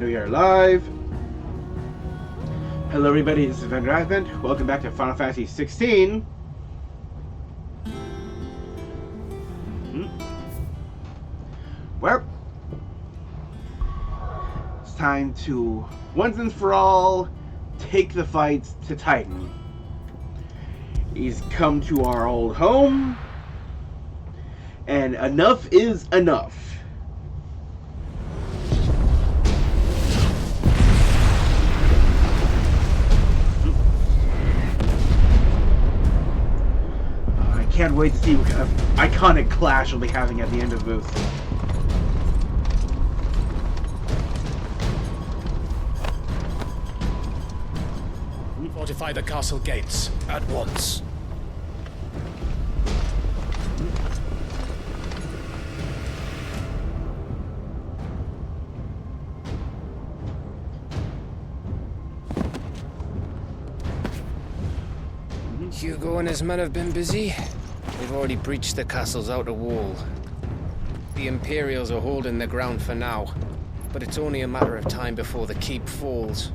and we are live. Hello everybody, this is Fantasy. Welcome back to Final Fantasy XVI. Well, it's time to, once and for all, take the fight to Titan. He's come to our old home, and enough is enough. I can't wait to see what kind of iconic clash we'll be having at the end of this. Fortify the castle gates at once. Hugo and his men have been busy. They've already breached the castle's outer wall. The Imperials are holding the ground for now, but it's only a matter of time before the keep falls.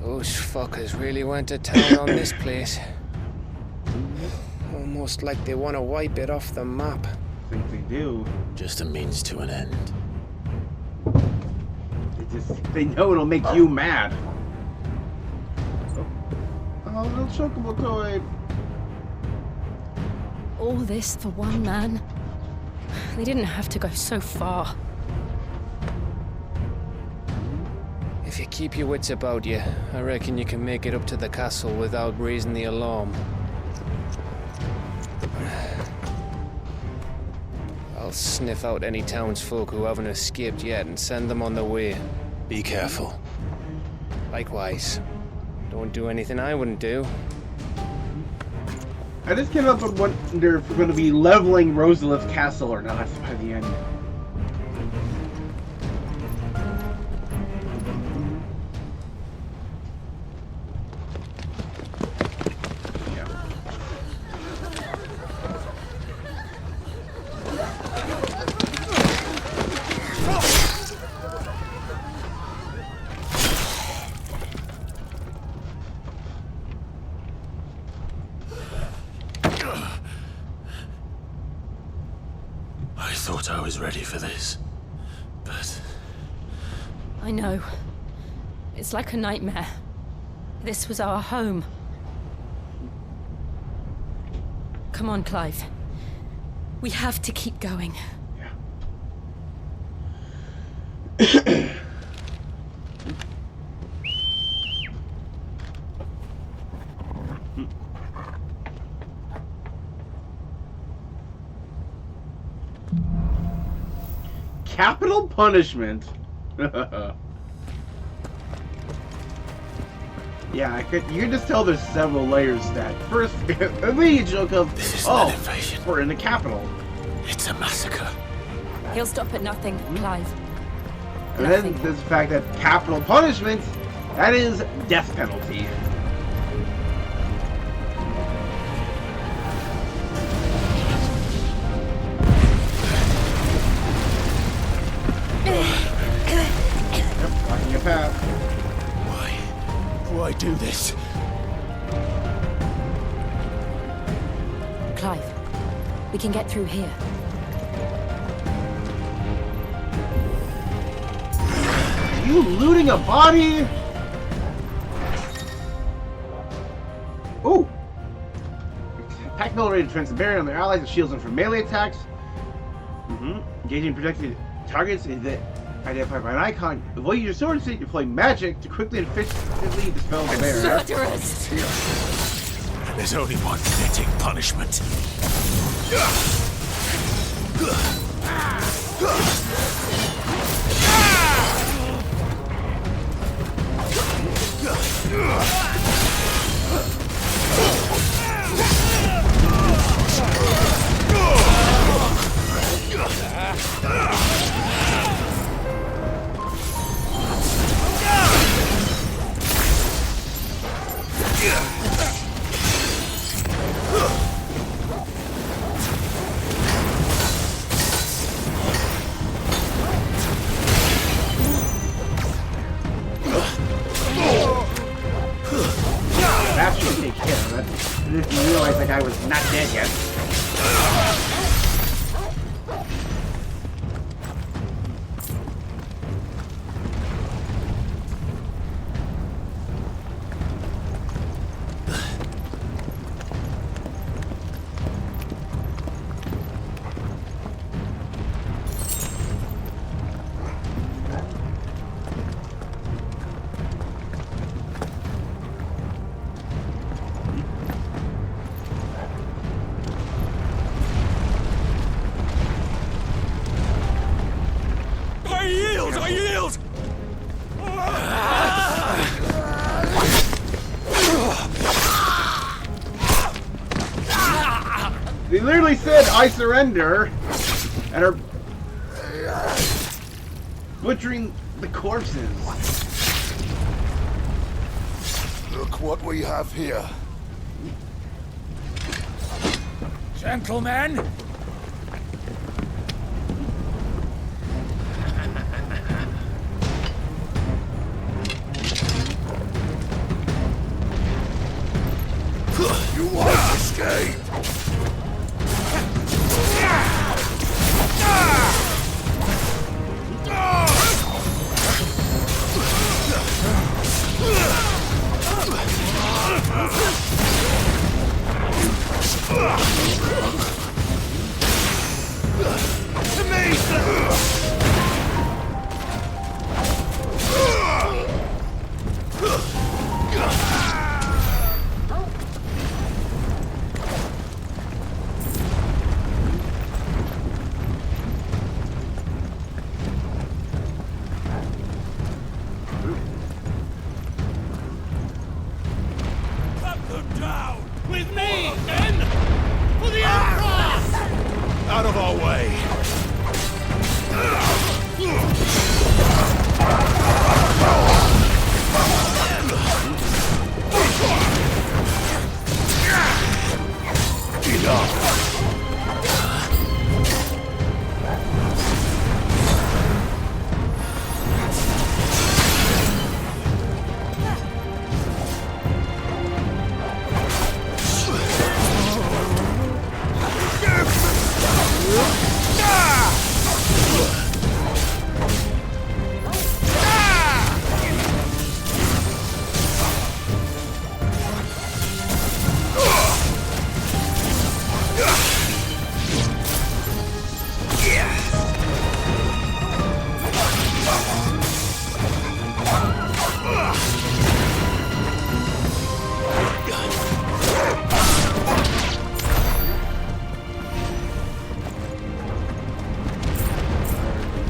Those fuckers really went to town on this place. Almost like they want to wipe it off the map. I think they do. Just a means to an end. They know it'll make you mad. Oh, little chocobo toy. All this for one man? They didn't have to go so far. If you keep your wits about you, I reckon you can make it up to the castle without raising the alarm. I'll sniff out any townsfolk who haven't escaped yet and send them on their way. Be careful. Likewise. Don't do anything I wouldn't do. I just came up and wonder if we're going to be leveling Rosalith Castle or not by the end. I thought I was ready for this, but... I know. It's like a nightmare. This was our home. Come on, Clive. We have to keep going. Yeah. Capital punishment. Yeah, you can just tell there's several layers to that. First, immediate joke of, This is oh, an invasion. we're in the capital. It's a massacre. He'll stop at nothing, Clive. And then there's the fact that capital punishment, that is death penalty. Blocking a path. Why do this? Clive, we can get through here. Are you looting a body? Ooh! Attack accelerated defense and barrier on their allies and shields them from melee attacks. Engaging protected targets is that identified by an icon. Avoid your sword and deploy magic to quickly and efficiently dispel the barrier. Murderous! There's only one fitting punishment. take care of it. And if you realize that guy was not dead yet. I yield! They literally said, "I surrender," and are butchering the corpses. Look what we have here. Gentlemen! You won't escape! With me, then! For the Emperor! Out of our way!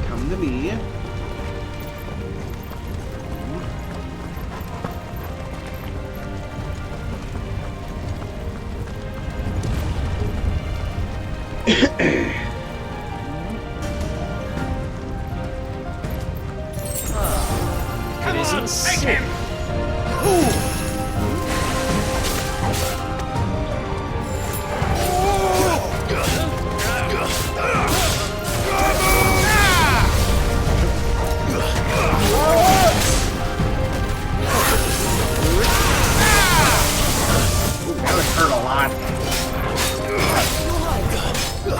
Come to me. It isn't sick. That would hurt a lot. I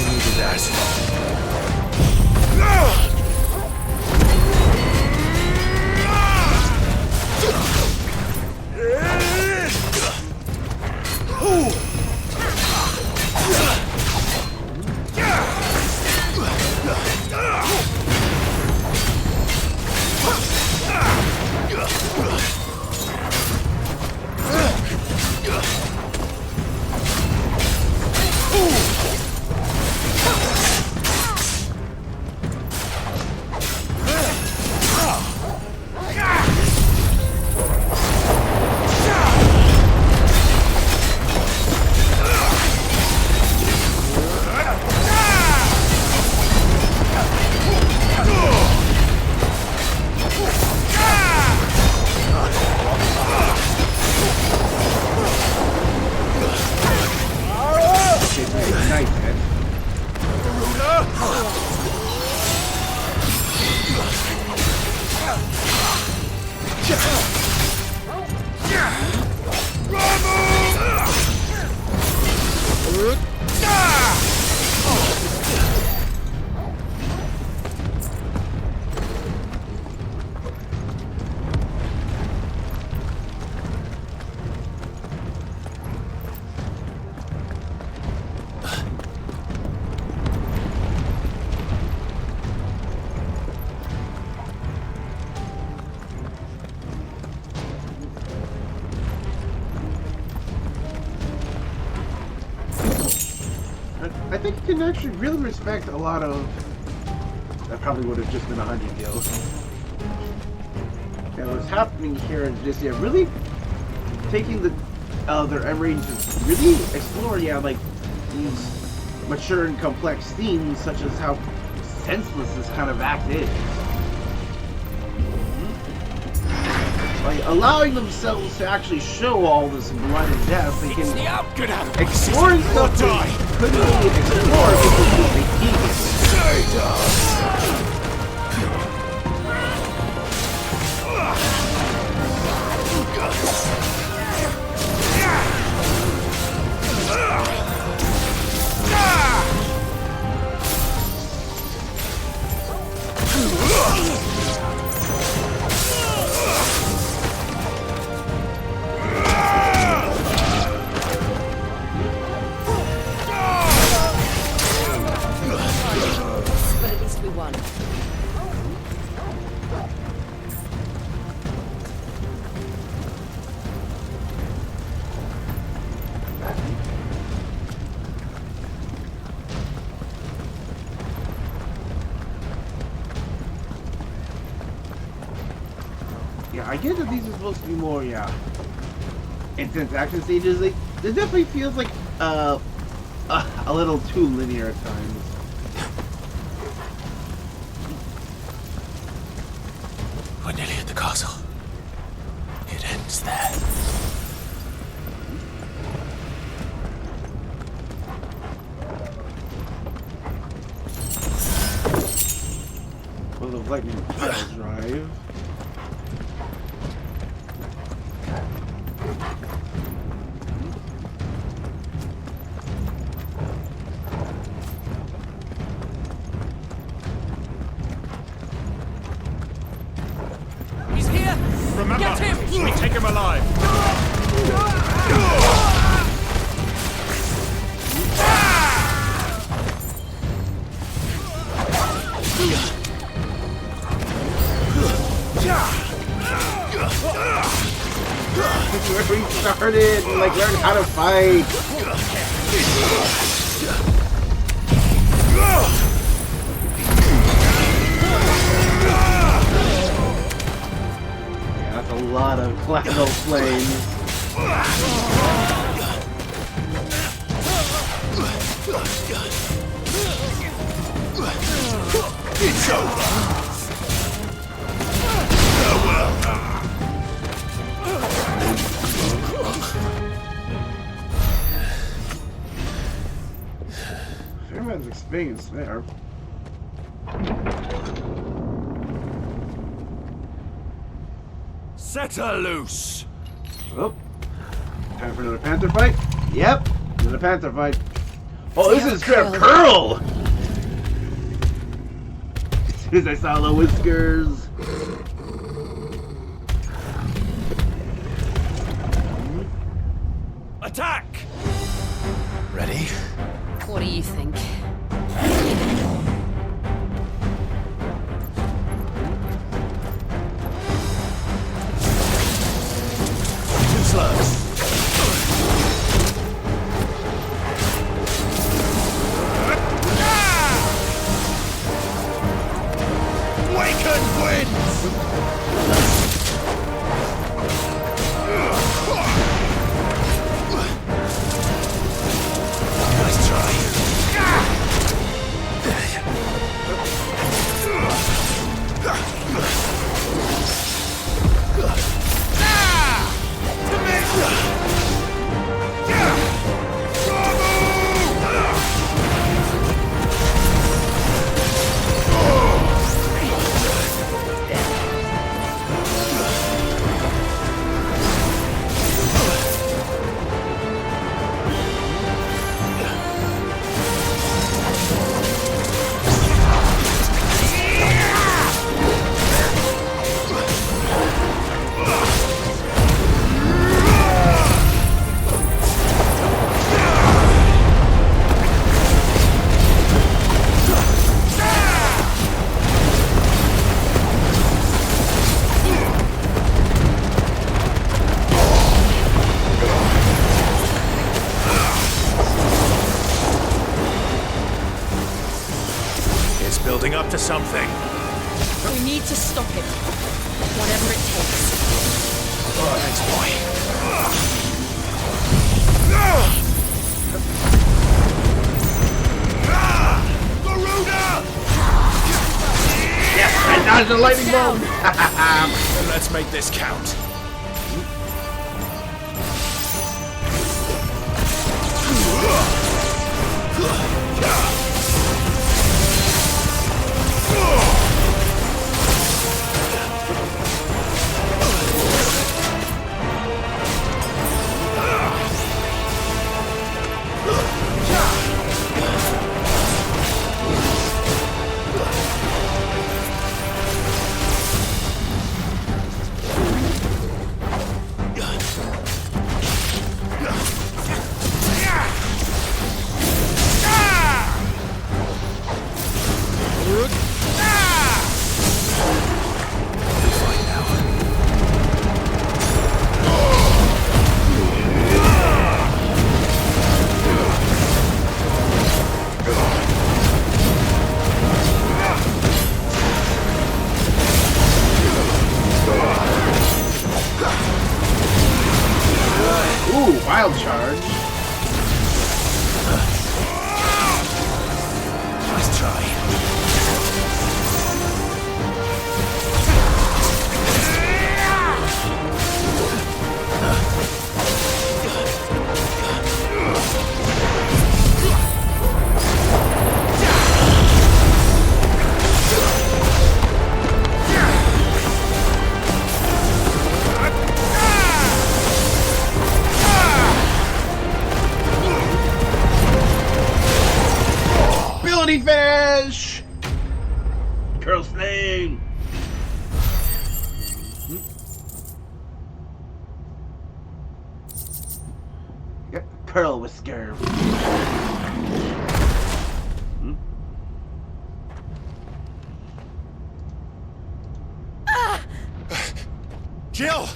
needed that. think you can actually really respect a lot of... That probably would have just been 100 kills. And what's happening here is just, yeah, really taking the their emery to really explore, yeah, like, these mature and complex themes, such as how senseless this kind of act is. By allowing themselves to actually show all this blood and death, they can explore stuff they couldn't really explore because they can't. But at least we won. Yeah, I get that these are supposed to be more, yeah, intense action stages. Like, it definitely feels like a little too linear at times. We're nearly at the castle. It ends there. Well, of lightning pile drive. He's here! Remember, Get him! we take him alive. This is where we started, and, like, learn how to fight. Yeah, that's a lot of classical flames. It's over. Fairman's experience there. Set her loose. Oh, time for another panther fight? Yep, another panther fight. Oh, this is straight up curl! As soon as I saw the whiskers. Attack! Ready? What do you think? Too slow. Waken winds! Nice try. stop him. Whatever it takes. Thanks, boy. Yes, I dodged the lightning down. bolt. Let's make this count. Ooh, wild charge. Nice try. Ability finish! Curl sling! Yep, curl whisker. Jill!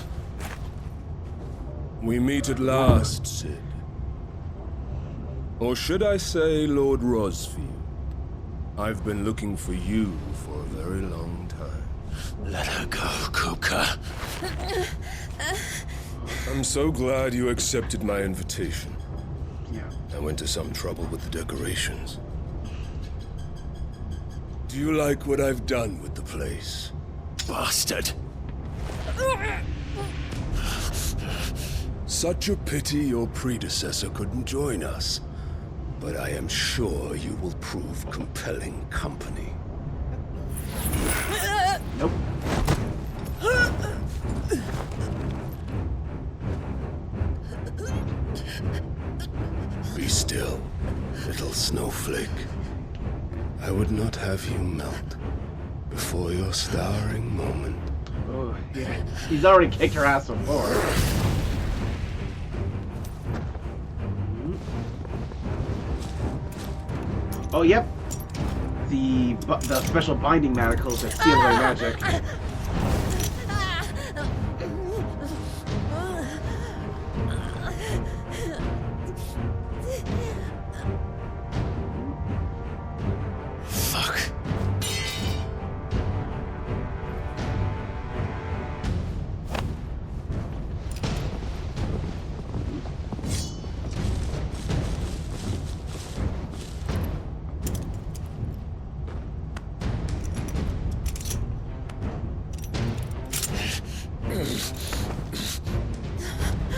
We meet at last, Sid. Or should I say, Lord Rosfield? I've been looking for you for a very long time. Let her go, Kupka. I'm so glad you accepted my invitation. Yeah. I went to some trouble with the decorations. Do you like what I've done with the place? Bastard. Such a pity your predecessor couldn't join us. But I am sure you will prove compelling company. Nope. Be still, little snowflake. I would not have you melt before your starring moment. Oh, yeah. He's already kicked her ass before. Oh, yep. The special binding manacles that seal their magic. Fuck.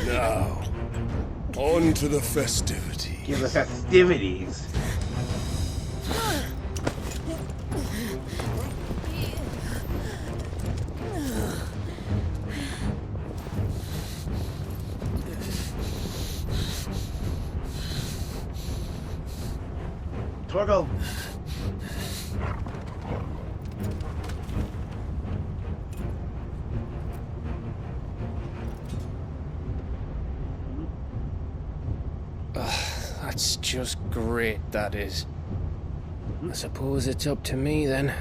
Now, on to the festivities. Give the festivities. Torgo. That's just great, that is. I suppose it's up to me then.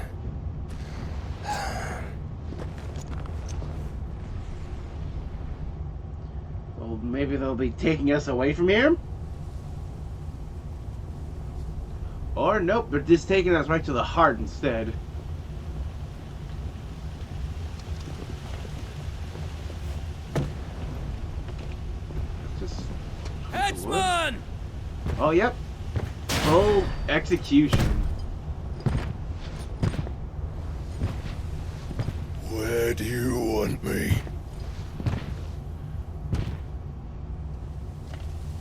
Well, maybe they'll be taking us away from here? Or nope, they're just taking us right to the heart instead. Headsman! Oh, yep. Full execution. Where do you want me?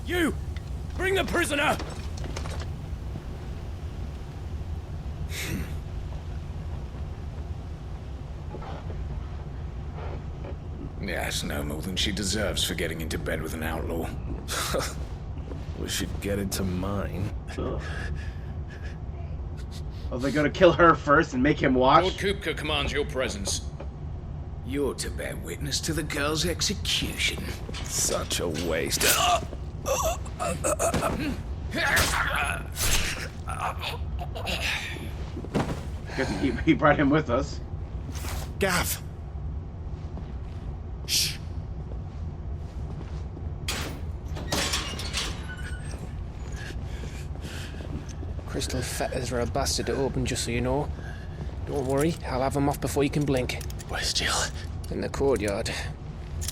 You! Bring the prisoner! Yes, no more than she deserves for getting into bed with an outlaw. We should get into mine. Oh, they're gonna kill her first and make him Lord watch? Kupka commands your presence. You're to bear witness to the girl's execution. Such a waste. Guess he brought him with us. Gav! Shh! Crystal fetters are a bastard to open, just so you know. Don't worry, I'll have them off before you can blink. Where's Jill? In the courtyard.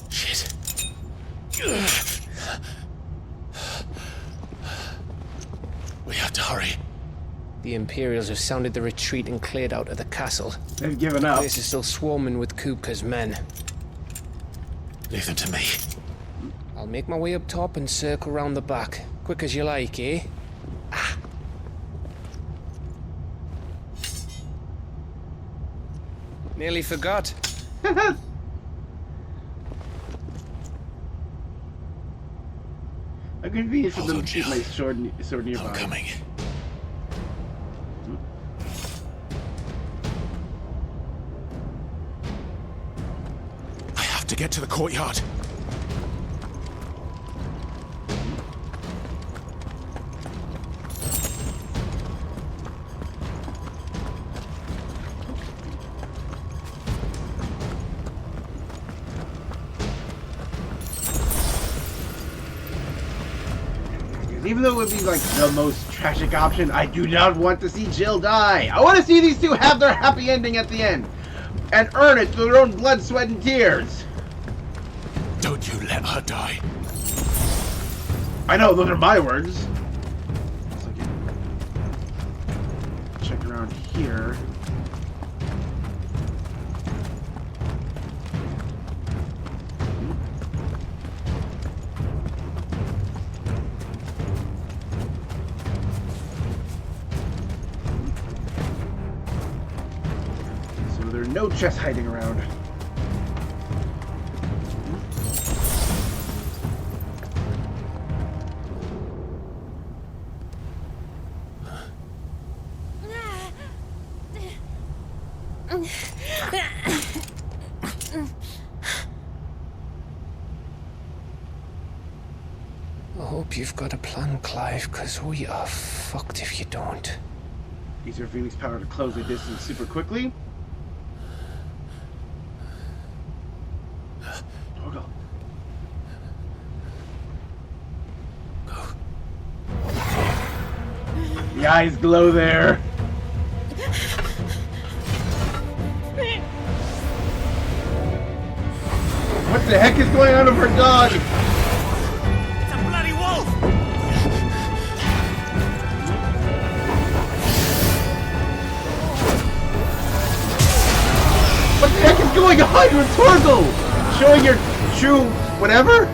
Shit. We have to hurry. The Imperials have sounded the retreat and cleared out of the castle. They've given up. The place is still swarming with Kupka's men. Leave them to me. I'll make my way up top and circle round the back. Quick as you like, eh? Nearly forgot. A convenience for Hold them on, to keep my Jill. sword nearby. I'm coming. I have to get to the courtyard. Even though it would be like the most tragic option, I do not want to see Jill die. I want to see these two have their happy ending at the end and earn it through their own blood, sweat, and tears. Don't you let her die. I know, those are my words. Let's check around here. So there are no chests hiding around. I hope you've got a plan, Clive, because we are fucked if you don't. Use your Phoenix power to close the distance super quickly. Torgal. The eyes glow there. What the heck is going on with her dog? It's a bloody wolf! What the heck is going on with Torgal? Showing your true whatever?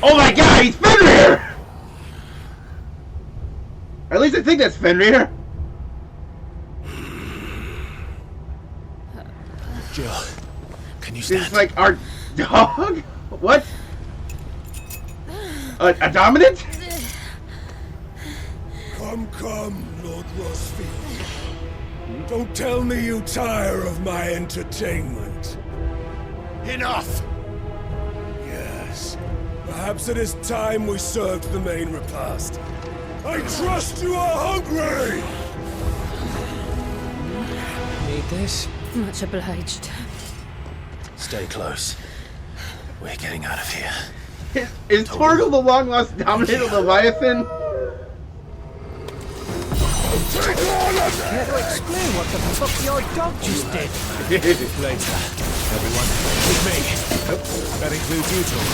Oh my god, he's Fenrir! At least I think that's Fenrir. Jill, can you This stand? is like our dog? What? A dominant? Come, Lord Rosalith. Don't tell me you tire of my entertainment. Enough! Yes. Perhaps it is time we served the main repast. I trust you are hungry! Need this? Much obliged. Stay close. We're getting out of here. Is Torgal the long lost dominant of Leviathan? Care to explain what the fuck your dog just did? Later. Everyone, with me. That includes you, Tom.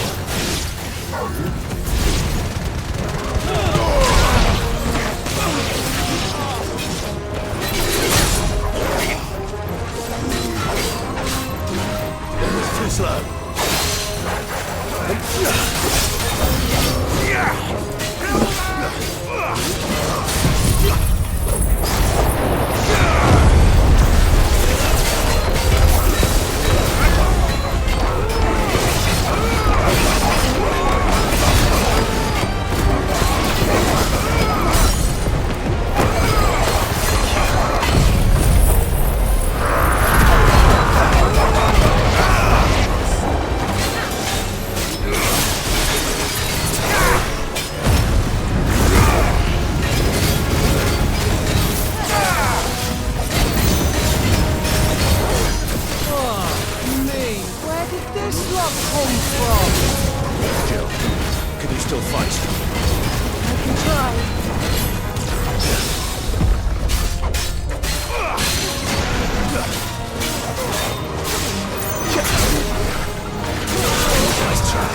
Too slow. Jill, can you still fight? I can try. Nice try.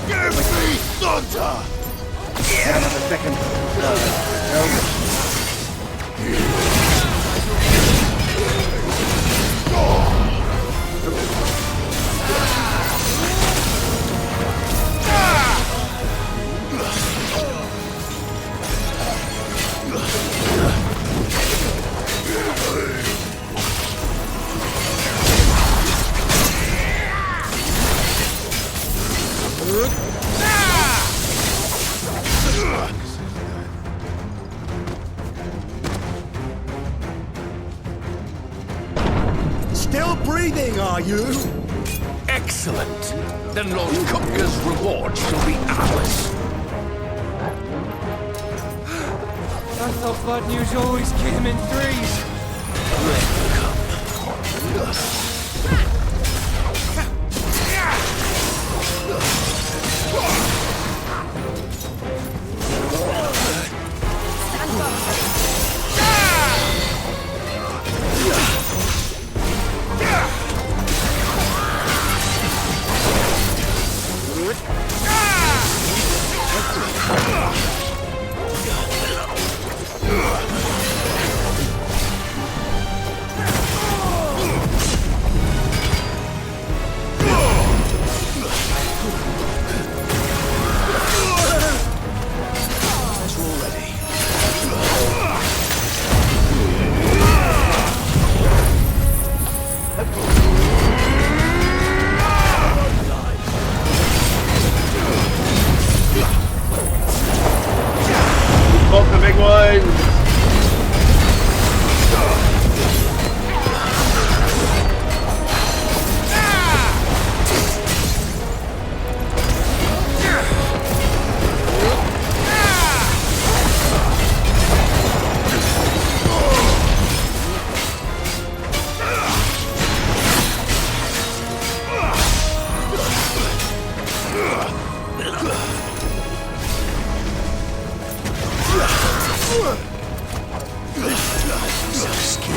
Give me thunder! Another second. Still breathing, are you? Excellent. Then Lord Kupka's reward shall be ours. I thought bad news always came in threes. Both the big ones.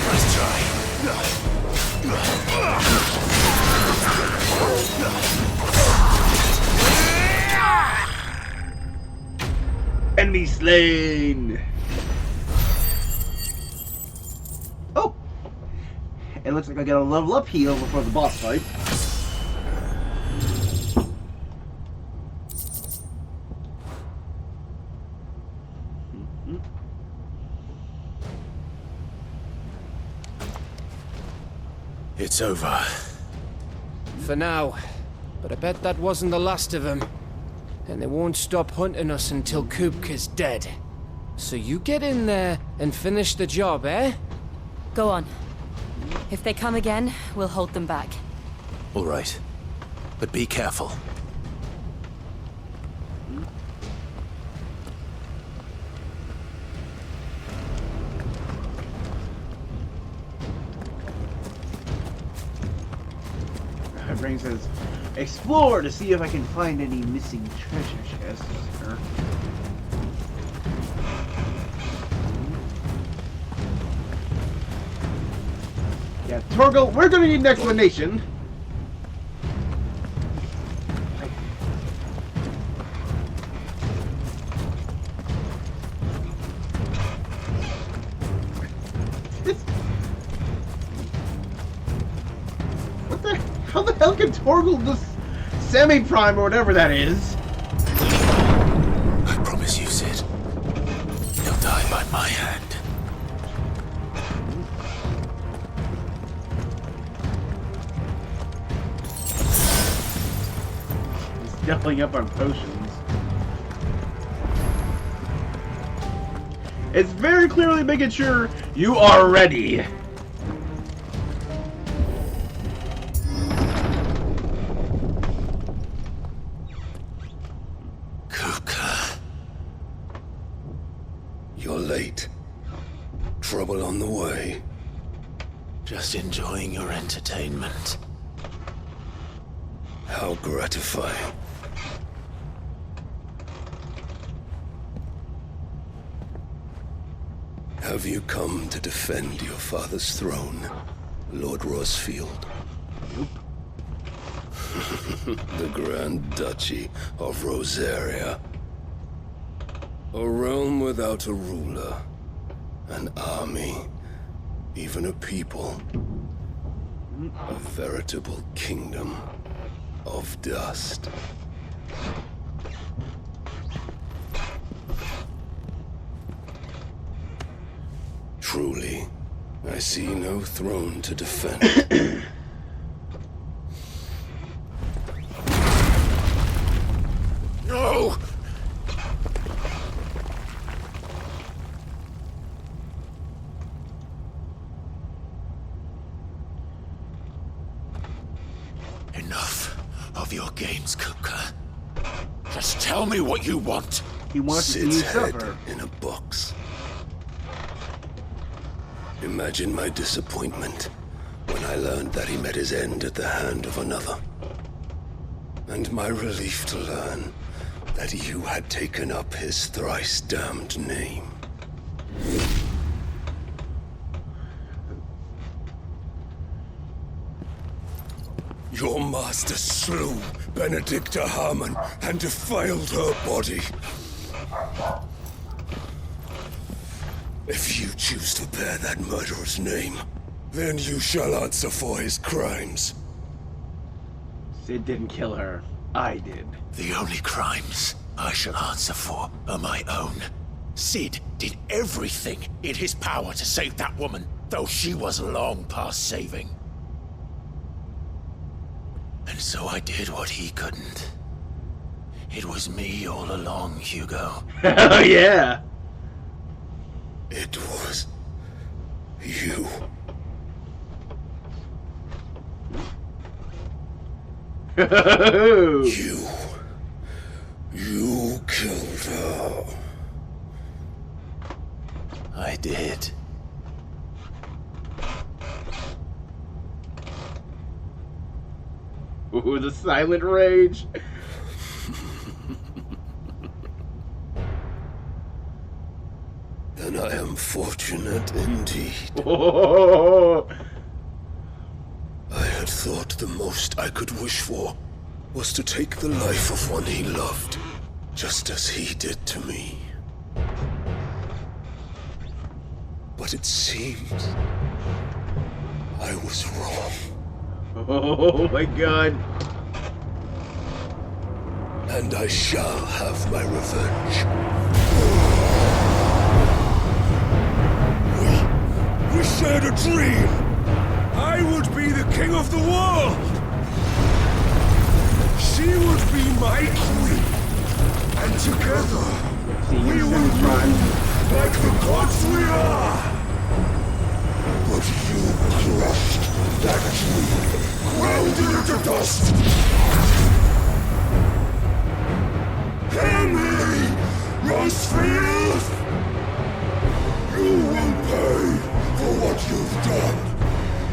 Nice try. Enemy slain. Oh, it looks like I got a level up heal before the boss fight. It's over. For now. But I bet that wasn't the last of them. And they won't stop hunting us until Kupka's dead. So you get in there and finish the job, eh? Go on. If they come again, we'll hold them back. All right. But be careful. My brain says, explore to see if I can find any missing treasure chests. Or... Yeah, Torgal, we're gonna need an explanation. What the? How the hell can Torgal just semi-prime or whatever that is? I promise you, Sid. He'll die by my hand. He's doubling up on potions. It's very clearly making sure you are ready. Kupka. You're late. Trouble on the way. Just enjoying your entertainment. How gratifying. Have you come to defend your father's throne, Lord Rosfield? The Grand Duchy of Rosaria. A realm without a ruler, an army, even a people. A veritable kingdom of dust. Truly, I see no throne to defend. No! Enough of your games, Kupka. Just tell me what you want. He wants to see you Sid's head suffer. in a box. Imagine my disappointment when I learned that he met his end at the hand of another. And my relief to learn that you had taken up his thrice-damned name. Your master slew Benedicta Harmon and defiled her body. If you choose to bear that murderer's name, then you shall answer for his crimes. Sid didn't kill her. I did. The only crimes I shall answer for are my own. Sid did everything in his power to save that woman, though she was long past saving. And so I did what he couldn't. It was me all along, Hugo. Oh yeah. It was you. You killed her. I did. Ooh, the silent rage. Then I am fortunate indeed. Oh. I had thought the most I could wish for was to take the life of one he loved, just as he did to me. But it seems I was wrong. Oh my god. And I shall have my revenge. We shared a dream. I would be the king of the world. She would be my queen. And together, we would rule like the gods we are. But you crushed that dream, ground it to dust. Hear me, Rosefield! You will pay for what you've done.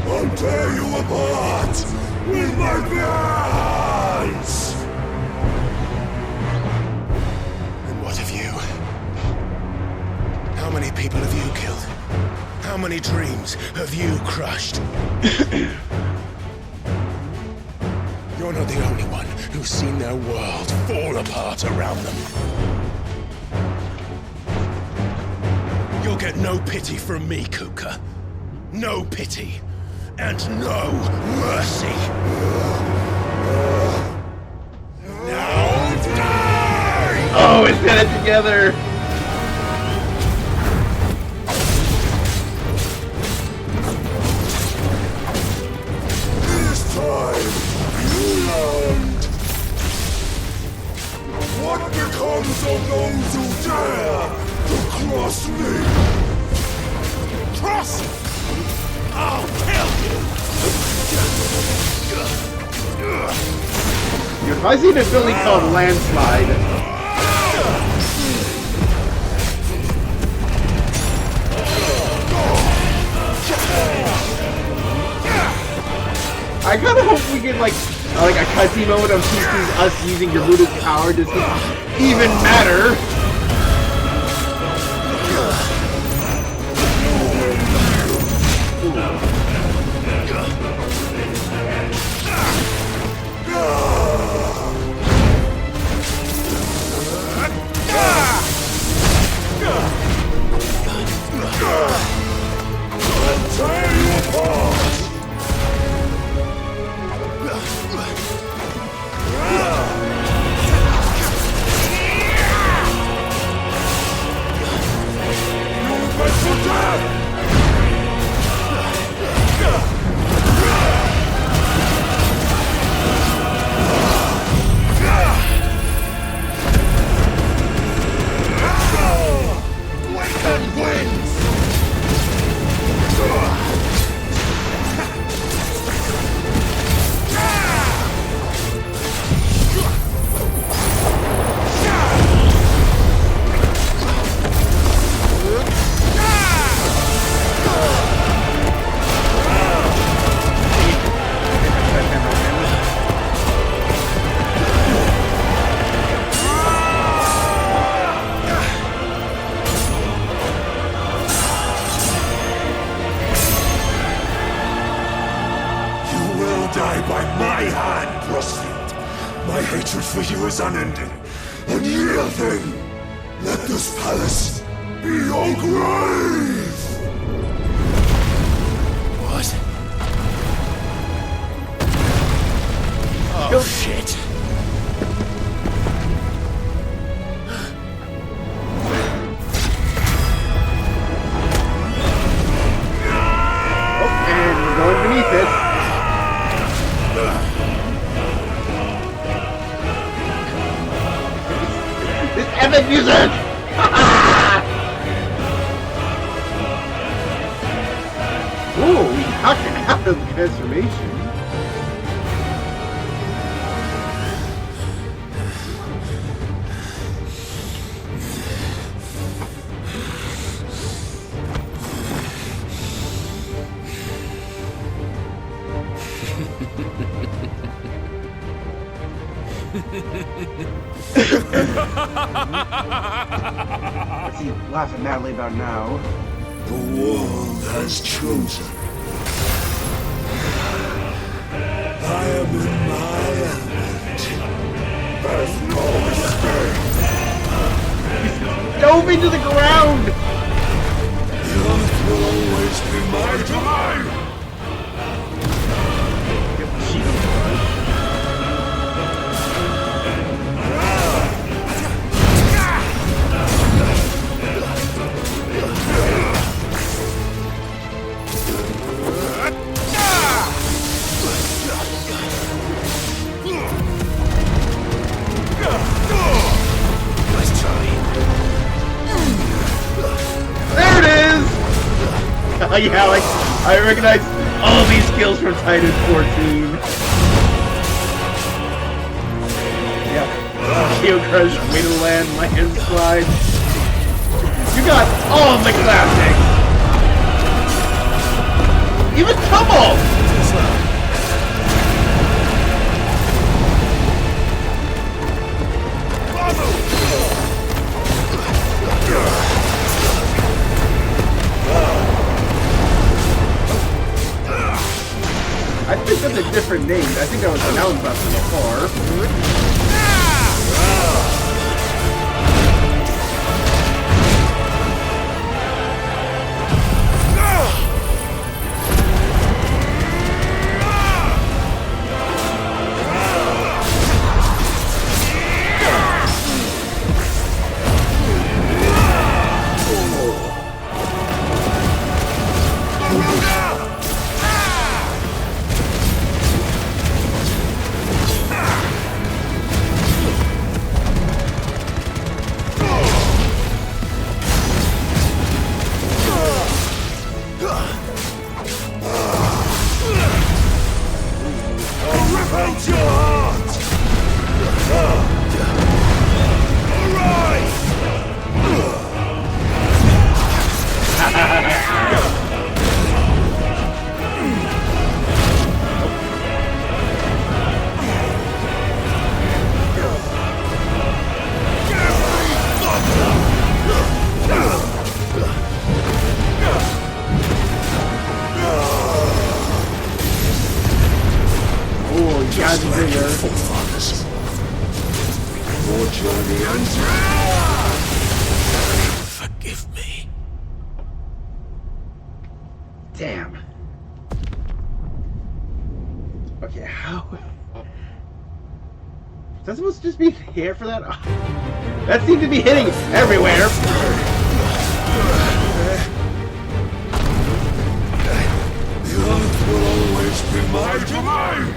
I'll tear you apart with my bare hands! And what of you? How many people have you killed? How many dreams have you crushed? You're not the only one who's seen their world fall apart around them. You'll get no pity from me, Kupka. No pity. And no mercy. Now die! Oh, it's got it together! This time, you learned. What becomes of those who dare to cross me? Cross! I'll kill you! If I see an ability called Landslide, I kinda hope we get like a cutscene moment of us using Gerudo's power to even matter. Tear you apart! You're meant for death! Wicked wins! Die by my hand, Rosalith. My hatred for you is unending. Unyielding. Let this palace be your grave! What? Oh, shit. Oh, and we're going beneath it. This epic music! Ooh, we knocked it out of the transformation. What's he laughing madly about now? The world has chosen. I am in my element. There's no escape. Dove into the ground! The earth will always be my domain. There it is! Yeah, like, I recognize all these skills from Titan 14. Yeah. Shield Crush, Way to Land, Landslide. You got all of the classics! Even Tumble! I think that's a different name. I think that was announced before. Forgive me. Damn. Okay, how? Is that supposed to just be here for that? That seemed to be hitting everywhere. The earth will always be my domain!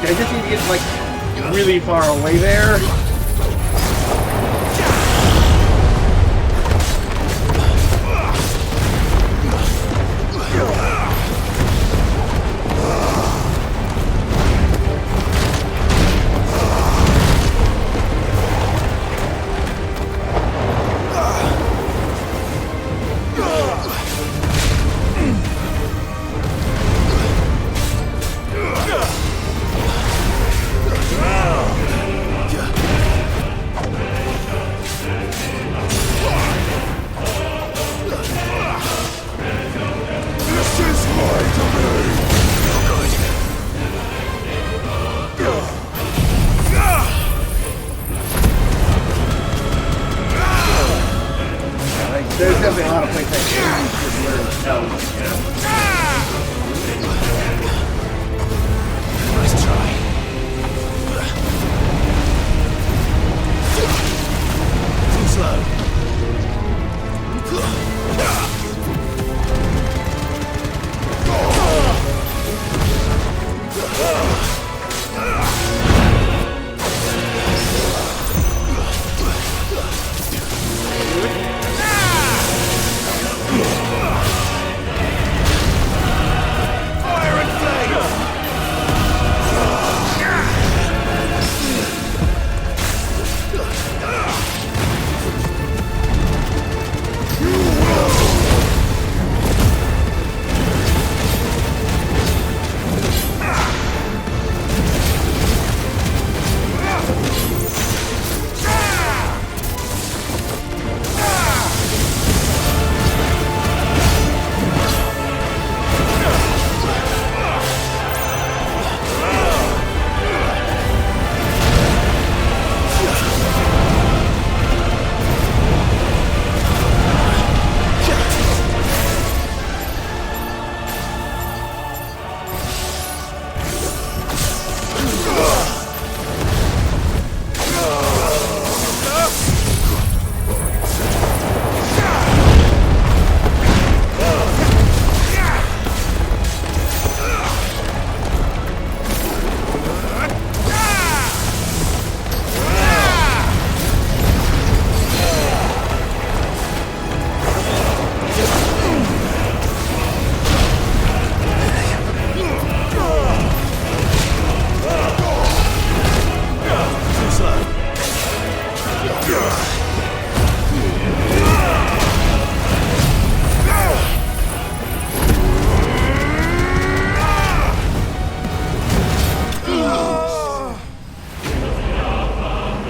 I just need to get like really far away there. Ah!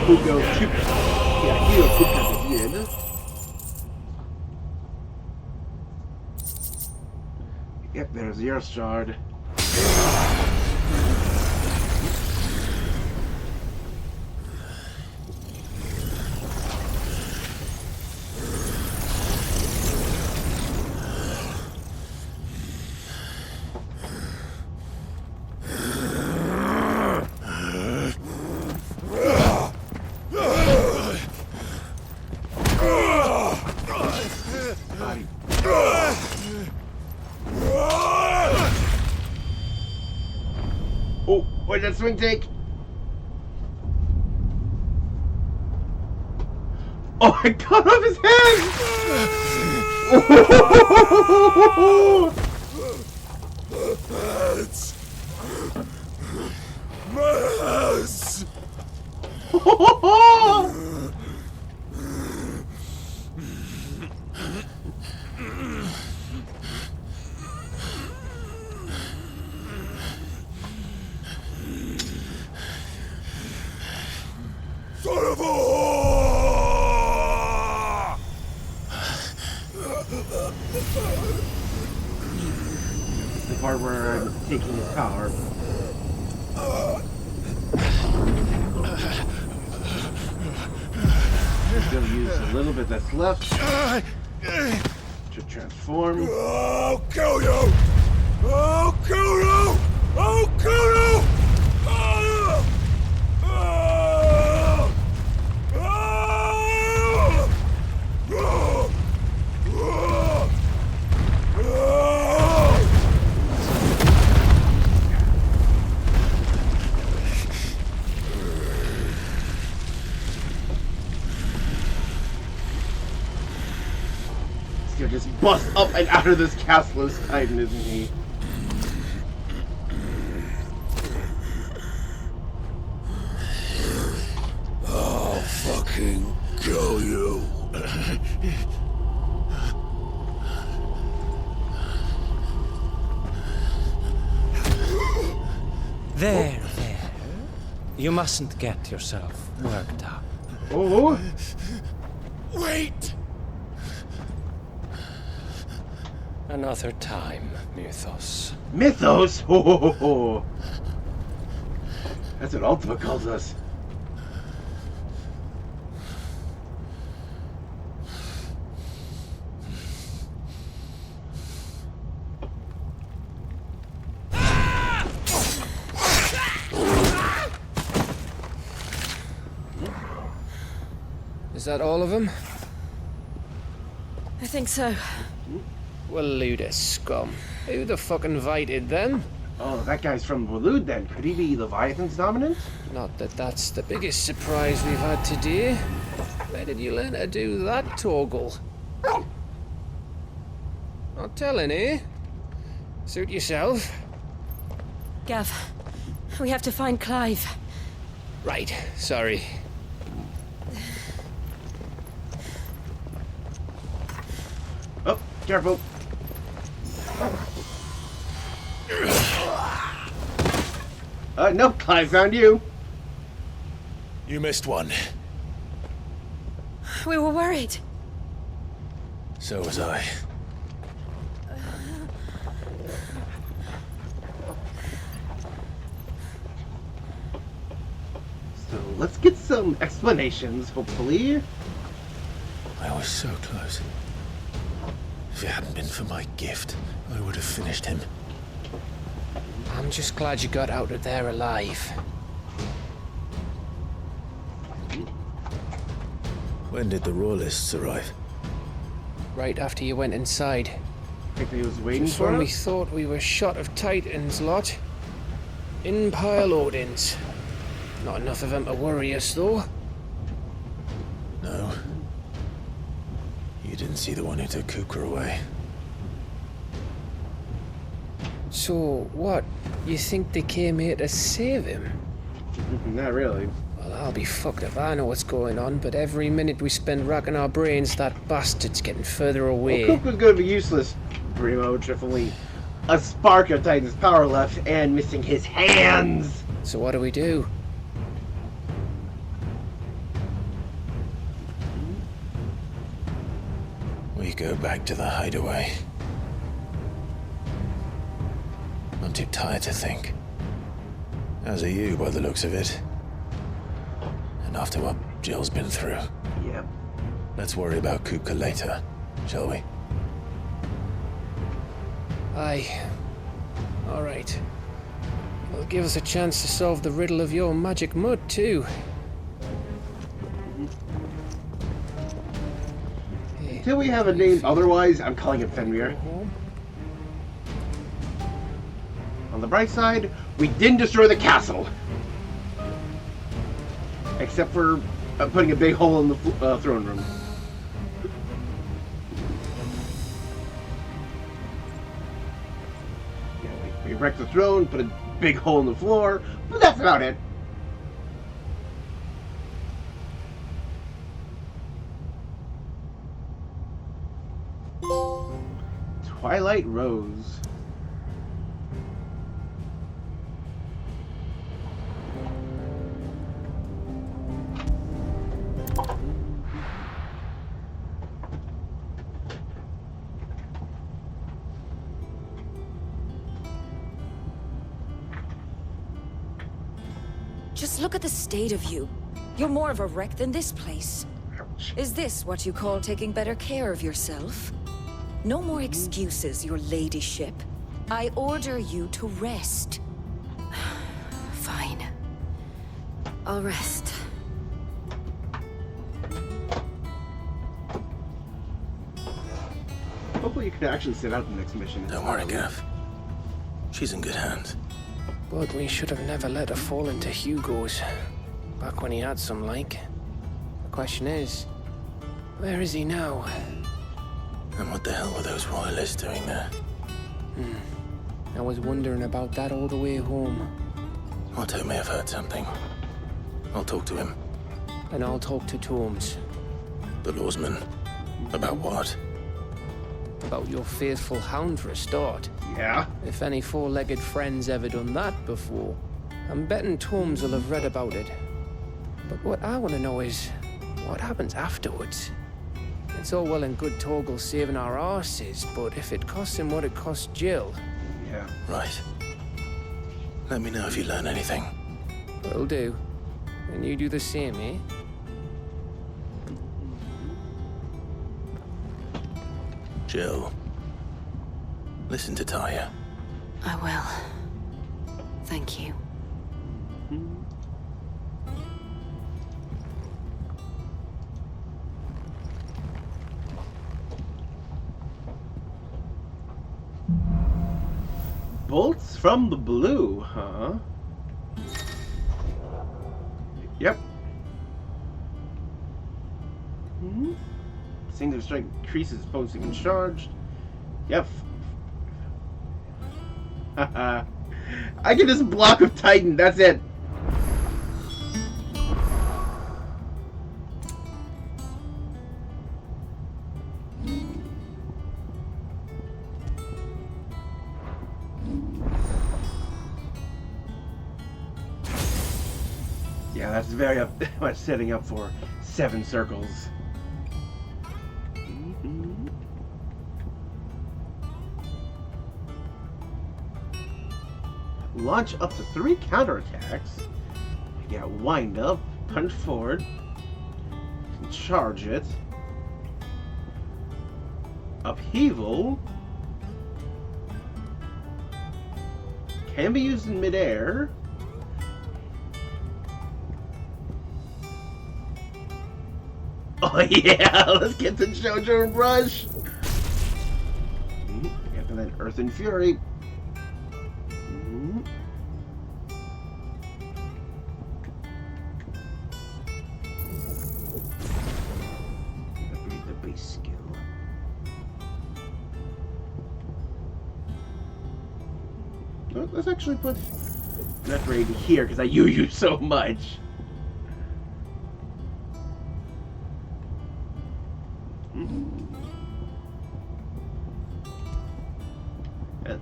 Kupka. Yeah, Hero Kupka did. Yep, there's the Earth Shard. Oh, where'd that swing take? Oh, I cut off his head! Mass! Son of a whore! This is the part where I'm taking his power. Still use a little bit that's left to transform. I'll kill you! I'll kill you! I'll kill you! He's gonna just bust up and out of this castle this time, isn't he? I'll fucking kill you. There. You mustn't get yourself worked up. Oh! Wait! Another time, Mythos. Mythos? Ho, ho, ho, ho. That's what Ultima calls us. Is that all of them? I think so. Well, Luda scum. Who the fuck invited them? Oh, that guy's from Waloed then. Could he be Leviathan's dominant? Not that that's the biggest surprise we've had today. Where did you learn to do that, Torgal? Not telling, eh? Suit yourself. Gav, we have to find Clive. Right, sorry. Oh, careful. No, Clive found you. You missed one. We were worried. So was I. So let's get some explanations, hopefully. I was so close. If it hadn't been for my gift, I would have finished him. I'm just glad you got out of there alive. When did the Royalists arrive? Right after you went inside. I think he was waiting Just for when we us. thought we were shot of Titans, lot. In-pile Odins. Not enough of them to worry us, though. No. You didn't see the one who took Kupka away. So, what? You think they came here to save him? Not really. Well, I'll be fucked if I know what's going on, but every minute we spend racking our brains, that bastard's getting further away. Well, Kupka's gonna be useless, pretty much, if only a spark of Titan's power left and missing his hands. So what do we do? go back to the hideaway. I'm too tired to think. As are you, by the looks of it. And after what Jill's been through. Yep. Let's worry about Kupka later, shall we? Aye. All right. It'll give us a chance to solve the riddle of your magic mud, too. Until we have a name otherwise, I'm calling it Fenrir. On the bright side, we didn't destroy the castle. Except for putting a big hole in the throne room. Yeah, we wrecked the throne, put a big hole in the floor, but that's about it. Twilight Rose. Just look at the state of you. You're more of a wreck than this place. Ouch. Is this what you call taking better care of yourself? No more excuses, your ladyship. I order you to rest. Fine. I'll rest. Hopefully you can actually sit out the next mission. Don't worry, Gav. She's in good hands. But we should have never let her fall into Hugo's. Back when he had some like. The question is, where is he now? And what the hell were those royalists doing there? I was wondering about that all the way home. Otto may have heard something. I'll talk to him. And I'll talk to Torms. The lawsman. About what? About your faithful hound for a start. Yeah. If any four-legged friend's ever done that before, I'm betting Torms will have read about it. But what I want to know is, what happens afterwards? It's all well and good Torgal saving our arses, but if it costs him what it cost Jill... Yeah. Right. Let me know if you learn anything. Will do. And you do the same, eh? Jill. Listen to Taya. I will. Thank you. Bolts from the blue, huh? Yep. Singular strike increases opposing when charged. Yep. I get this block of Titan, that's it. Yeah, that's very much setting up for 7 circles. Launch up to 3 counterattacks. You get wind up, punch forward, charge it. Upheaval. Can be used in midair. Oh yeah, let's get the JoJo and Brush. After that, Earth and Fury. Upgrade the base skill. Let's actually put an upgrade here because I use you so much.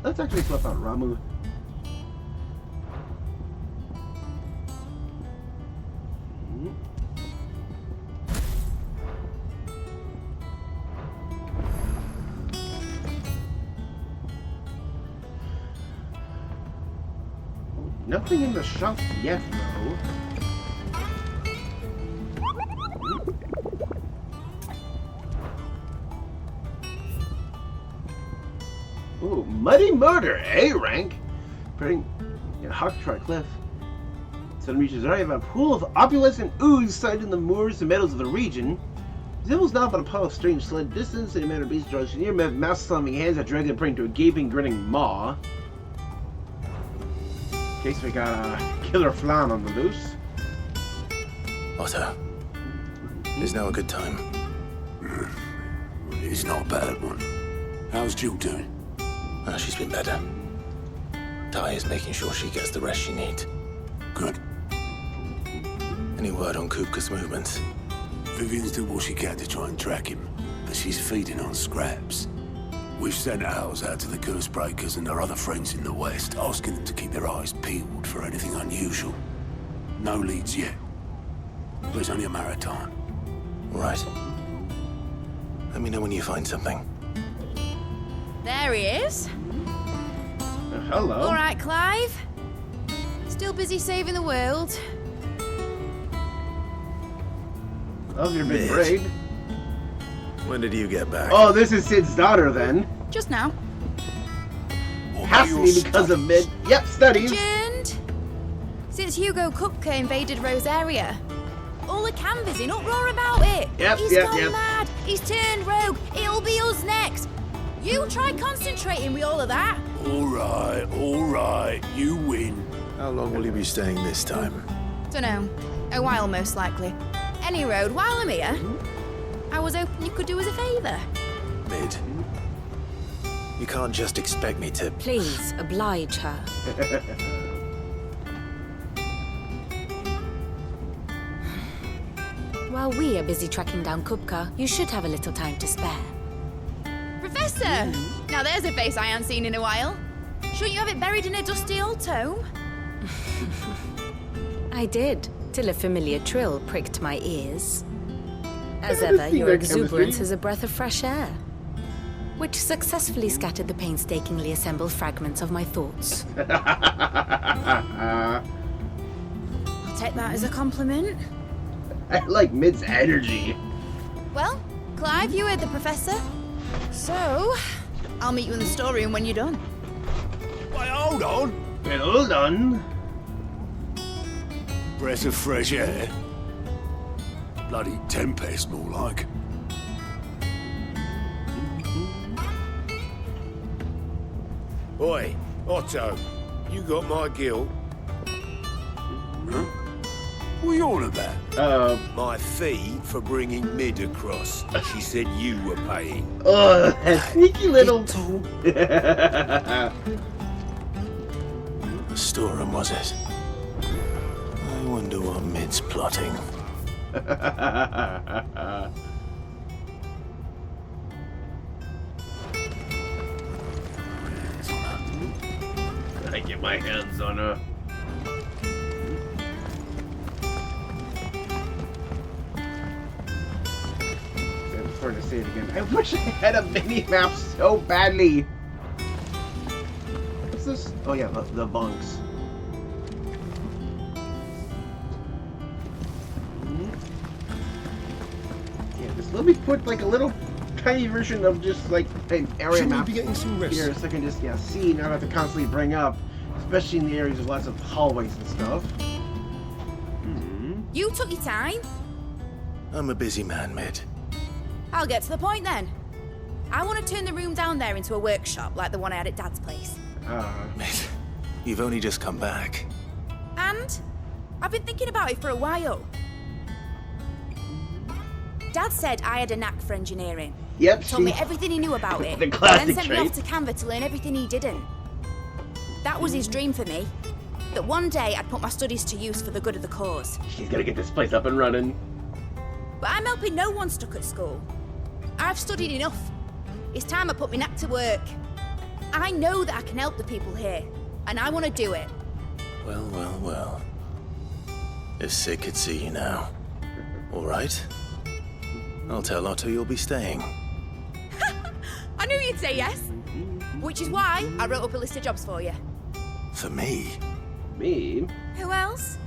Let's actually flip out Ramu. Nothing in the shops yet, though. Ooh, Muddy Murder, A rank. Putting in Hawktrot Cliff. Sun reaches area of a pool of opulence and ooze sighted in the moors and meadows of the region. Resembles not but a pile of strange sled distance and a man of beast draws near mouse slamming hands that drag them prey into a gaping, grinning maw. In case we got a killer flan on the loose. Otto, is now a good time? It's not a bad one. How's Jill doing? She's been better. Ty is making sure she gets the rest she needs. Good. Any word on Kupka's movements? Vivian's did what she can to try and track him, but she's feeding on scraps. We've sent ours out to the Curse Breakers and our other friends in the West, asking them to keep their eyes peeled for anything unusual. No leads yet. But it's only a matter of time. Right. Let me know when you find something. There he is. Hello. All right, Clive. Still busy saving the world. Love your big Mid. braid. When did you get back? Oh, this is Sid's daughter then. Just now. Has to be because of Mid. Yep, studies. Legend. Since Hugo Kupka invaded Rosaria, all the canvas in uproar about it. Yep, He's yep, gone yep. mad. He's turned rogue. It'll be us next. You try concentrating with all of that. All right. You win. How long will you be staying this time? Dunno. A while, most likely. Any road, while I'm here, I was hoping you could do us a favour. Mid. You can't just expect me to... Please, oblige her. While we are busy tracking down Kupka, you should have a little time to spare. Professor! Now there's a face I haven't seen in a while. Shouldn't you have it buried in a dusty old tome? I did, till a familiar trill pricked my ears. As haven't ever, seen your that exuberance chemistry. is a breath of fresh air, which successfully scattered the painstakingly assembled fragments of my thoughts. I'll take that as a compliment. I like Mid's energy. Well, Clive, you heard the professor. So, I'll meet you in the storeroom when you're done. Wait, hold on. Well, hold on. Breath of fresh air. Bloody tempest, more like. Oi, Otto, you got my guilt. Huh? What are you on about? My fee for bringing Mid across. She said you were paying. Oh, that sneaky little. The storeroom, was it? I wonder what Mid's plotting. I get my hands on her. Before to say it again, I wish I had a mini map so badly. What's this? Oh yeah, the bunks. Yeah, just let me put like a little tiny version of just like an area Shouldn't you map be getting some rest? here, so I can just see, not have to constantly bring up, especially in the areas with lots of hallways and stuff. You took your time. I'm a busy man, Mid. I'll get to the point then. I want to turn the room down there into a workshop like the one I had at Dad's place. Mid, you've only just come back. And I've been thinking about it for a while. Dad said I had a knack for engineering. Yep, Told me everything he knew about it. The classic then sent me trait. off to Canva to learn everything he didn't. That was his dream for me. That one day I'd put my studies to use for the good of the cause. She's gonna get this place up and running. But I'm helping no one stuck at school. I've studied enough. It's time I put my knack to work. I know that I can help the people here, and I want to do it. Well. If Sid could see you now. All right. I'll tell Otto you'll be staying. I knew you'd say yes. Which is why I wrote up a list of jobs for you. For me? Me? Who else?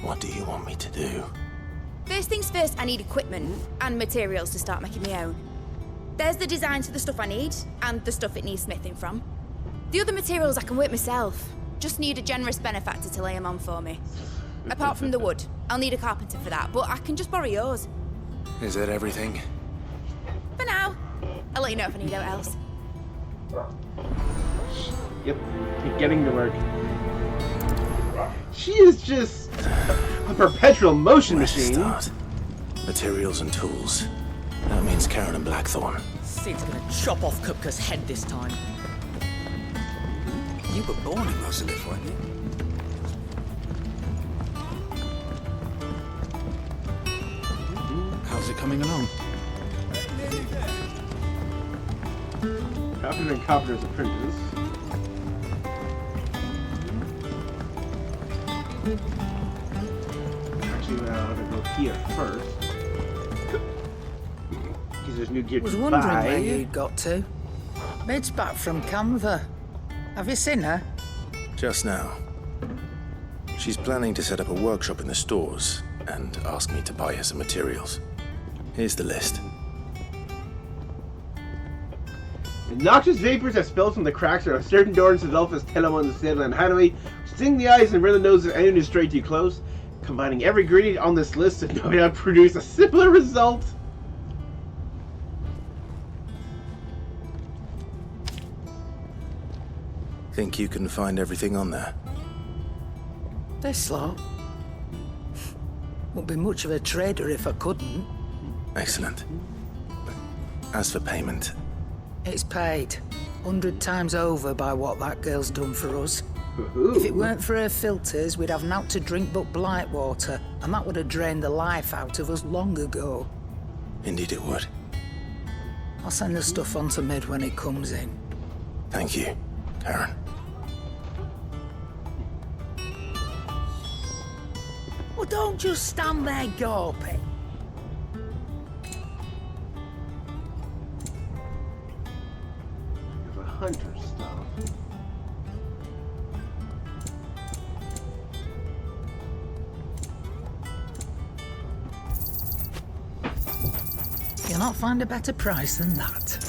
What do you want me to do? First things first, I need equipment and materials to start making my own. There's the designs for the stuff I need, and the stuff it needs smithing from. The other materials I can work myself. Just need a generous benefactor to lay them on for me. Apart from the wood, I'll need a carpenter for that, but I can just borrow yours. Is that everything? For now. I'll let you know if I need out else. Yep, getting to work. She is just a perpetual motion machine. Start. Materials and tools. That means Karen and Blackthorn. Sid's gonna chop off Kupka's head this time. You were born in Rosalith, weren't you? How's it coming along? Carpenter and Carpenter's apprentice. Actually, I'm gonna go here first. Because there's new gear to Was wondering buy. where you'd got to. Mid's back from Canva. Have you seen her? Just now. She's planning to set up a workshop in the stores and asked me to buy her some materials. Here's the list. Noxious vapors that spill from the cracks of certain doors in Zelfa's Telem on the Stable and Hanoi sting the eyes and burn the nose of anyone who's strayed too close. Combining every ingredient on this list to no doubt produce a similar result. Think you can find everything on there? This lot. Wouldn't be much of a trader if I couldn't. Excellent. As for payment, It's paid 100 times over by what that girl's done for us. Ooh. If it weren't for her filters, we'd have naught to drink but blight water, and that would have drained the life out of us long ago. indeed it would. I'll send the stuff on to Mid when it comes in. Thank you, Karen. Well, don't just stand there gawping. The hunter stuff. You'll not find a better price than that.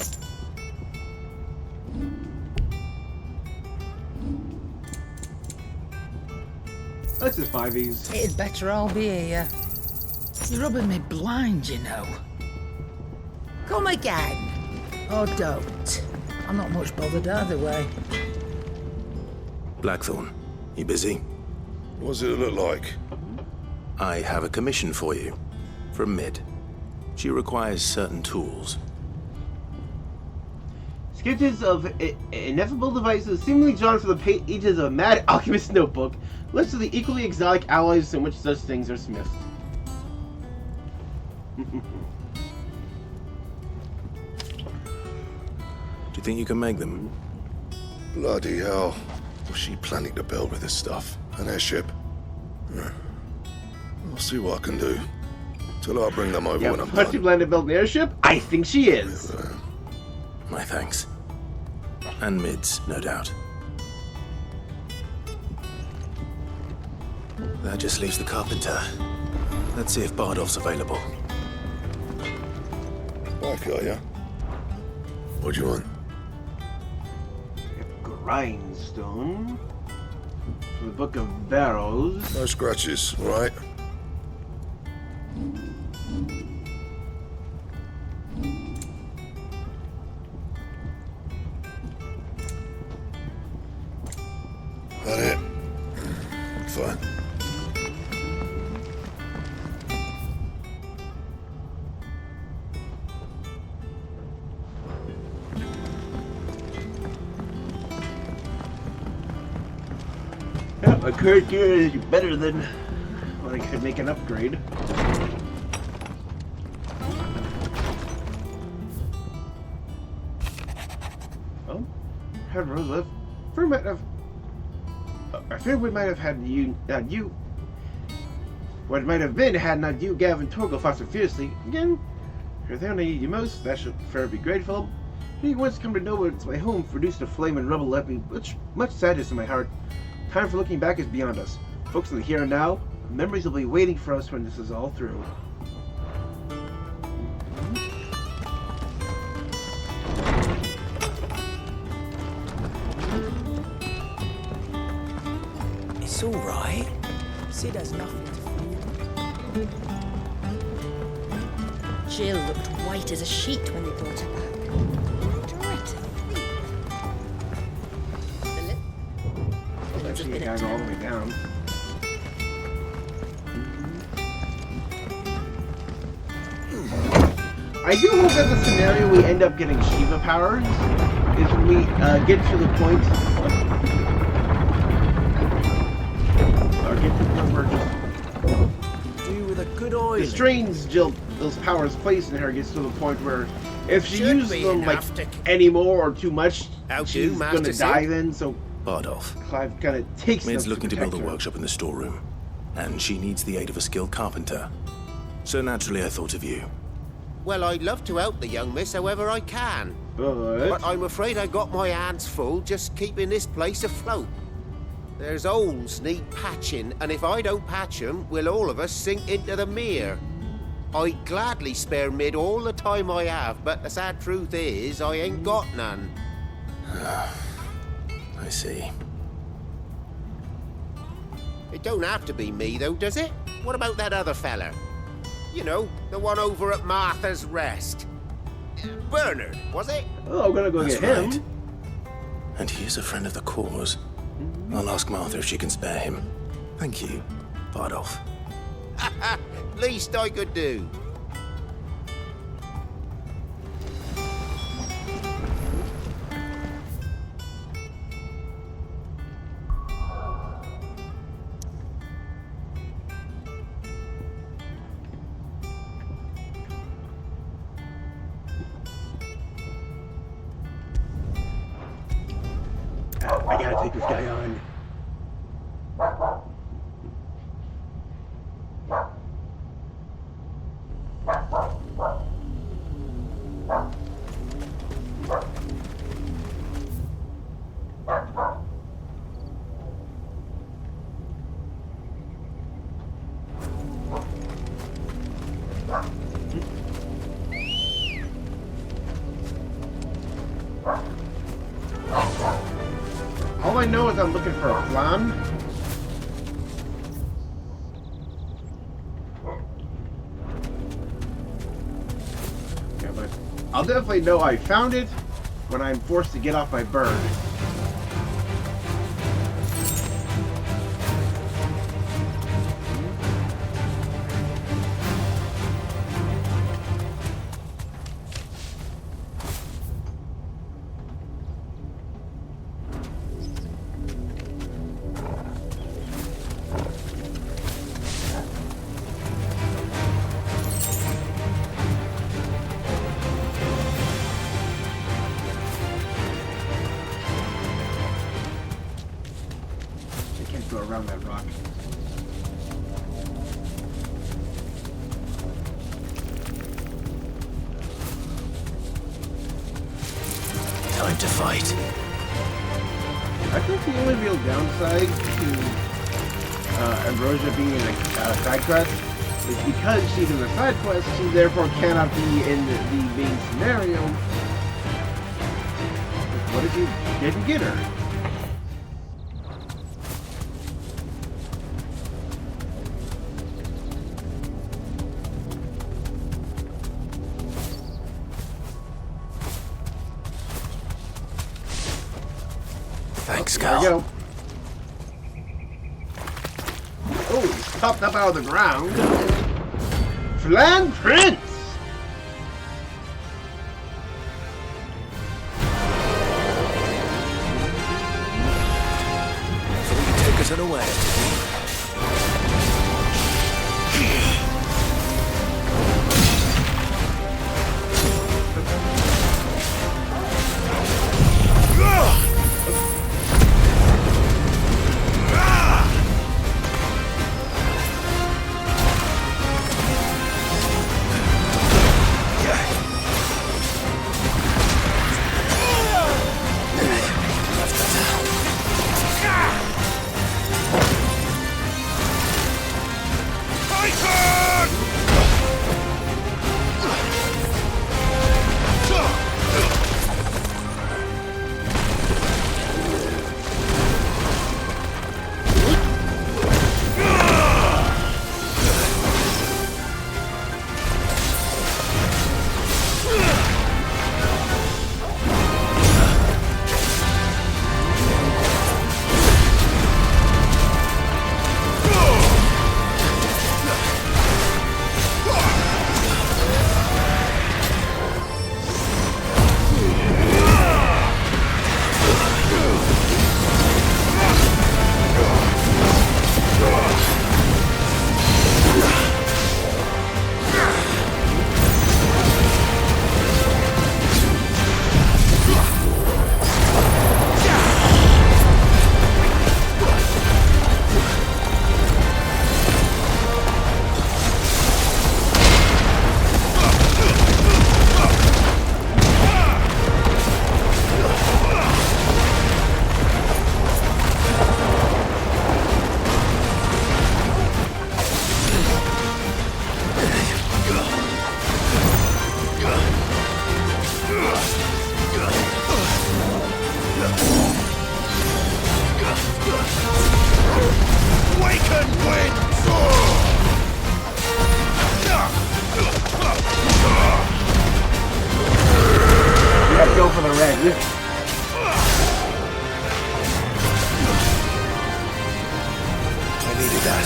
Let's just buy these. It'd better all be here. You're rubbing me blind, you know. Come again. Or don't. I'm not much bothered either way. Blackthorn, you busy? What's it look like? I have a commission for you. From Mid. She requires certain tools. Sketches of ineffable devices seemingly drawn from the pages of a mad alchemist notebook. Lists of the equally exotic alloys in which such things are smithed. Do you think you can make them? Bloody hell. What's she planning to build with this stuff? An airship? I'll see what I can do. Till I bring them over Yeah, when I'm what's she done. planning to build an airship? I think she is. My thanks. And Mid's, no doubt. That just leaves the carpenter. Let's see if Bardolph's available. Back, are ya? What do you want? Grindstone. From the Book of Barrows. No scratches, all right? That it? Fine. Yeah, my current gear is better than when I could make an upgrade. Oh, had Rosalith. I fear we might have had you. What it might have been had not you, Gavin Torgal, fought so fiercely. Again, if they're only need you most, that should fair be grateful. Being once come to know it's my home produced a flame and rubble left me much sadness in my heart. Time for looking back is beyond us. Folks in the here and now, memories will be waiting for us when this is all through. It's all right. Sid has nothing to fear. Jill looked white as a sheet when they brought her back. Actually, it has all the way down. I do hope that the scenario we end up getting Shiva powers is when we get to the point. Or get to the point where just. Do with a good oil. The strains Jill, those powers placed in her gets to the point where if she uses them like anymore or too much, she's gonna die then. So Bardolph. Clive kind of takes Mid's them looking to build a protect her. workshop in the storeroom, and she needs the aid of a skilled carpenter. So naturally I thought of you. Well, I'd love to help the young miss however I can. But I'm afraid I got my hands full just keeping this place afloat. There's holes need patching, and if I don't patch them, will all of us sink into the mere. I'd gladly spare Mid all the time I have, but the sad truth is, I ain't got none. I see. It don't have to be me, though, does it? What about that other fella? You know, the one over at Martha's Rest. Bernard, was it? Oh, I'm gonna go That's get him. right. And he is a friend of the cause. I'll ask Martha if she can spare him. Thank you, Bardolph. Least I could do. I gotta take this guy on. All I know is I'm looking for a plan. Yeah, but I'll definitely know I found it when I'm forced to get off my bird. Go around that rock. Time to fight. I think the only real downside to Ambrosia being in a side quest is because she's in the side quest, she therefore cannot be in the main scenario. What if you didn't get her? Thanks, There Cal. we go. Oh, he's popped up out of the ground. Flan Prince! So you take us unaware. I needed that.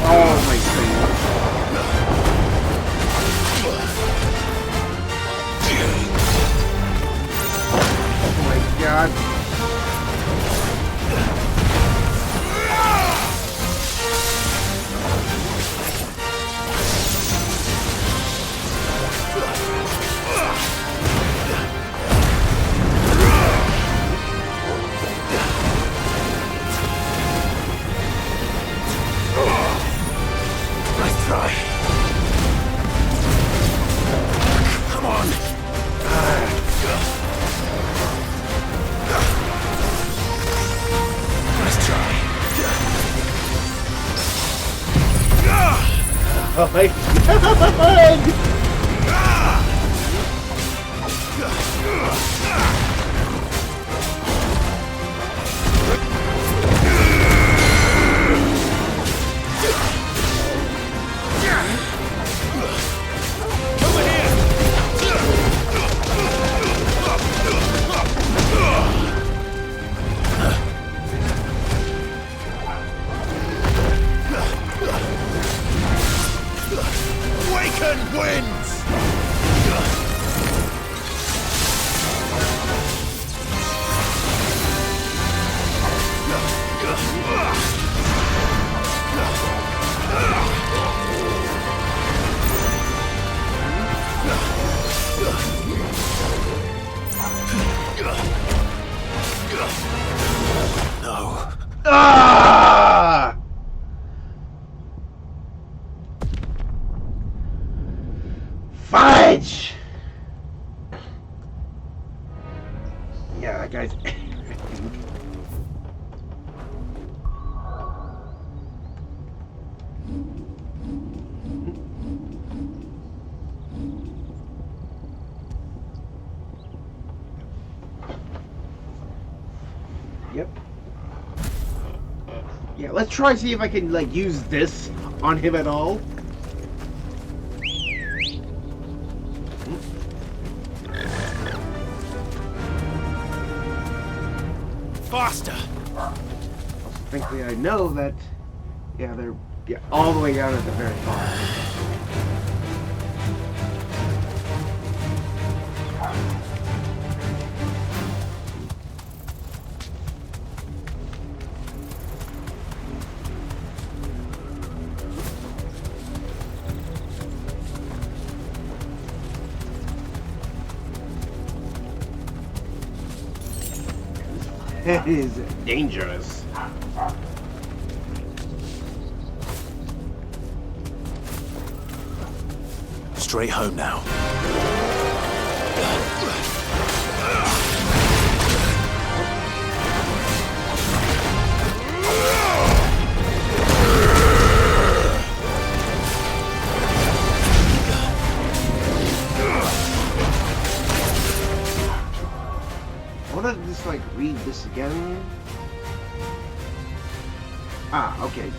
Oh my god! No. Ah! Fudge! Yeah, that guy's... Yep. Yeah, let's try see if I can like use this on him at all. Faster! Frankly, I know that. Yeah, they're all the way down at the very bottom. That is dangerous. straight home now. I want to just like read this again. Ah, okay.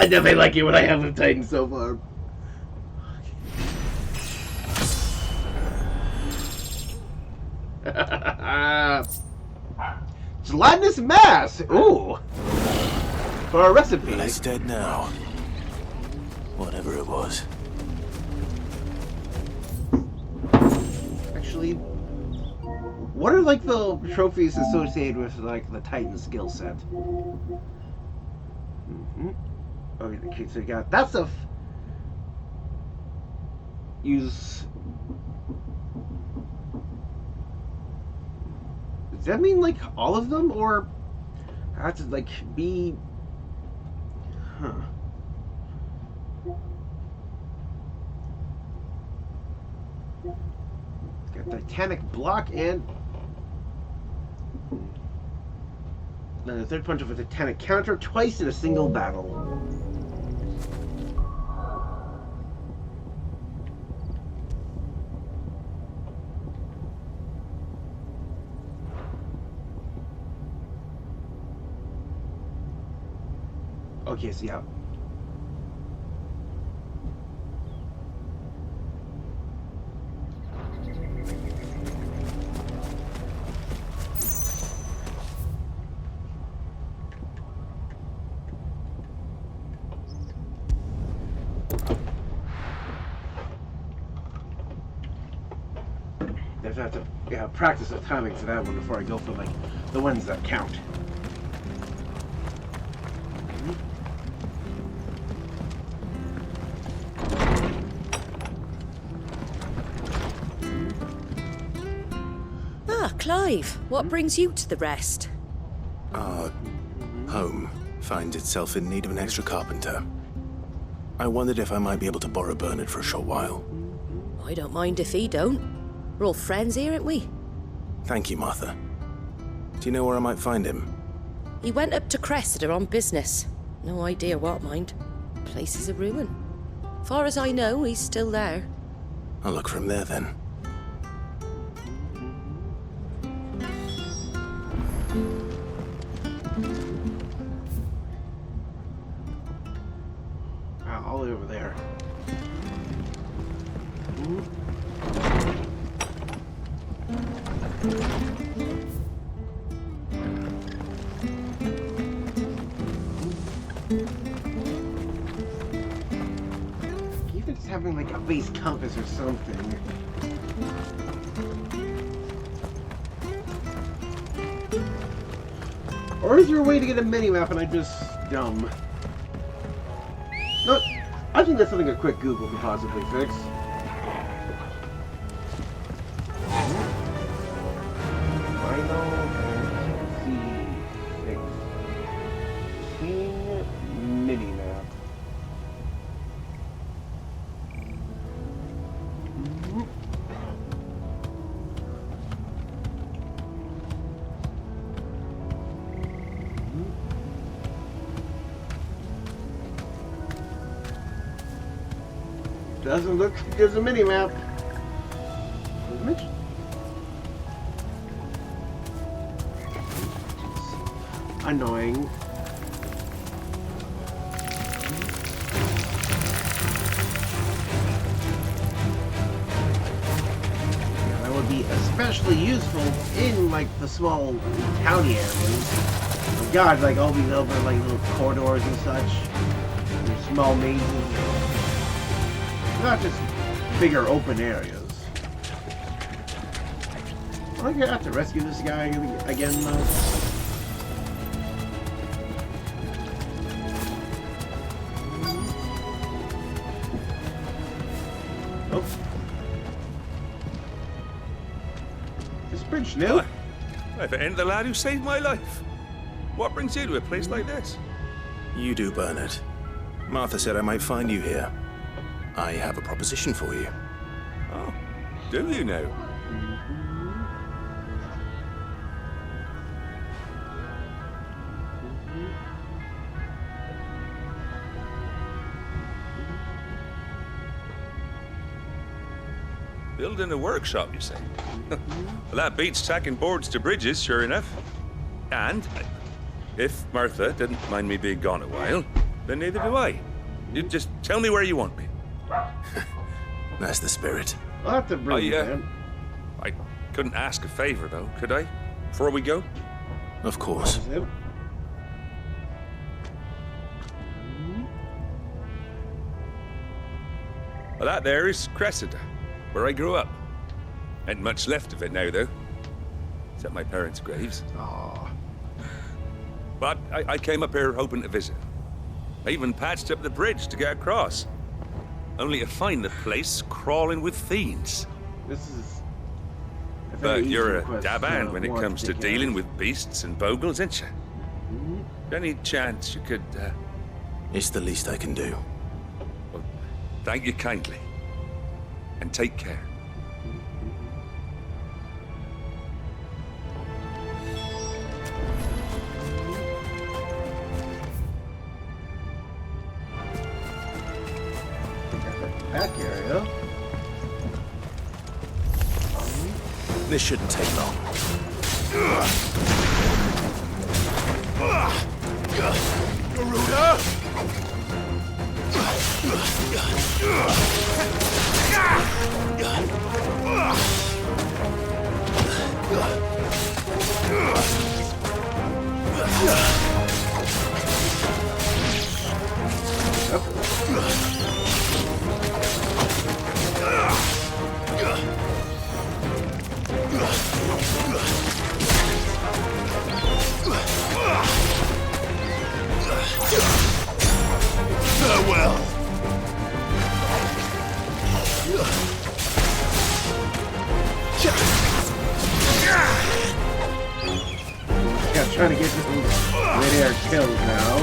I definitely like it when I have the Titan so far. Gelatinous mass! Ooh! For a recipe. Well, it's dead now. Whatever it was. Actually, what are like the trophies associated with like the Titan skill set? Okay, so you got that stuff. Use. Does that mean like all of them, or I have to like be? Huh. Got Titanic block and then the third punch of a Titanic counter twice in a single battle. Okay, so yeah. Definitely have to practice the timing for that one before I go for like the ones that count. Clive, what brings you to the rest? Our home finds itself in need of an extra carpenter. I wondered if I might be able to borrow Bernard for a short while. I don't mind if he don't. We're all friends here, aren't we? Thank you, Martha. Do you know where I might find him? He went up to Cressida on business. No idea what, mind. Place is a ruin. Far as I know, he's still there. I'll look for him there then. All the way over there. Even just having like a base compass or something. Or is there a way to get a mini-map and I'm just dumb? No, I think that's something a quick Google could possibly fix. Final Fantasy XVI mini-map. Doesn't look like there's a mini-map. Annoying. Yeah, that would be especially useful in like the small towny areas. Oh God, like all these open like little corridors and such. There's small mazes. Not just bigger open areas. I think I have to rescue this guy again though. Oh. This bridge new? I've ended the lad who saved my life. What brings you to a place like this? You do, Bernard. Martha said I might find you here. I have a proposition for you. Oh, do you now? Building a workshop, you say? Well, that beats tacking boards to bridges, sure enough. And, if Martha didn't mind me being gone a while, Then neither do I. You just tell me where you want me. That's the spirit. I'll have to bring you in. I couldn't ask a favor, though, could I? Before we go? Of course. Well, that there is Cressida, where I grew up. Ain't much left of it now, though. Except my parents' graves. Aww. But I came up here hoping to visit. I even patched up the bridge to get across. Only to find the place crawling with fiends. This is... But you're a dab hand when it comes to dealing with beasts and bogles, ain't you? Any chance you could, It's the least I can do. Well, thank you kindly. And take care. Back area. This shouldn't take long. Garuda! Farewell. Yeah, trying to get these mid-air kills now.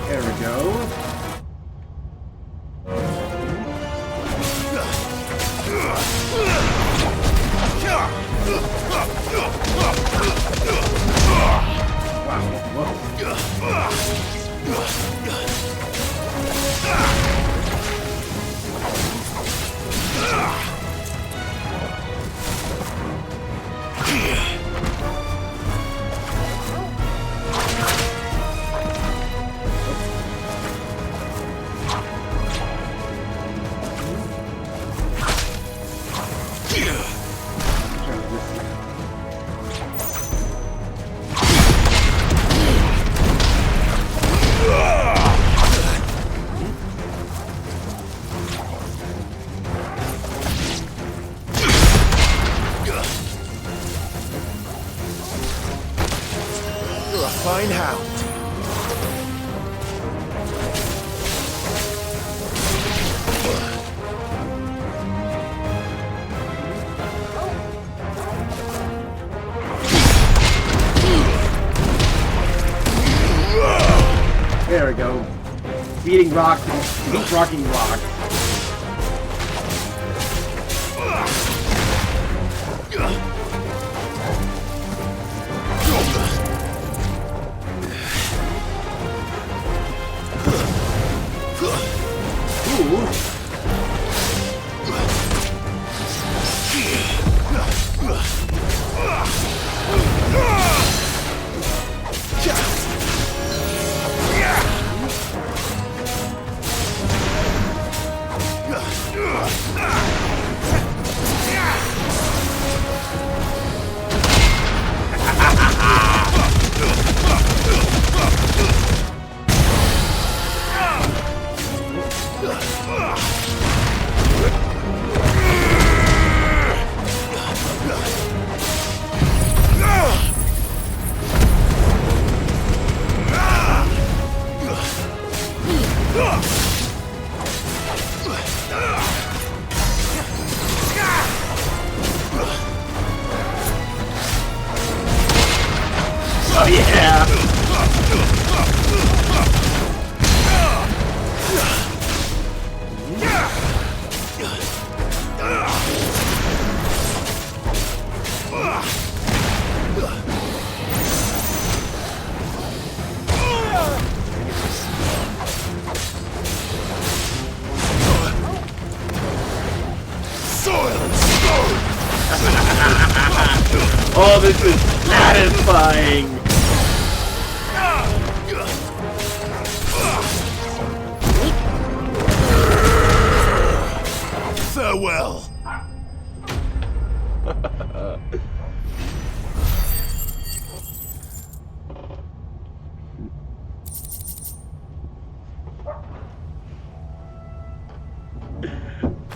There we go. You're a fine hound. There we go. Beating rock, beat rocking rock. Oh yeah! this is satisfying! Farewell.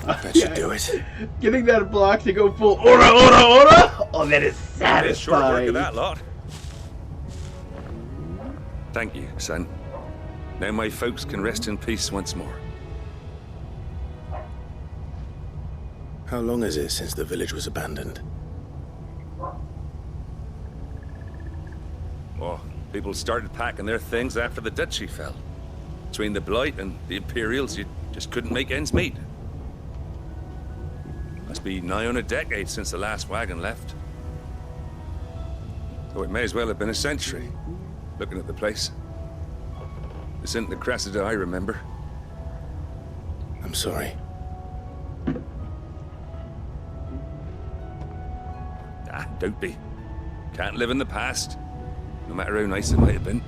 That should do it. Getting that block to go full ora! Oh, that is It's short work satisfying. of that lot. Thank you, son. Now my folks can rest in peace once more. How long is it since the village was abandoned? Oh, people started packing their things after the duchy fell. Between the Blight and the Imperials, you just couldn't make ends meet. Must be nigh on a decade since the last wagon left. So it may as well have been a century, looking at the place. This isn't the Cressida I remember. I'm sorry. Don't be. Can't live in the past, no matter how nice it might have been.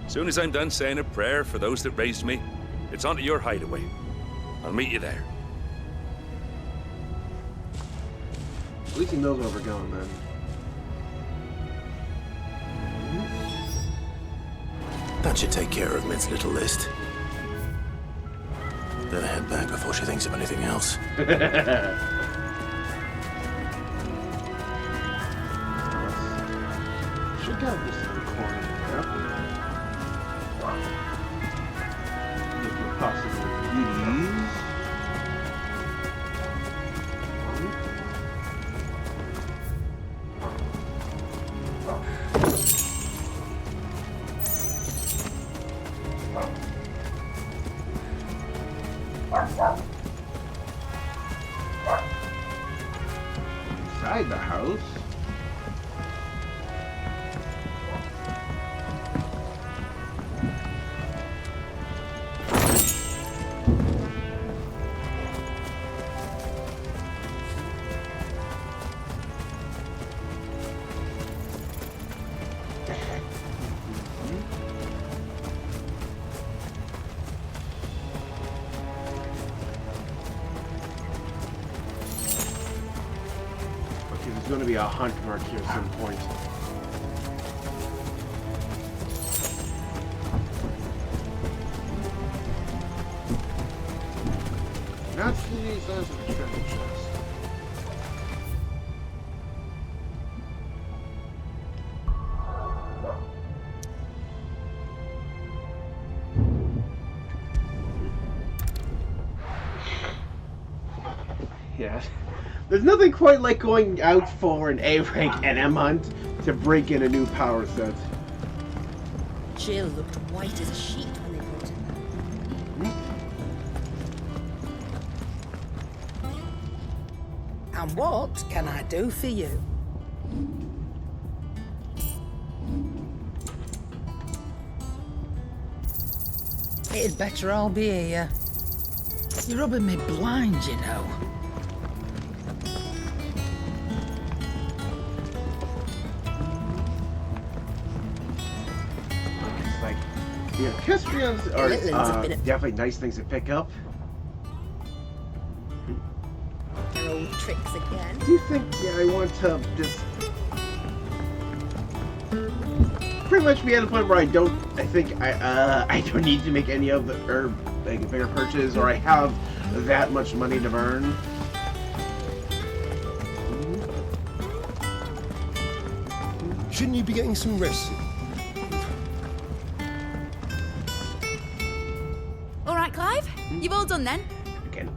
As soon as I'm done saying a prayer for those that raised me, it's onto your hideaway. I'll meet you there. At least he knows where we're going, man. That should take care of Mid's little list. Better head back before she thinks of anything else. Should go this in the corner. You can possibly use. Inside the house. There's going to be a hunt mark here at some point. Not seeing any signs of a treasure chest. Yeah. There's nothing quite like going out for an A rank NM hunt to break in a new power set. Jill looked white as a sheet when they brought it. And what can I do for you? It'd better all be here. You're rubbing me blind, you know. Yeah, Kestrians are definitely nice things to pick up. Their old tricks again. Do you think, I want to just pretty much be at a point where I think I don't need to make any of the like a bigger purchase, or I have that much money to burn. Shouldn't you be getting some rest? Clive? You've all done then?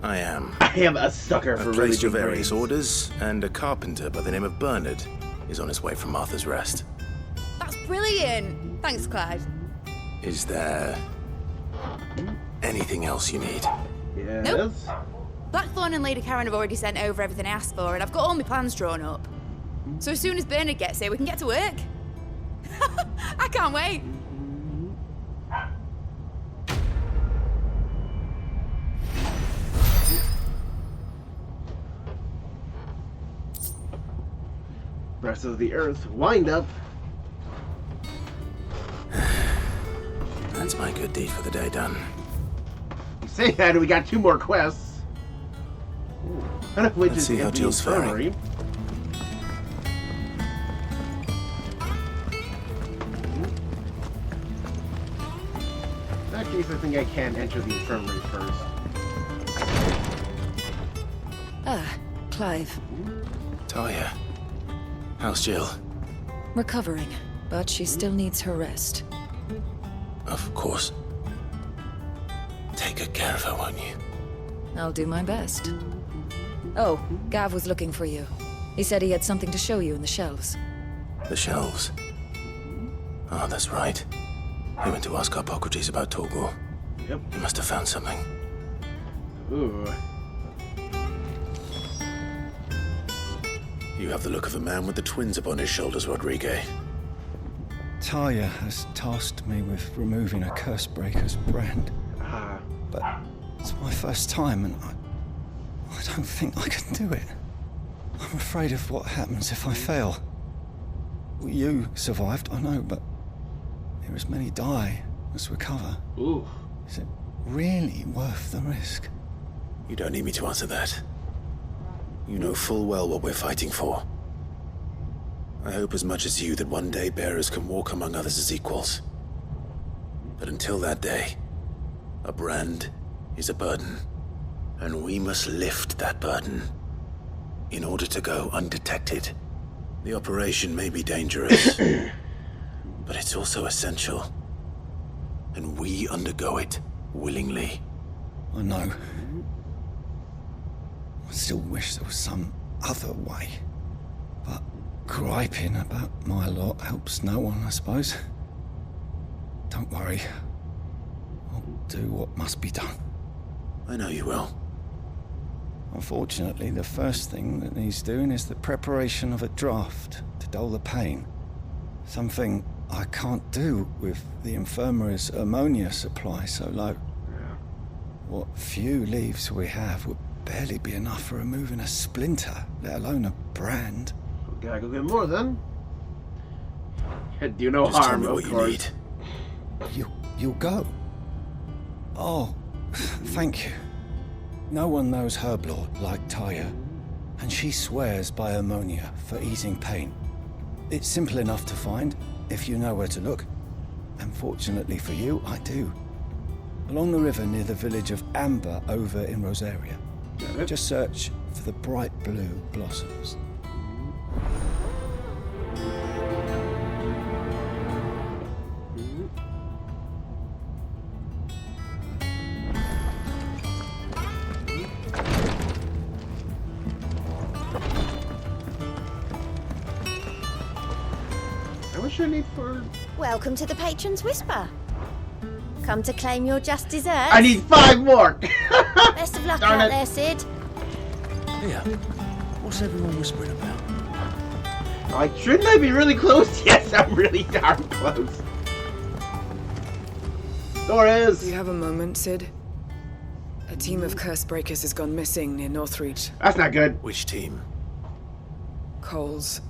I am. I am a sucker for I've really placed your good various brains. orders, and a carpenter by the name of Bernard is on his way from Arthur's Rest. That's brilliant. Thanks, Clive. Is there anything else you need? Yes. Nope. Blackthorn and Lady Karen have already sent over everything I asked for, and I've got all my plans drawn up. So as soon as Bernard gets here, we can get to work. I can't wait. rest of the Earth wind up. That's my good deed for the day done. You say that, and we got 2 more quests. One of which Let's is see how the Jill's infirmary. faring. In that case, I think I can enter the infirmary first. Ah, Clive. Talia, how's Jill? Recovering, but she still needs her rest. Of course. Take good care of her, won't you? I'll do my best. Oh, Gav was looking for you. He said he had something to show you in the shelves. The shelves. Oh, that's right. He went to ask Hippocrates about Torgor. Yep. He must have found something. Ooh. You have the look of a man with the twins upon his shoulders, Rodrigue. Talia has tasked me with removing a Cursebreaker's brand. But it's my first time, and I don't think I can do it. I'm afraid of what happens if I fail. You survived, I know, but there as many die as recover. Ooh. Is it really worth the risk? You don't need me to answer that. You know full well what we're fighting for. I hope as much as you that one day bearers can walk among others as equals. But until that day, a brand is a burden, and we must lift that burden in order to go undetected. The operation may be dangerous, but it's also essential, and we undergo it willingly. I know. I still wish there was some other way, but griping about my lot helps no one, I suppose. Don't worry. I'll do what must be done. I know you will. Unfortunately, the first thing that needs doing is the preparation of a draft to dull the pain. Something I can't do with the infirmary's ammonia supply so low. What few leaves we have would barely be enough for removing a splinter, let alone a brand. Gotta go get more then. Do no Just tell harm, me of what course. you need. You'll go? Oh, thank you. No one knows Herblord like Talia, and she swears by ammonia for easing pain. It's simple enough to find, if you know where to look. And fortunately for you, I do. Along the river near the village of Amber over in Rosaria. Just search for the bright blue blossoms. What's your need for? Welcome to the Patron's Whisper. Come to claim your just desserts. I need 5 more! Best of luck Darn out it. there, Sid. Yeah. What's everyone whispering about? Like, shouldn't I be really close? Yes, I'm really darn close. Torres! Do you have a moment, Sid? A team of Cursebreakers has gone missing near Northreach. That's not good. Which team? Coles.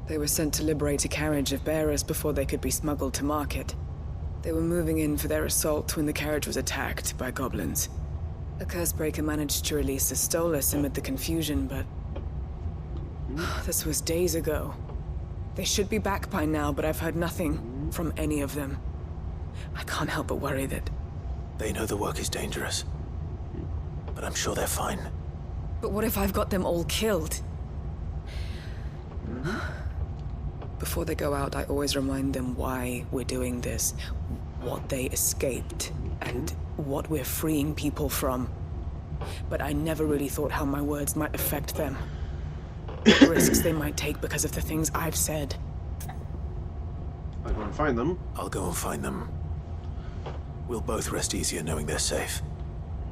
They were sent to liberate a carriage of bearers before they could be smuggled to market. They were moving in for their assault when the carriage was attacked by goblins. A Cursebreaker managed to release a Stolas amid the confusion, but... this was days ago. They should be back by now, but I've heard nothing from any of them. I can't help but worry that... They know the work is dangerous, but I'm sure they're fine. But what if I've got them all killed? Before they go out, I always remind them why we're doing this, what they escaped, and what we're freeing people from. But I never really thought how my words might affect them. The risks they might take because of the things I've said. I'll go and find them. I'll go and find them. We'll both rest easier knowing they're safe.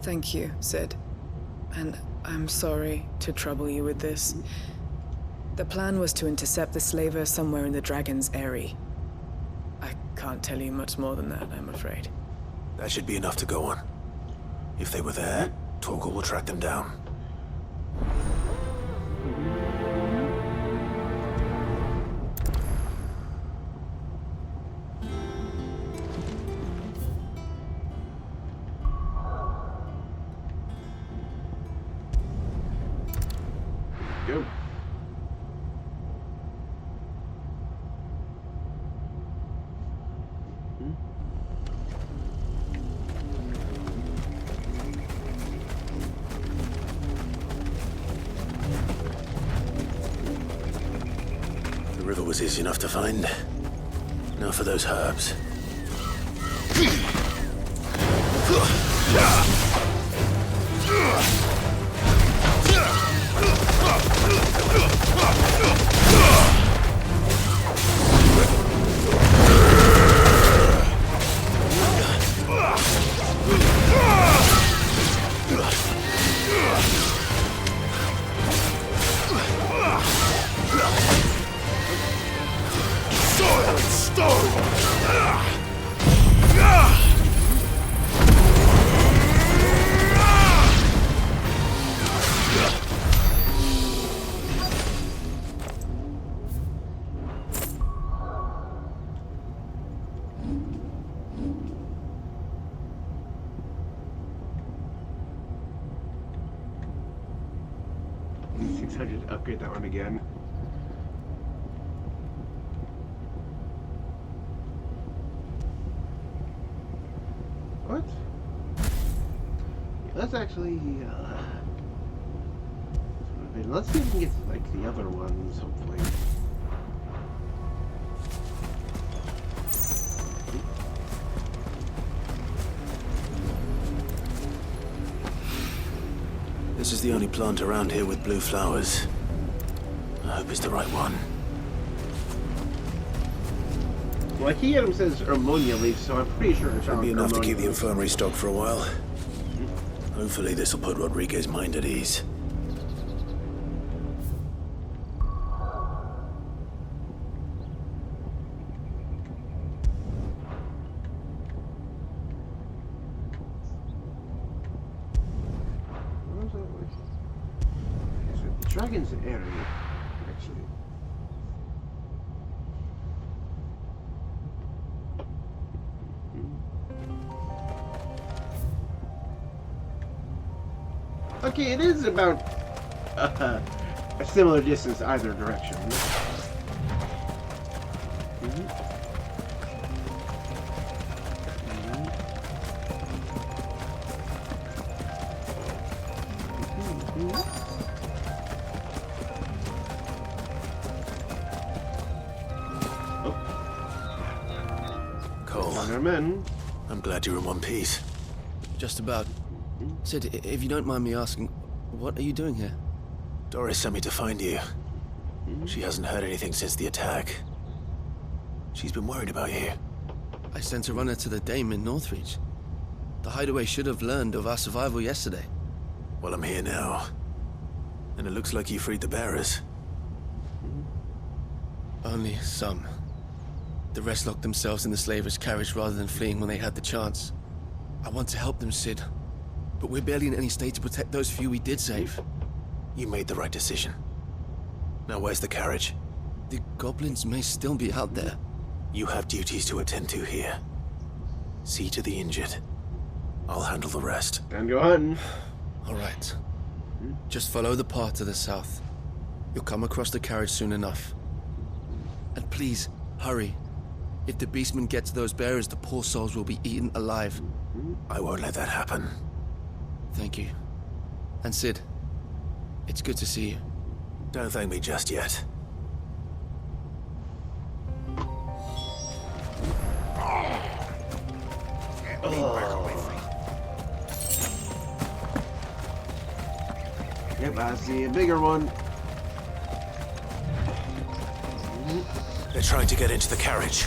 Thank you, Sid. And I'm sorry to trouble you with this. The plan was to intercept the slaver somewhere in the Dragon's Eyrie. I can't tell you much more than that, I'm afraid. That should be enough to go on. If they were there, Torgal will track them down. go. The river was easy enough to find. Now for those herbs. Upgrade that one again. What? Let's actually let's see if we can get like the other ones, hopefully. This is the only plant around here with blue flowers. I hope it's the right one. Well, Item says ammonia leaf, so I'm pretty sure it's Should be enough to keep the infirmary stocked for a while. Hopefully this will put Rodriguez's mind at ease. Dragon's area, actually. Okay, it is about a similar distance either direction. I'm glad you're in one piece. Just about. Sid, if you don't mind me asking, what are you doing here? Doris sent me to find you. She hasn't heard anything since the attack. She's been worried about you. I sent a runner to the Dame in Northreach. The Hideaway should have learned of our survival yesterday. Well, I'm here now. And it looks like you freed the bearers. Only some. The rest locked themselves in the slaver's carriage rather than fleeing when they had the chance. I want to help them, Sid. But we're barely in any state to protect those few we did save. You made the right decision. Now where's the carriage? The goblins may still be out there. You have duties to attend to here. See to the injured. I'll handle the rest. And go hunting. All right. Just follow the path to the south. You'll come across the carriage soon enough. And please, hurry. If the beastmen get to those bearers, the poor souls will be eaten alive. I won't let that happen. Thank you. And Sid, it's good to see you. Don't thank me just yet. Yep, I see a bigger one. They're trying to get into the carriage.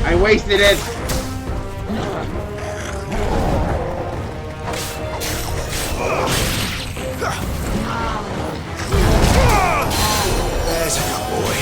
I wasted it. There's a good boy.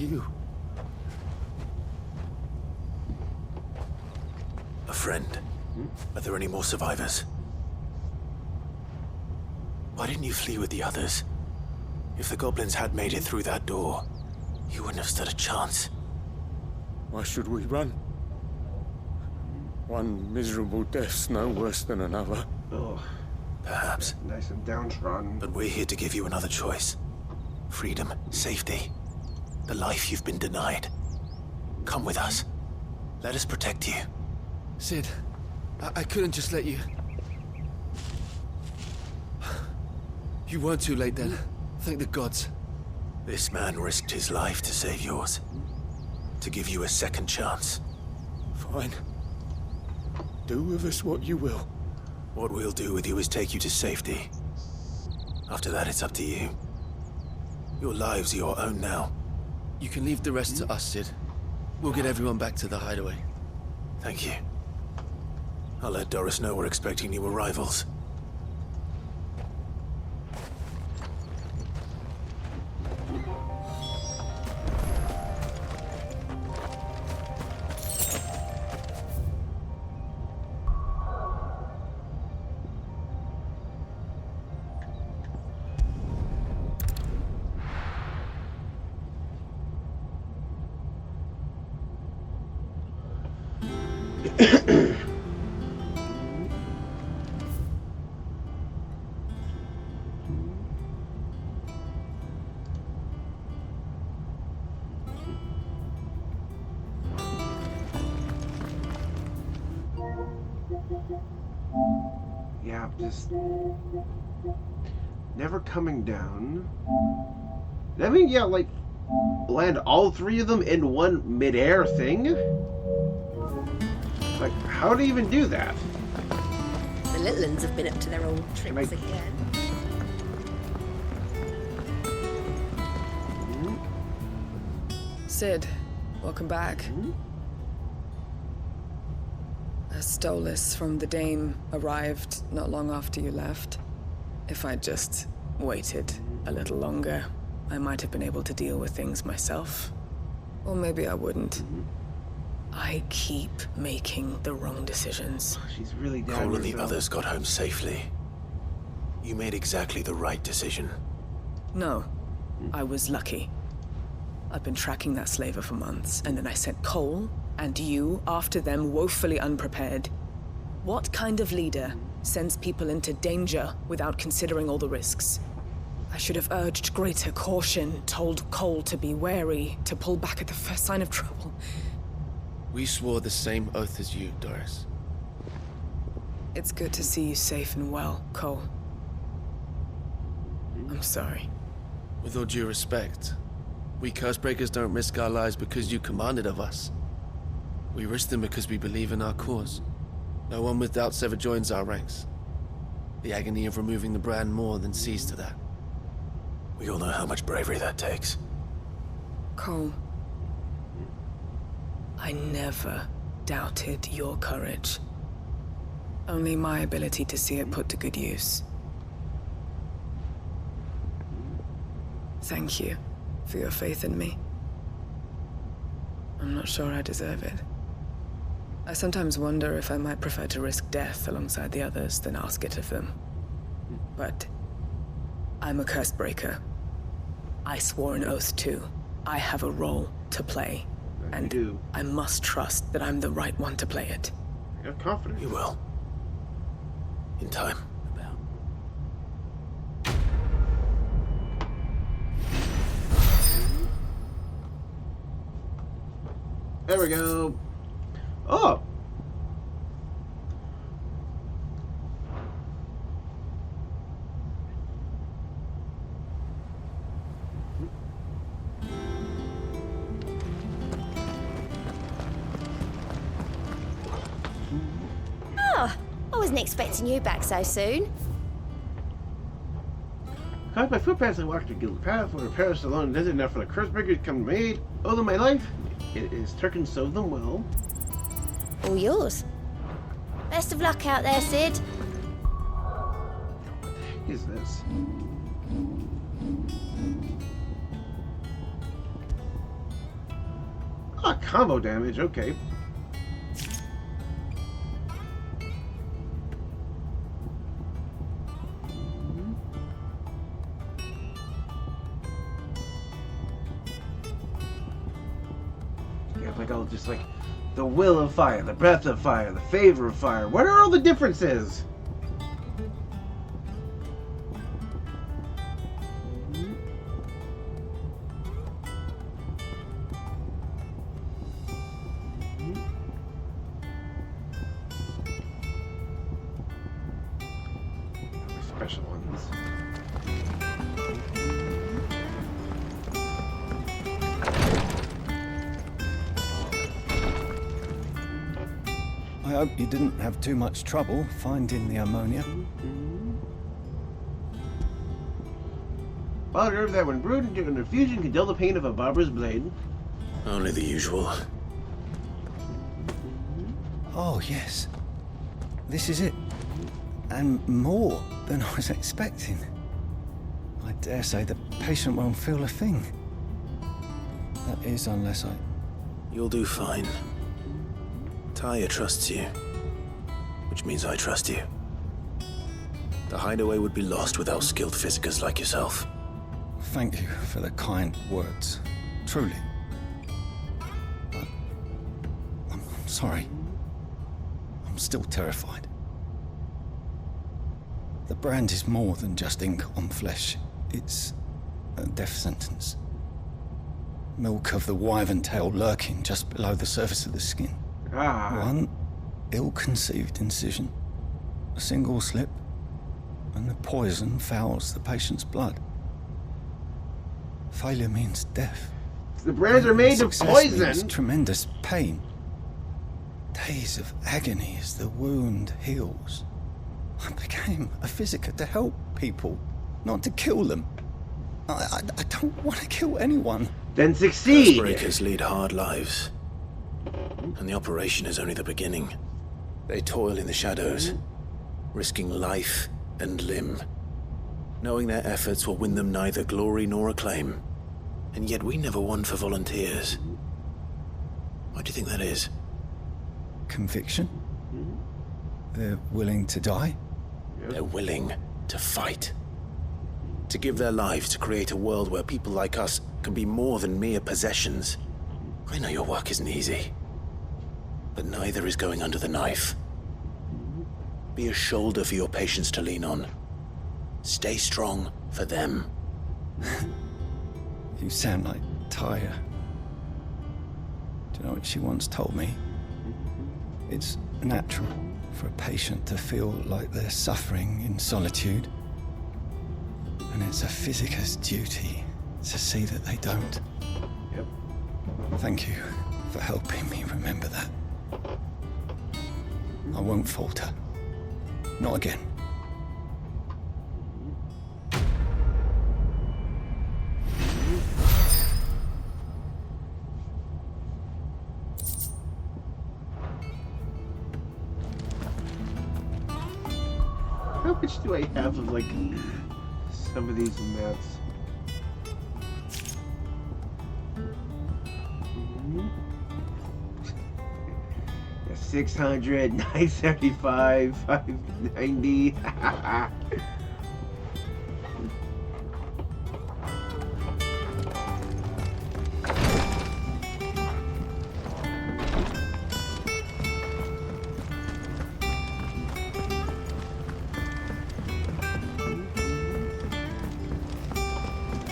you? A friend. Are there any more survivors? Why didn't you flee with the others? If the goblins had made it through that door, you wouldn't have stood a chance. Why should we run? One miserable death's no worse than another. Oh, Perhaps. nice and downtrodden. But we're here to give you another choice. Freedom, safety, the life you've been denied. Come with us. Let us protect you. Sid, I couldn't just let you... You weren't too late then. Thank the gods. This man risked his life to save yours. To give you a second chance. Fine. Do with us what you will. What we'll do with you is take you to safety. After that, it's up to you. Your lives are your own now. You can leave the rest to us, Sid. We'll get everyone back to the hideaway. Thank you. I'll let Doris know we're expecting new arrivals. Yeah, just never coming down. I mean, yeah, like land all three of them in one midair thing. Like, how do you even do that? The little uns have been up to their old tricks again. Sid, welcome back. A Stolas from the Dame arrived not long after you left. If I'd just waited a little longer, I might have been able to deal with things myself. Or maybe I wouldn't. I keep making the wrong decisions. She's really down. Cole and the others got home safely. You made exactly the right decision. No, I was lucky. I've been tracking that slaver for months, and then I sent Cole and you after them, woefully unprepared. What kind of leader sends people into danger without considering all the risks? I should have urged greater caution, told Cole to be wary, to pull back at the first sign of trouble. We swore the same oath as you, Doris. It's good to see you safe and well, Cole. I'm sorry. With all due respect, we Cursebreakers don't risk our lives because you commanded of us. We risk them because we believe in our cause. No one with doubts ever joins our ranks. The agony of removing the brand more than sees to that. We all know how much bravery that takes. Cole, I never doubted your courage. Only my ability to see it put to good use. Thank you for your faith in me. I'm not sure I deserve it. I sometimes wonder if I might prefer to risk death alongside the others than ask it of them. But I'm a Cursebreaker. I swore an oath too. I have a role to play. And I must trust that I'm the right one to play it. I have confidence. You will. In time. There we go. Oh! Oh, I wasn't expecting you back so soon. Caught my footpaths and walked a guild path where Paris alone desert enough for the Cursebreaker to come made. Oh, my life. It is Turkin sow them well. All yours. Best of luck out there, Sid. What the heck is this? Ah, combo damage, okay. Yeah, like all just like the will of fire, the breath of fire, the favor of fire. What are all the differences? Special ones. I hope you didn't have too much trouble finding the ammonia. Wild herb that when brewed into an infusion can dull the pain of a barber's blade. Only the usual. Oh, yes. This is it. And more than I was expecting. I dare say the patient won't feel a thing. That is, unless I... You'll do fine. Taya trusts you, which means I trust you. The hideaway would be lost without skilled physicers like yourself. Thank you for the kind words. Truly. But I'm sorry. I'm still terrified. The brand is more than just ink on flesh. It's a death sentence. Milk of the wyvern tail lurking just below the surface of the skin. One ill-conceived incision, a single slip, and the poison fouls the patient's blood. Failure means death. The brands are made of Success means poison. tremendous pain. Days of agony as the wound heals. I became a physiker to help people, not to kill them. I don't want to kill anyone. Then succeed. Breakers lead hard lives. And the operation is only the beginning. They toil in the shadows, risking life and limb, knowing their efforts will win them neither glory nor acclaim. And yet we never won for volunteers. Why do you think that is? Conviction? They're willing to die? They're willing to fight. To give their lives to create a world where people like us can be more than mere possessions. I know your work isn't easy, but neither is going under the knife. Be a shoulder for your patients to lean on. Stay strong for them. You sound like Taya. Do you know what she once told me? It's natural for a patient to feel like they're suffering in solitude. And it's a physiker's duty to see that they don't. Yep. Thank you for helping me remember that. I won't falter. Not again. How much do I have of like some of these maps? Yeah, 600, 975, 590.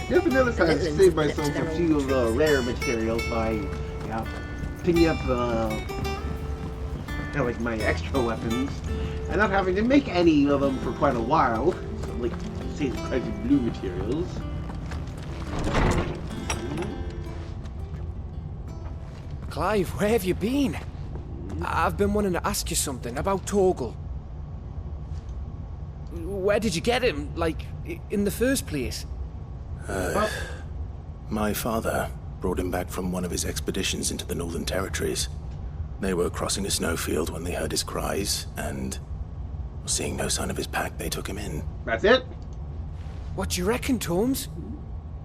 Definitely trying to save myself a few of the rare materials by picking up like my extra weapons and not having to make any of them for quite a while. So like save quite a few blue materials. Clive, where have you been? I've been wanting to ask you something about Torgal. Where did you get him, like, in the first place? My father brought him back from one of his expeditions into the Northern Territories. They were crossing a snowfield when they heard his cries, and seeing no sign of his pack, they took him in. That's it? What do you reckon, Tomes?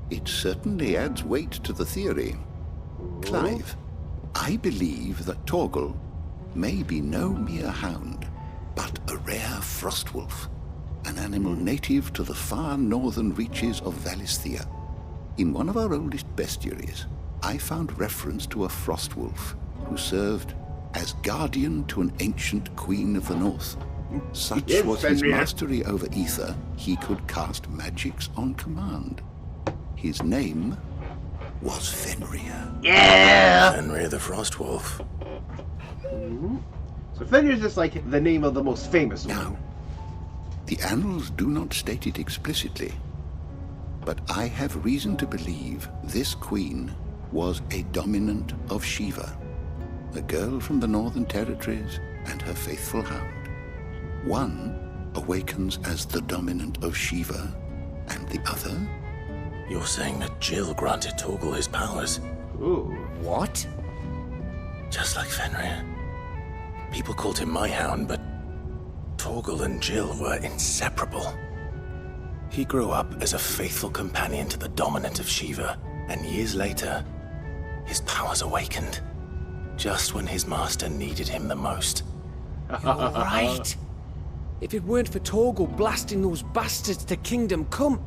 It certainly adds weight to the theory. Clive, I believe that Torgal may be no mere hound, but a rare frostwolf, an animal native to the far northern reaches of Valisthea. In one of our oldest bestiaries, I found reference to a frostwolf who served as guardian to an ancient queen of the north. Such was his mastery over ether, he could cast magics on command. His name was Fenrir. Yeah! Fenrir the Frostwolf. So Fenrir is just like the name of the most famous one. The annals do not state it explicitly, but I have reason to believe this queen was a dominant of Shiva, a girl from the Northern Territories and her faithful hound. One awakens as the dominant of Shiva, and the other... You're saying that Jill granted Torgal his powers? Ooh. What? Just like Fenrir. People called him my hound, but Torgal and Jill were inseparable. He grew up as a faithful companion to the dominant of Shiva, and years later, his powers awakened, just when his master needed him the most. You're right. If it weren't for Torgal blasting those bastards to Kingdom Come,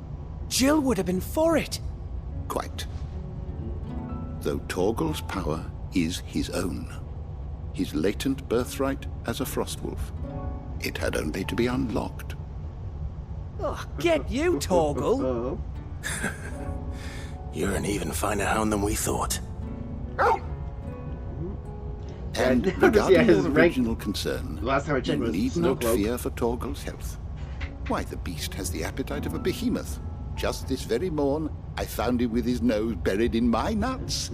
Jill would have been for it. Quite. Though Torgal's power is his own, his latent birthright as a Frostwolf. It had only to be unlocked. Oh, get you, Torgal. You're an even finer hound than we thought. And regarding your original concern, last time I checked, you was need Snow not Cloak. fear for Torgal's health. Why, the beast has the appetite of a behemoth. Just this very morn, I found him with his nose buried in my nuts.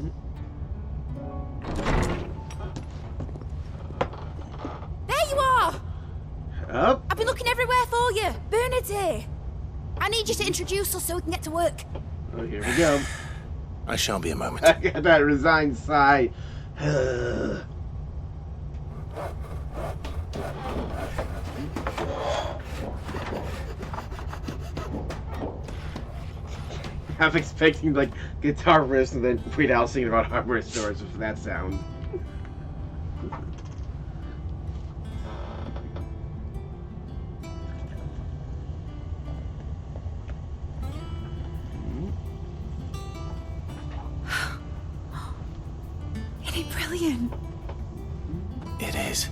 There you are! Up. I've been looking everywhere for you. Bernard's here. I need you to introduce us so we can get to work. Oh, here we go. I shall be a moment. I got that resigned sigh. I'm expecting like guitar riffs and then Weird Al singing about hardware stores with that sound. Isn't it brilliant? It is.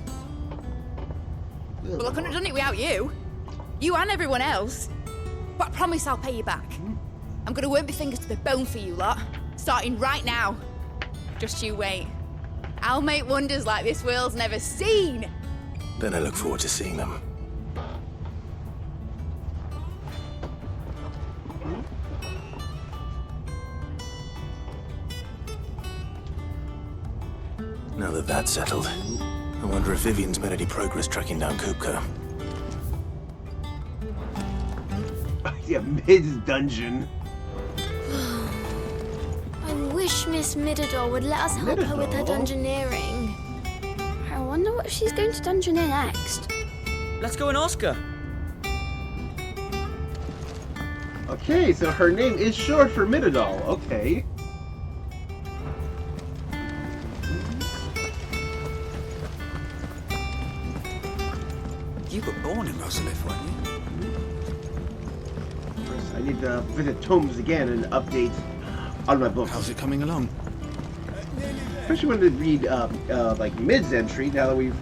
Well, I couldn't have done it without you. You and everyone else. But I promise I'll pay you back. I'm gonna work my fingers to the bone for you lot, starting right now. Just you wait. I'll make wonders like this world's never seen. Then I look forward to seeing them. Now that that's settled, I wonder if Vivian's made any progress tracking down Kupka. Yeah, Mid's dungeon. I wish Miss Midador would let us help her with her dungeoneering. I wonder what she's going to dungeoneer next. Let's go and ask her. Okay, so her name is short for Midadol. Okay. You were born in Rosalith, weren't you? I need to visit tomes again and update on my books. How's it coming along? Especially when to read like Mid's entry now that we've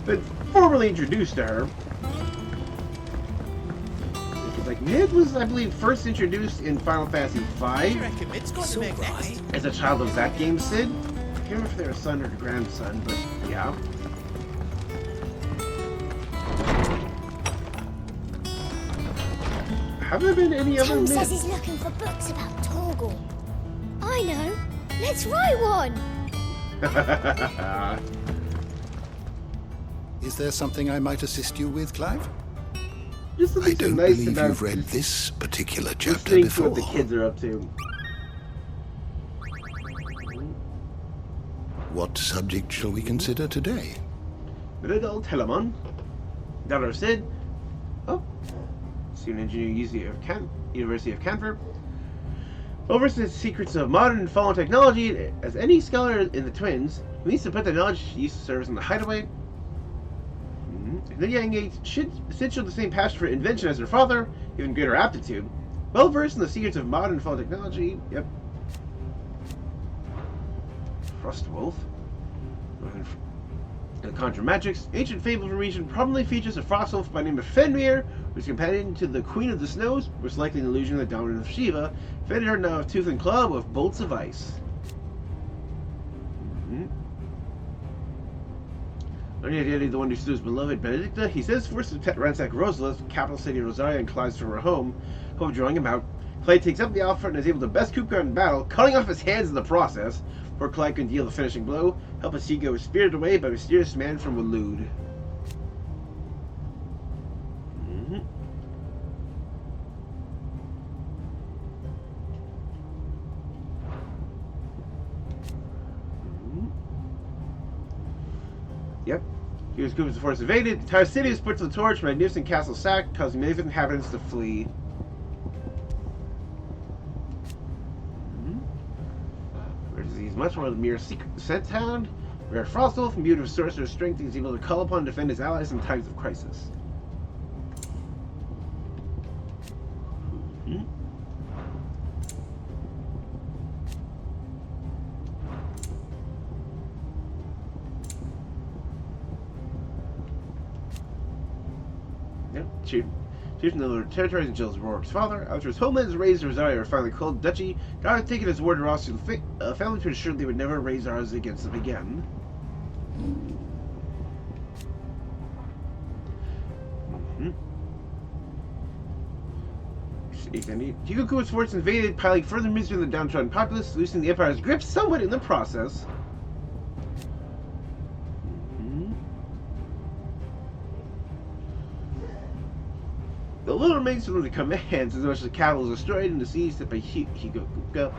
been formally introduced to her. Because like Mid was, I believe, first introduced in Final Fantasy V as a child of that game, Sid. I can't remember if they were a son or a grandson, but yeah. Have there been any other Tom Mid? says he's looking for books about Torgal. I know. Let's write one. Is there something I might assist you with, Clive? Just I don't nice believe about you've read this particular chapter listening to before. what the kids are up to. What subject shall we consider today? Midadol Telemon, daughter of Sid. Oh, student engineer, University of Canterbury. Well versed in the secrets of modern and fallen technology, as any scholar in the twins, he needs to put the knowledge to use to service in the hideaway. The young age should essentially the same passion for invention as her father, even greater aptitude. Well versed in the secrets of modern and fallen technology. Yep. Frostwolf. In the Conjure Magics, ancient fable of the region probably features a Frostwolf by the name of Fenrir, who is companion to the Queen of the Snows, most likely an illusion of the dominant of Shiva. Fenrir now of tooth and claw with bolts of ice. Learning the identity of the one who slew his beloved Benedicta, he says forced to ransack Rosalith, capital city of Rosaria, and collides from her home. Hope drawing him out. Clyde takes up the offer and is able to best Kupka in battle, cutting off his hands in the process. Before Clyde can deal the finishing blow, help as he goes spirited away by a mysterious man from Waloed. Yep. Here's Kupka's force evaded. The entire city is put to the torch, magnificent castle sacked, causing many of the inhabitants to flee. He's much more than a mere scent hound. Rare Frostwolf, imbued with sorcerer's strength, he's able to call upon and defend his allies in times of crisis. Yep, chief in the territories and Jill's Rourke's father. After his homelands raised Rosaria were finally called duchy, God had taken his word to Ross to the family to ensure they would never raise ours against them again. Hikoku's force invaded, piling further misery on the downtrodden populace, loosening the Empire's grip somewhat in the process. The little remains from the commands as much as the capital is destroyed and seized by Kupka.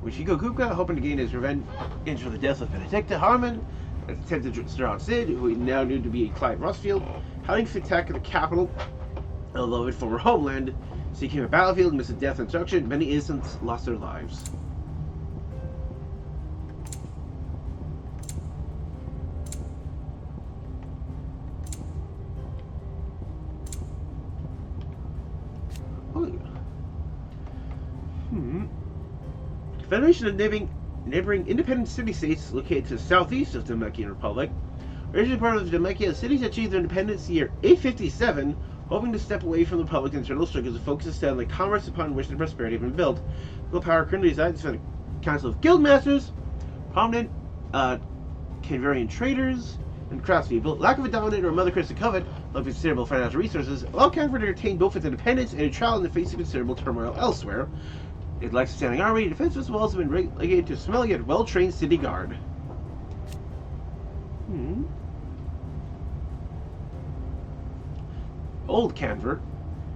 With Kupka hoping to gain his revenge for the death of Benedicta, Harmon attempted to stir out Sid, who he now knew to be Clyde Rustfield, hiding to attack the capital, although its former homeland. Seeking a battlefield amidst the death and destruction, many innocents lost their lives. Federation of neighboring independent city-states located to the southeast of the Dhalmekian Republic. Originally part of the Dhalmekia, cities achieved their independence year 857, hoping to step away from the public internal struggles and focus instead on the commerce upon which their prosperity had been built. Local power currently resides in the Council of Guildmasters, prominent Canvarian traders, and craftspeople. Lack of a dominant or mother Christ to covet, like considerable financial resources, allow Canver to retain both its independence and neutrality in the face of considerable turmoil elsewhere. It lacks a standing army, defensive walls have been relegated to a smelly yet well-trained city guard. Old Canver,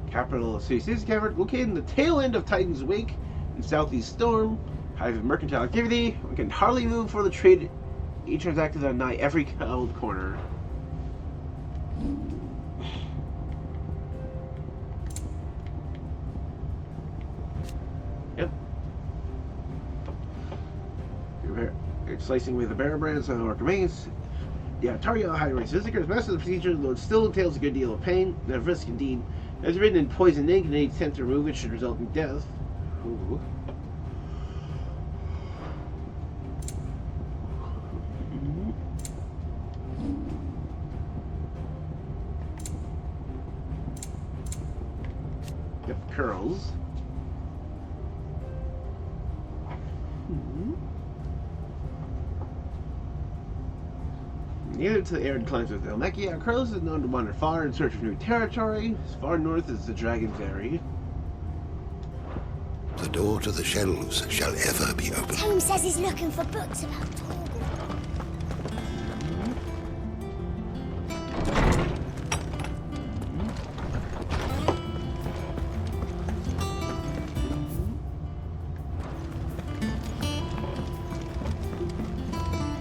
capital of City Canver, located in the tail end of Titan's Wake in Southeast Storm, hive of mercantile activity. We can hardly move for the trade. Each transacted on nigh every cold corner. Yep. Slicing away the barrel brands on the remains. Yeah, Tario high race visitors. Master of the procedure, though it still entails a good deal of pain and of risk indeed. As written in poison ink, and any attempt to remove it should result in death. Ooh. Yep, curls. Near to the arid climes of Dhalmekia, Curls is known to wander far in search of new territory, as far north as the Dragon Ferry. The door to the shelves shall ever be open. Tame says he's looking for books about Torgal.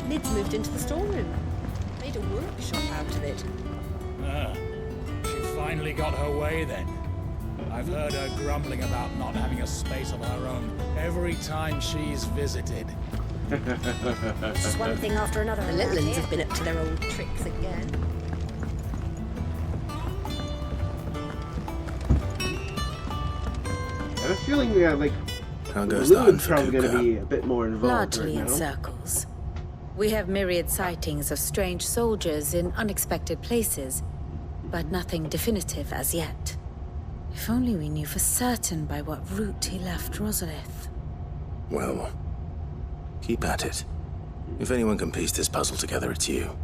Lid's moved into the storeroom. Made a workshop out of it. Ah, she finally got her way then. I've heard her grumbling about not having a space of her own every time she's visited. Just one thing after another. The Litlins have been up to their old tricks again. I have a feeling we like How goes the hunt Lumen's for probably going to Kupka? be a bit more involved Largely right in now. circles. We have myriad sightings of strange soldiers in unexpected places, but nothing definitive as yet. If only we knew for certain by what route he left Rosalith. Well, keep at it. If anyone can piece this puzzle together, it's you.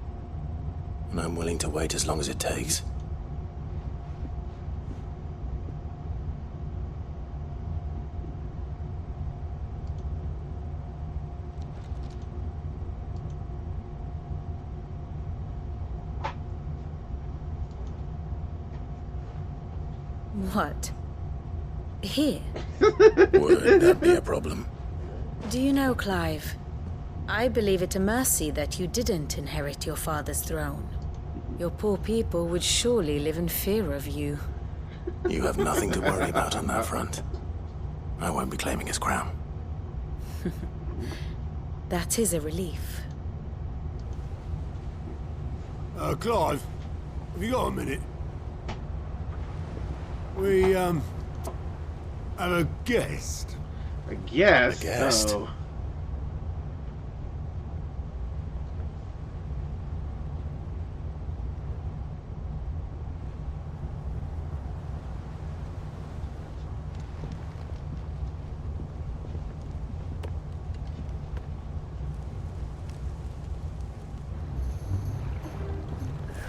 And I'm willing to wait as long as it takes. What? Here? Would that be a problem? Do you know, Clive? I believe it a mercy that you didn't inherit your father's throne. Your poor people would surely live in fear of you. You have nothing to worry about on that front. I won't be claiming his crown. That is a relief. Clive, have you got a minute? We, have a guest. A guest? A guest? Oh.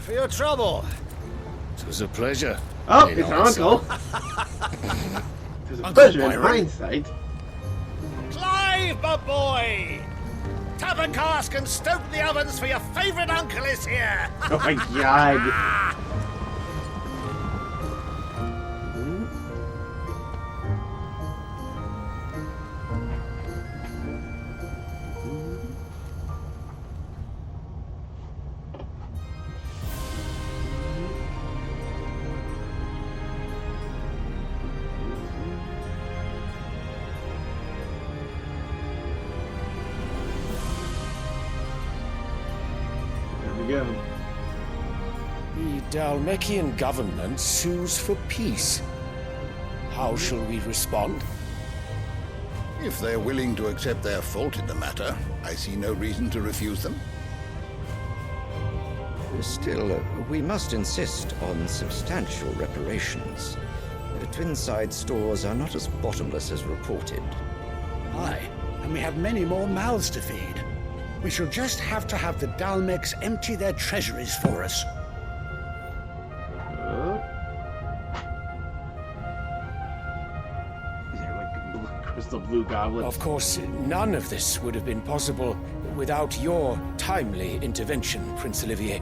For your trouble. It was a pleasure. Oh, You it's know, Uncle. It was a pleasure in hindsight. Clive, my boy! Tap and cask and stoke the ovens for your favourite uncle is here! Oh my god. Go. The Dhalmekian government sues for peace. How shall we respond? If they're willing to accept their fault in the matter, I see no reason to refuse them. Still, we must insist on substantial reparations. The Twinside stores are not as bottomless as reported. Aye, and we have many more mouths to feed. We shall just have to have the Dhalmekians empty their treasuries for us. Is there like a crystal blue goblet? Of course, none of this would have been possible without your timely intervention, Prince Olivier.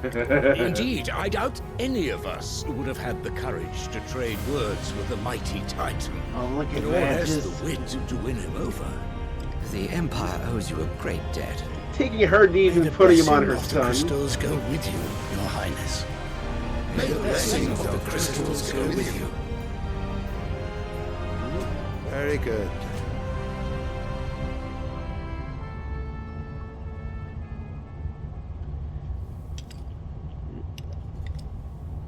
Indeed, I doubt any of us would have had the courage to trade words with the mighty Titan. Oh, look at Nor that. has Just the wit to win him over. The Empire owes you a great debt. taking her needs and putting him on her Of the son. crystals go with you, Your Highness. May the blessing of the crystals go with you. Very good.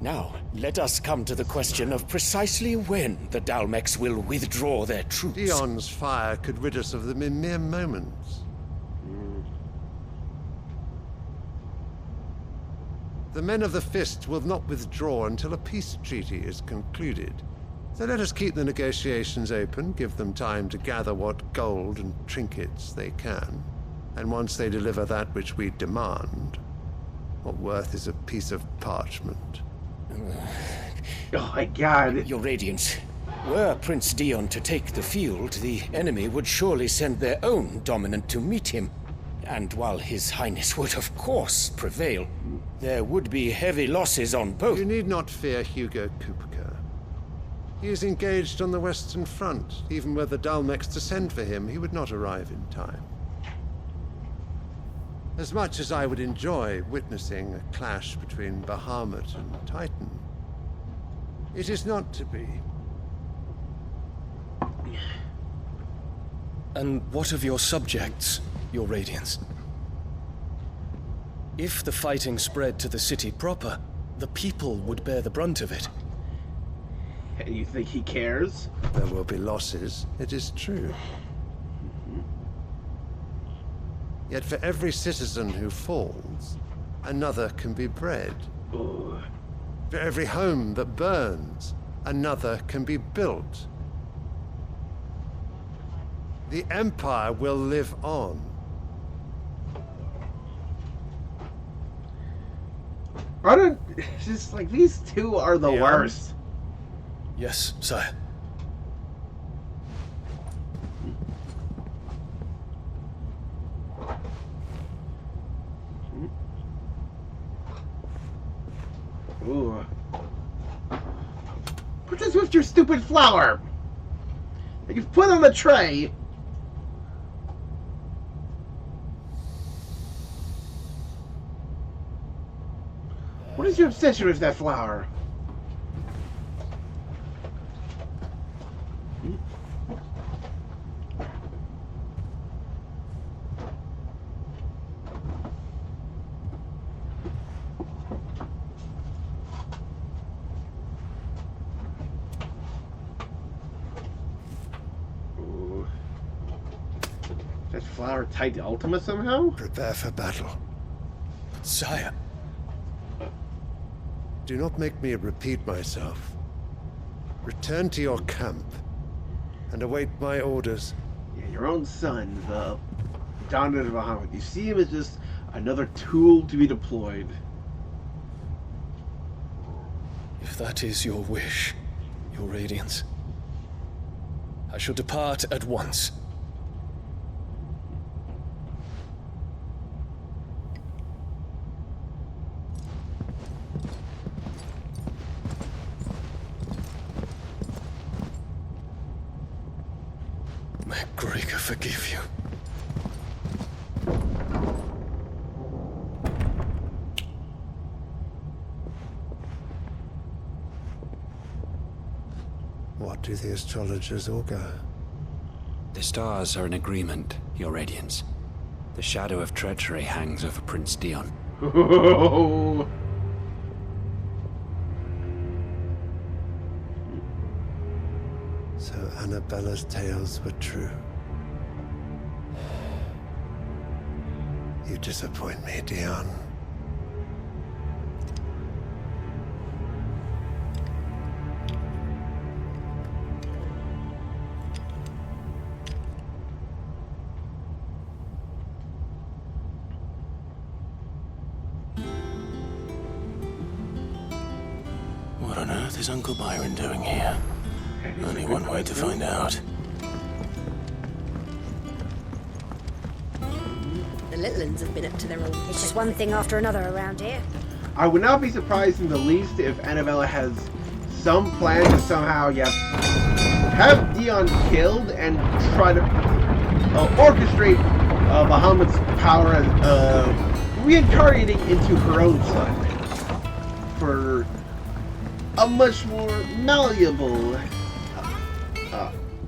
Now, let us come to the question of precisely when the Dhalmekians will withdraw their troops. Dion's fire could rid us of them in mere moments. The men of the Fist will not withdraw until a peace treaty is concluded. So let us keep the negotiations open, give them time to gather what gold and trinkets they can. And once they deliver that which we demand, what worth is a piece of parchment? Oh my god. Your Radiance, were Prince Dion to take the field, the enemy would surely send their own dominant to meet him. And while His Highness would of course prevail, there would be heavy losses on both. You need not fear Hugo Kupka. He is engaged on the Western Front. Even were the Dhalmekians to send for him, he would not arrive in time. As much as I would enjoy witnessing a clash between Bahamut and Titan, it is not to be. And what of your subjects, your Radiance? If the fighting spread to the city proper, the people would bear the brunt of it. You think he cares? There will be losses, it is true. Yet for every citizen who falls, another can be bred. Ooh. For every home that burns, another can be built. The Empire will live on. I don't... It's just like, these two are the worst. Yes, sire. Ooh. Put this with your stupid flower that you've put on the tray. What is your obsession with that flower? Ooh. Is that flower tied to Ultima somehow? Prepare for battle. Sire. Do not make me repeat myself. Return to your camp and await my orders. Yeah, your own son, the Don of Bahamut. You see him as just another tool to be deployed. If that is your wish, your Radiance, I shall depart at once. May Gregor forgive you. What do the astrologers augur? The stars are in agreement, Your Radiance. The shadow of treachery hangs over Prince Dion. So Annabella's tales were true. You disappoint me, Dion. What on earth is Uncle Byron doing here? Only one way to find out. The little ones have been up to their old... It's just one thing after another around here. I would not be surprised in the least if Annabella has some plan to somehow, have Dion killed and try to orchestrate Bahamut's power as reincarnating into her own son for a much more malleable.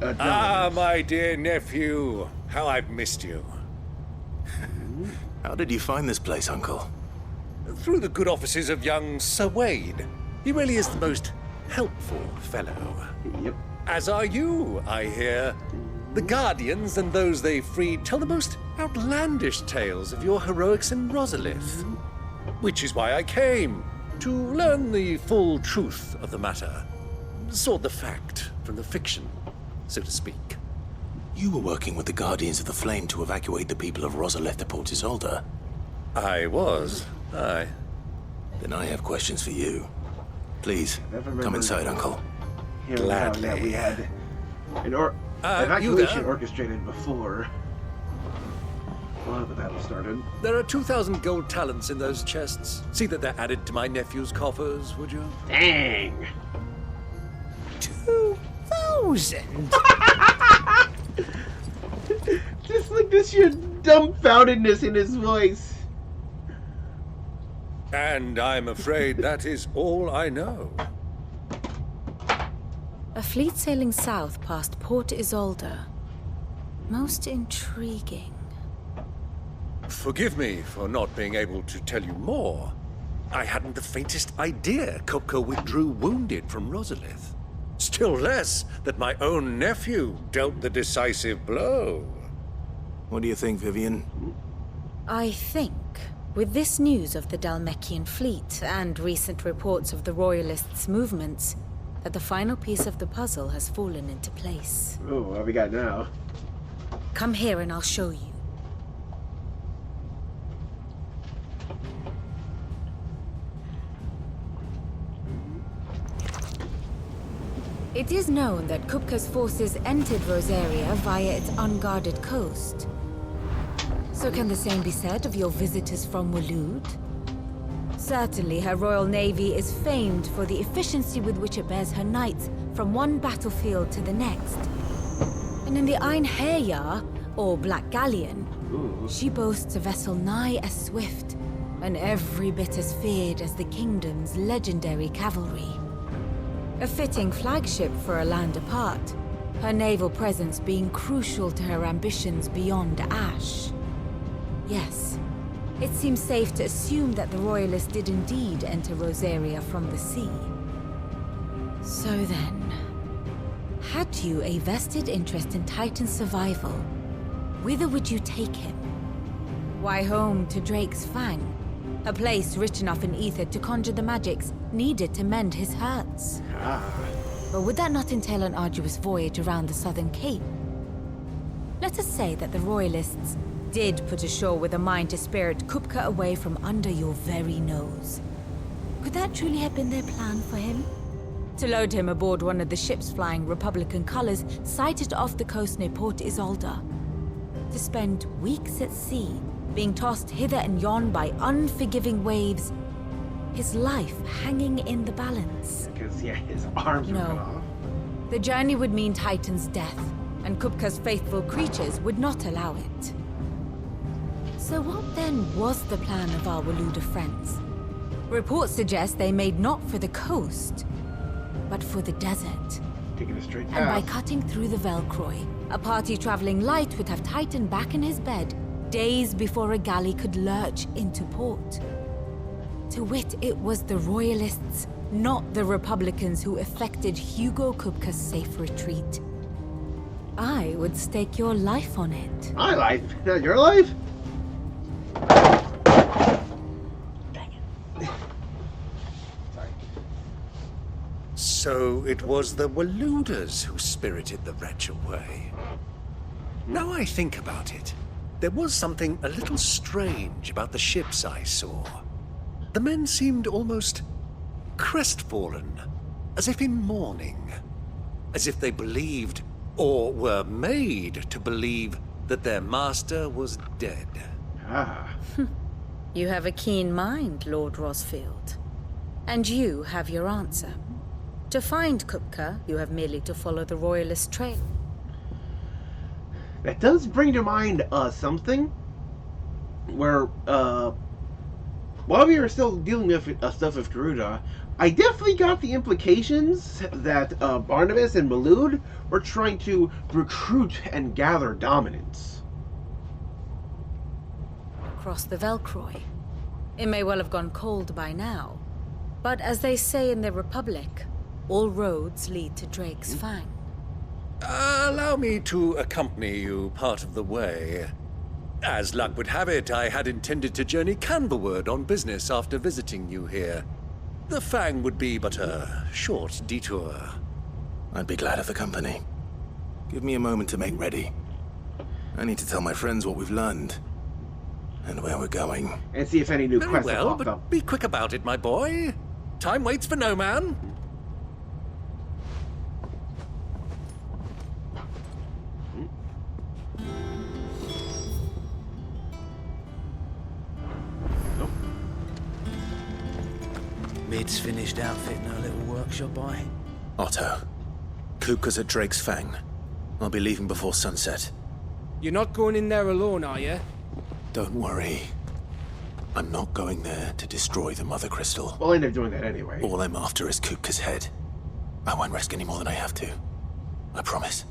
My dear nephew, how I've missed you. How did you find this place, Uncle? Through the good offices of young Sir Wade. He really is the most helpful fellow. Yep. As are you, I hear. The Guardians and those they freed tell the most outlandish tales of your heroics in Rosalith. Which is why I came, to learn the full truth of the matter. Sort the fact from the fiction, so to speak. You were working with the Guardians of the Flame to evacuate the people of Rosalith to Port Isolde. I was, aye. Then I have questions for you. Please, come inside, Uncle. Gladly. That we had an evacuation orchestrated before. Well, the battle started. There are 2,000 gold talents in those chests. See that they're added to my nephew's coffers, would you? Dang! 2,000? Just like this, your dumbfoundedness in his voice. And I'm afraid that is all I know. A fleet sailing south past Port Isolde. Most intriguing. Forgive me for not being able to tell you more. I hadn't the faintest idea Kupka withdrew wounded from Rosalith. Still less that my own nephew dealt the decisive blow. What do you think, Vivian? I think, with this news of the Dhalmekian fleet and recent reports of the Royalists' movements, that the final piece of the puzzle has fallen into place. Oh, what have we got now? Come here and I'll show you. It is known that Kupka's forces entered Rosaria via its unguarded coast. So can the same be said of your visitors from Waloed? Certainly her royal navy is famed for the efficiency with which it bears her knights from one battlefield to the next. And in the Einherjar, or Black Galleon, she boasts a vessel nigh as swift and every bit as feared as the kingdom's legendary cavalry. A fitting flagship for a land apart, her naval presence being crucial to her ambitions beyond Ash. Yes, it seems safe to assume that the Royalists did indeed enter Rosaria from the sea. So then, had you a vested interest in Titan's survival, whither would you take him? Why, home to Drake's Fang, a place rich enough in ether to conjure the magics needed to mend his hurts. But would that not entail an arduous voyage around the southern cape? Let us say that the Royalists did put ashore with a mind to spirit Kupka away from under your very nose. Could that truly have been their plan for him? To load him aboard one of the ships flying Republican colors sighted off the coast near Port Isolde. To spend weeks at sea, being tossed hither and yon by unforgiving waves, his life hanging in the balance. Because, yeah, his arms were cut off. The journey would mean Titan's death, and Kupka's faithful creatures would not allow it. So what then was the plan of our Waluda friends? Reports suggest they made not for the coast, but for the desert. Taking a straight path. And by cutting through the Velcroy, a party traveling light would have Titan back in his bed days before a galley could lurch into port. To wit, it was the Royalists, not the Republicans, who effected Hugo Kupka's safe retreat. I would stake your life on it. My life? Not your life? So it was the Waludas who spirited the wretch away. Now I think about it, there was something a little strange about the ships I saw. The men seemed almost crestfallen, as if in mourning, as if they believed, or were made to believe, that their master was dead. You have a keen mind, Lord Rosfield. And you have your answer. To find Kupka, you have merely to follow the Royalist trail. That does bring to mind something where, while we were still dealing with stuff with Garuda, I definitely got the implications that Barnabas and Malud were trying to recruit and gather dominance. Across the Velcroy. It may well have gone cold by now, but as they say in the Republic, all roads lead to Drake's Fang. Allow me to accompany you part of the way. As luck would have it, I had intended to journey Canberward on business after visiting you here. The Fang would be but a short detour. I'd be glad of the company. Give me a moment to make ready. I need to tell my friends what we've learned. And where we're going. And see if any new Very quests have well, popped but up. be quick about it, my boy. Time waits for no man. Mid's finished outfitting her little workshop, Otto, Kupka's at Drake's Fang. I'll be leaving before sunset. You're not going in there alone, are you? Don't worry. I'm not going there to destroy the Mother Crystal. We'll end up doing that anyway. All I'm after is Kupka's head. I won't risk any more than I have to. I promise.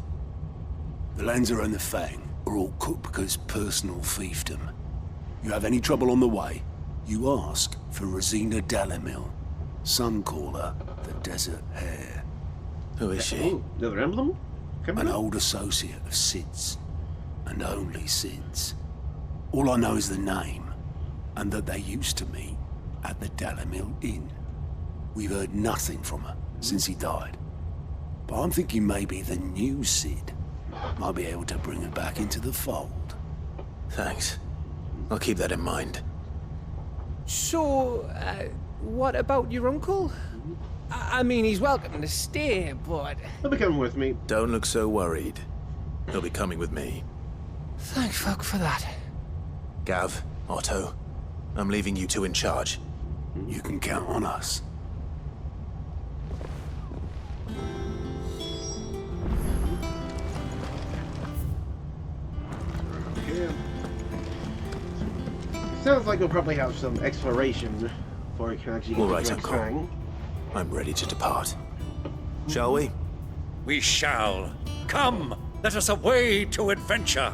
The Lancer and the Fang are all Kupka's personal fiefdom. You have any trouble on the way, you ask for Rosina Dalamil, Suncaller, the Desert Hare. Who is she? Ooh, another emblem? An old associate of Sid's, and only Sid's. All I know is the name, and that they used to meet at the Dalamil Inn. We've heard nothing from her since he died. But I'm thinking maybe the new Sid might be able to bring her back into the fold. Thanks. I'll keep that in mind. So, what about your uncle? I mean, he's welcome to stay, but... He'll be coming with me. Don't look so worried. He'll be coming with me. Thank fuck for that. Gav, Otto, I'm leaving you two in charge. You can count on us. Yeah. Sounds like we'll probably have some exploration before we can actually get All to right, Drake's Uncle. Fang. I'm ready to depart. Shall we? We shall. Come, let us away to adventure.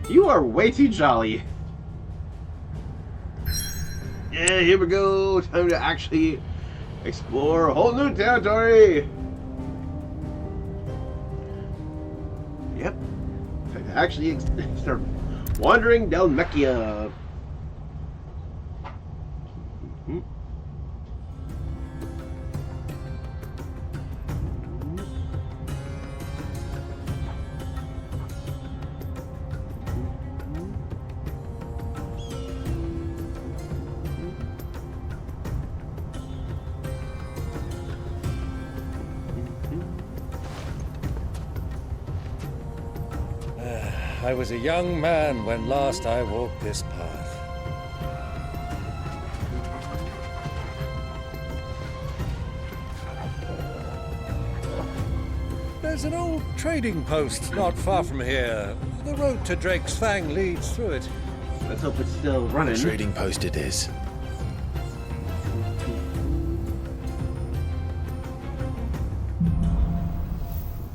You are way too jolly. Yeah, here we go. Time to actually explore a whole new territory. Yep. Time to actually start wandering Dhalmekia. I was a young man when last I walked this path. There's an old trading post not far from here. The road to Drake's Fang leads through it. Let's hope it's still running. Trading post it is.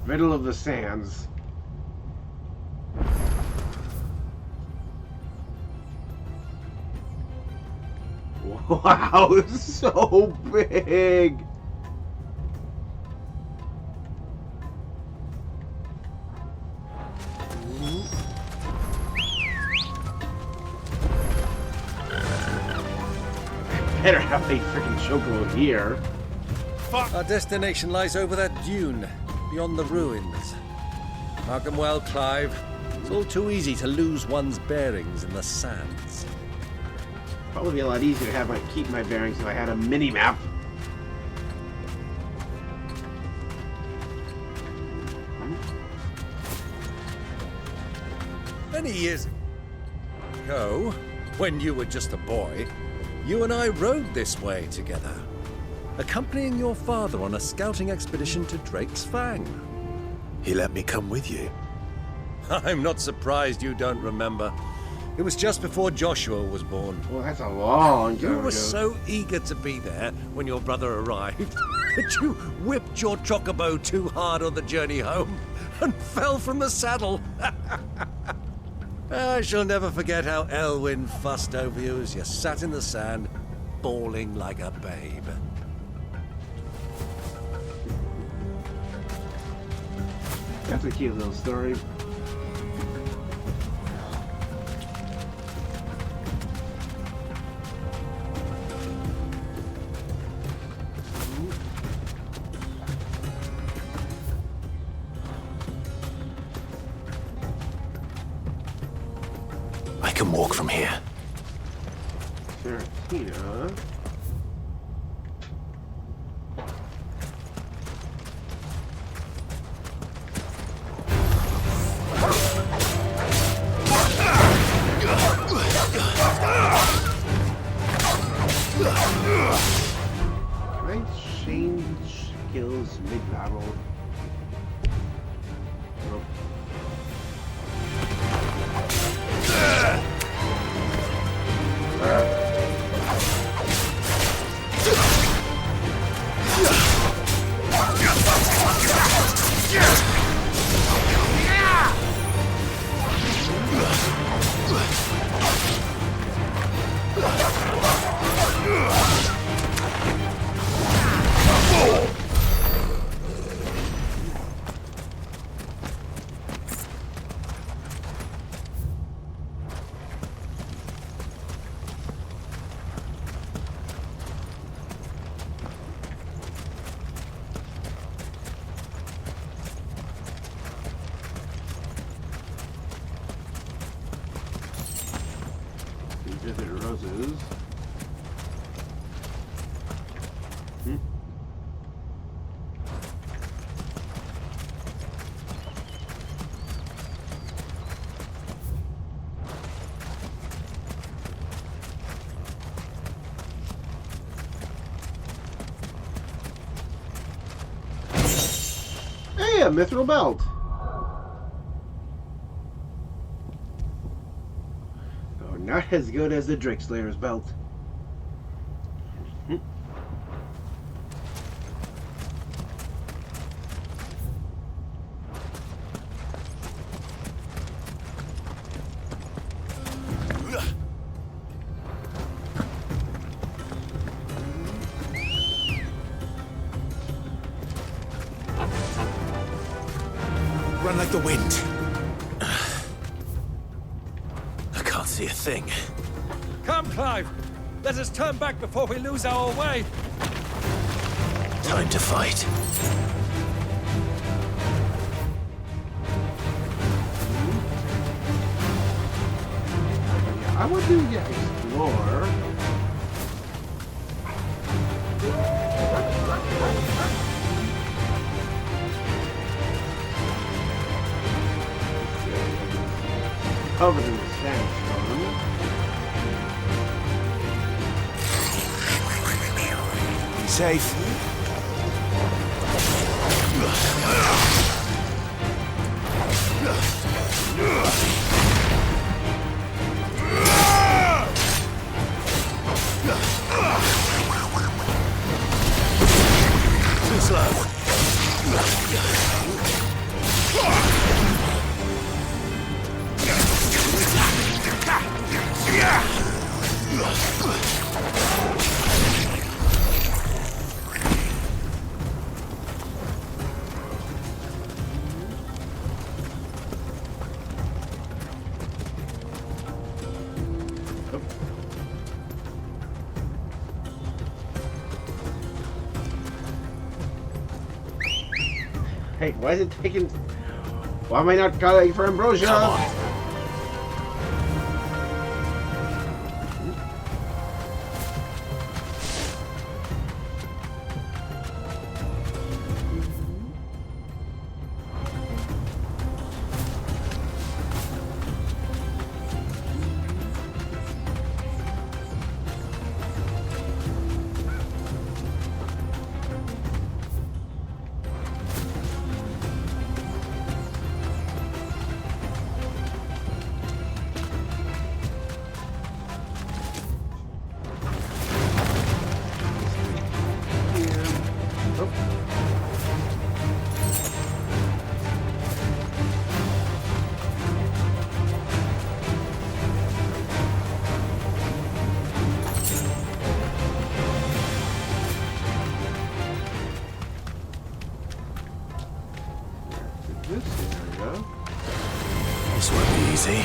Middle of the sands. Wow, it's so big. Better have a freaking chocobo here. Our destination lies over that dune, beyond the ruins. Mark 'em well, Clive. It's all too easy to lose one's bearings in the sands. Probably be a lot easier to keep my bearings if I had a mini map. Many years ago, when you were just a boy, you and I rode this way together, accompanying your father on a scouting expedition to Drake's Fang. He let me come with you. I'm not surprised you don't remember. It was just before Joshua was born. Well, that's a long time You ago. were so eager to be there when your brother arrived that you whipped your chocobo too hard on the journey home and fell from the saddle. I shall never forget how Elwyn fussed over you as you sat in the sand, bawling like a babe. That's a cute little story. I can walk from here. Tarantino. Can I change skills mid-battle? Nope. a mithril belt. Oh, not as good as the Drakeslayer's belt. Run like the wind. I can't see a thing. Come, Clive! Let us turn back before we lose our way! Time to fight. I want to explore. Covered in sandstone. Be safe. Too slow. Hey, why is it taking... Why am I not calling for ambrosia? Come on. This won't be easy.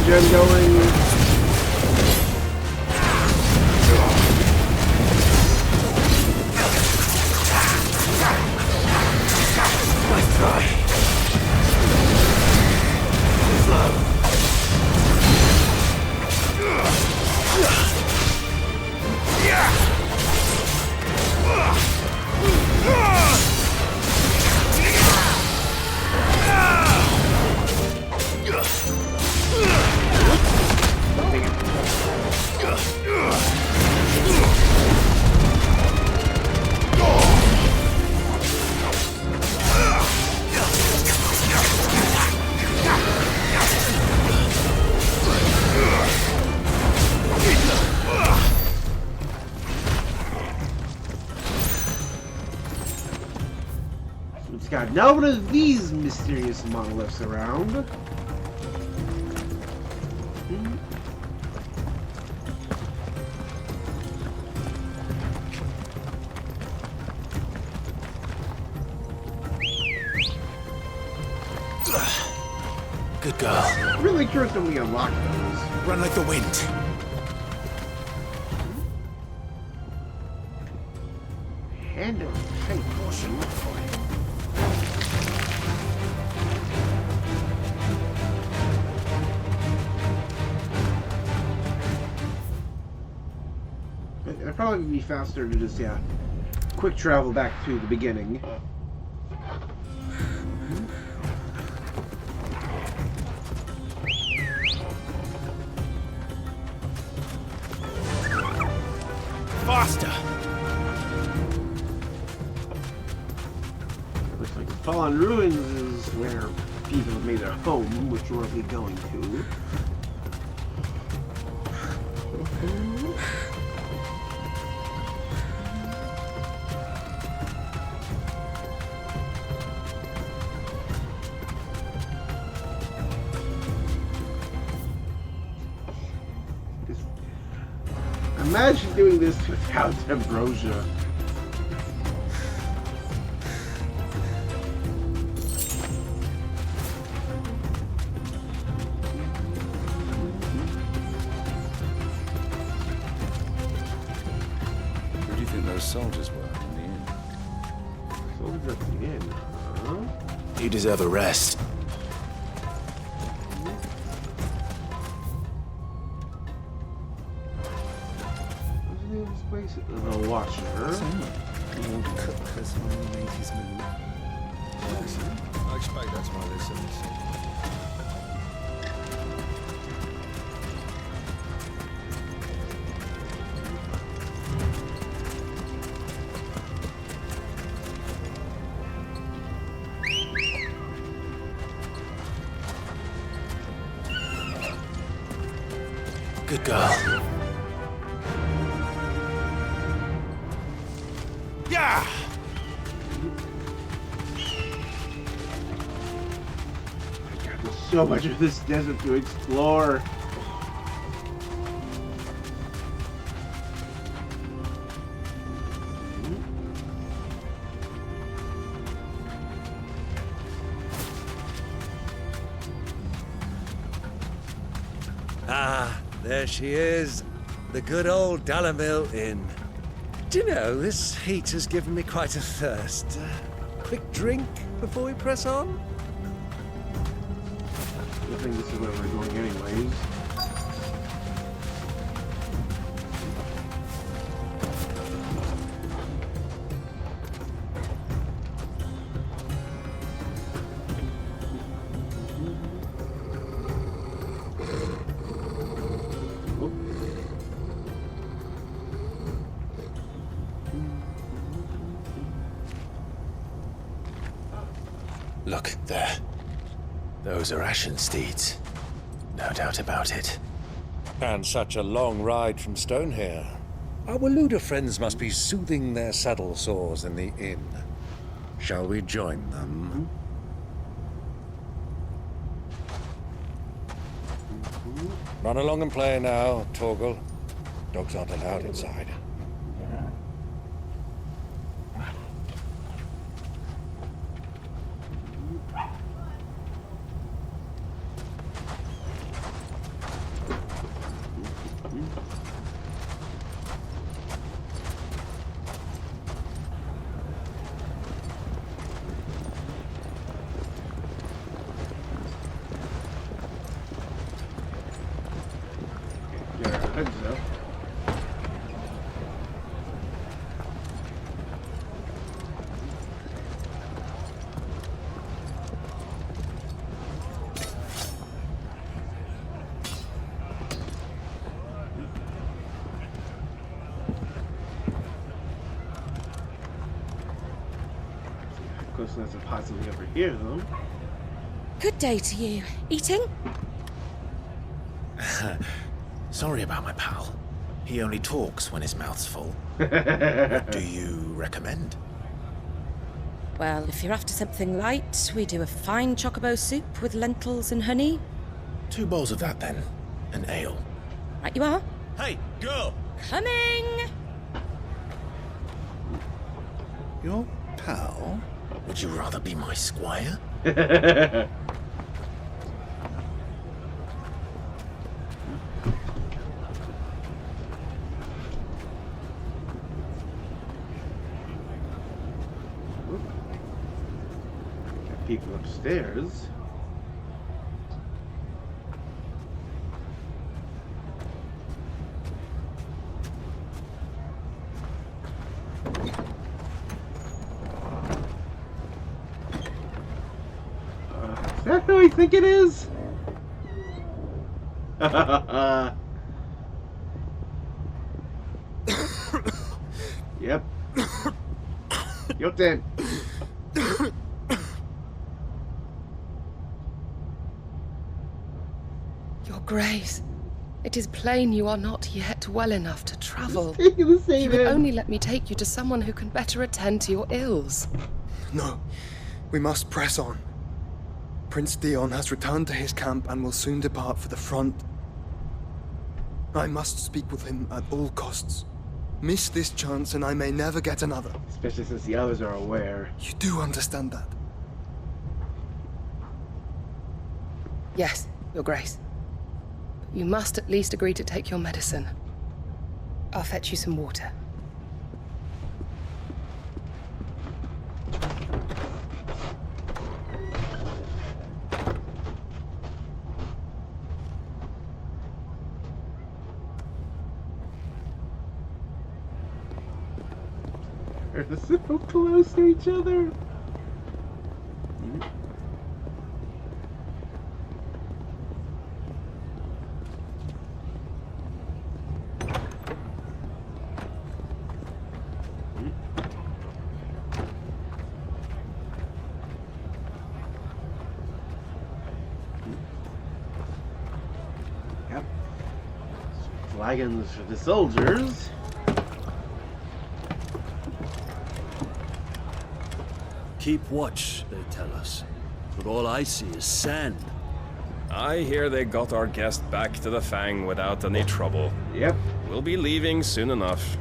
Regen going. Nice try. It's got no one of these mysterious monoliths around. Good girl. Really curious when we unlock those. Run like the wind. Handle tight portion. It'd probably be faster to just, quick travel back to the beginning. Faster! Looks like the Fallen Ruins is where people have made their home, which we'll be going to. Imagine doing this without ambrosia. Who do you think those soldiers were in the inn? Soldiers at the inn, huh? You deserve a rest. The Watcher. Lord Kupka's one made his move. I expect that's why they said this. Good girl. Yeah! There's so much of this desert to explore. Ah, there she is. The good old Dhalmekia Inn. Do you know, this heat has given me quite a thirst. Quick drink before we press on? I think this is where we're going anyways. Look, there. Those are ashen steeds. No doubt about it. And such a long ride from Stone here. Our Waluda friends must be soothing their saddle sores in the inn. Shall we join them? Run along and play now, Torgal. Dogs aren't allowed inside. There's a possibly over here, though. Good day to you. Eating? Sorry about my pal. He only talks when his mouth's full. What do you recommend? Well, if you're after something light, we do a fine chocobo soup with lentils and honey. 2 bowls of that, then. an ale. Right you are. Hey, girl! Coming! Your pal? Would you rather be my squire? People upstairs. Is that who I think it is? Yep. You're dead. Your Grace, it is plain you are not yet well enough to travel. The same You would end. only let me take you to someone who can better attend to your ills. No, we must press on. Prince Dion has returned to his camp and will soon depart for the front. I must speak with him at all costs. Miss this chance and I may never get another. Especially since the others are aware. You do understand that? Yes, Your Grace. But you must at least agree to take your medicine. I'll fetch you some water. They're so close to each other. Yep. Flagons for the soldiers. Keep watch, they tell us. But all I see is sand. I hear they got our guest back to the Fang without any trouble. Yep. We'll be leaving soon enough.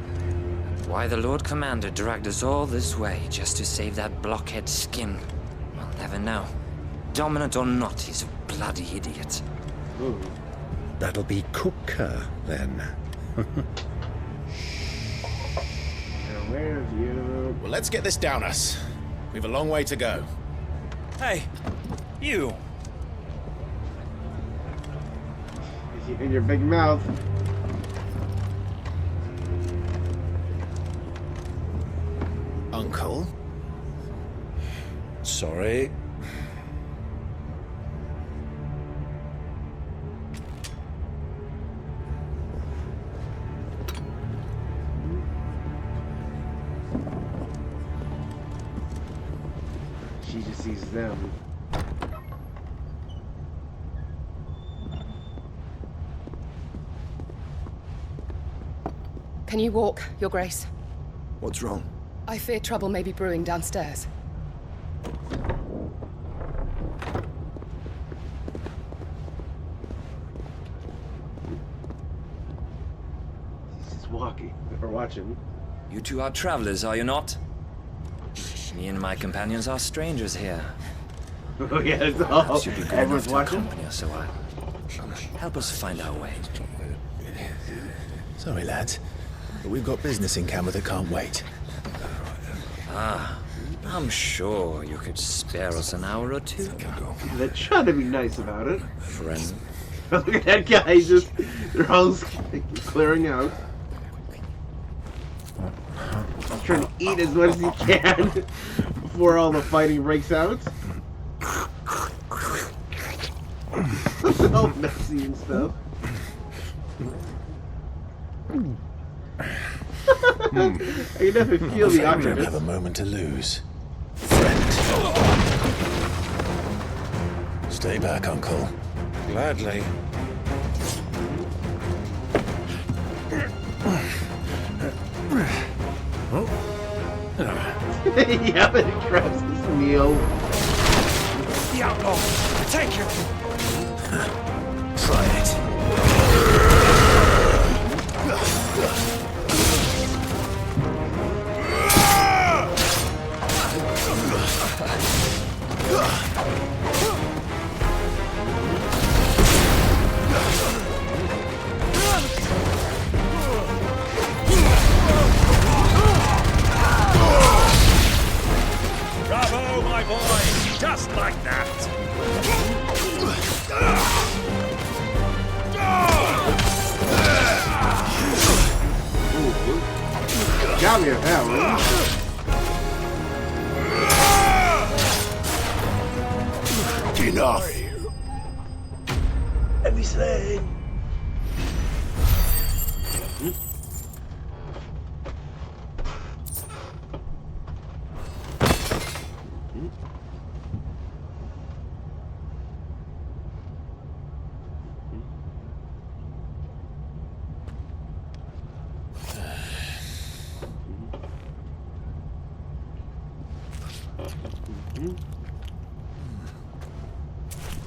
Why the Lord Commander dragged us all this way just to save that blockhead skin, we'll never know. Dominant or not, he's a bloody idiot. Ooh. That'll be Kupka, then. Where have you? Well, let's get this down us. We've a long way to go. Hey, you. In your big mouth. Uncle? Sorry. She just sees them. Can you walk, Your Grace? What's wrong? I fear trouble may be brewing downstairs. He's just walking. Or watching. You two are travelers, are you not? Me and my companions are strangers here. Oh yeah, it's all. Perhaps you'd be good enough Everyone's to watching. accompany us a while. Help us find our way. Sorry, lads. But we've got business in camera that can't wait. Ah, I'm sure you could spare us an hour or two. They're trying to be nice about it. Friend. Look at that guy, he's just, they're all clearing out. He's trying to eat as much as he can before all the fighting breaks out. It's all messy and stuff. I can definitely feel the I don't awkwardness. have a moment to lose. Stay back, Uncle. Gladly. Yeah, but he grabs his meal. The outlaw! Take him! Try it. get that one. Enough. Let me slay.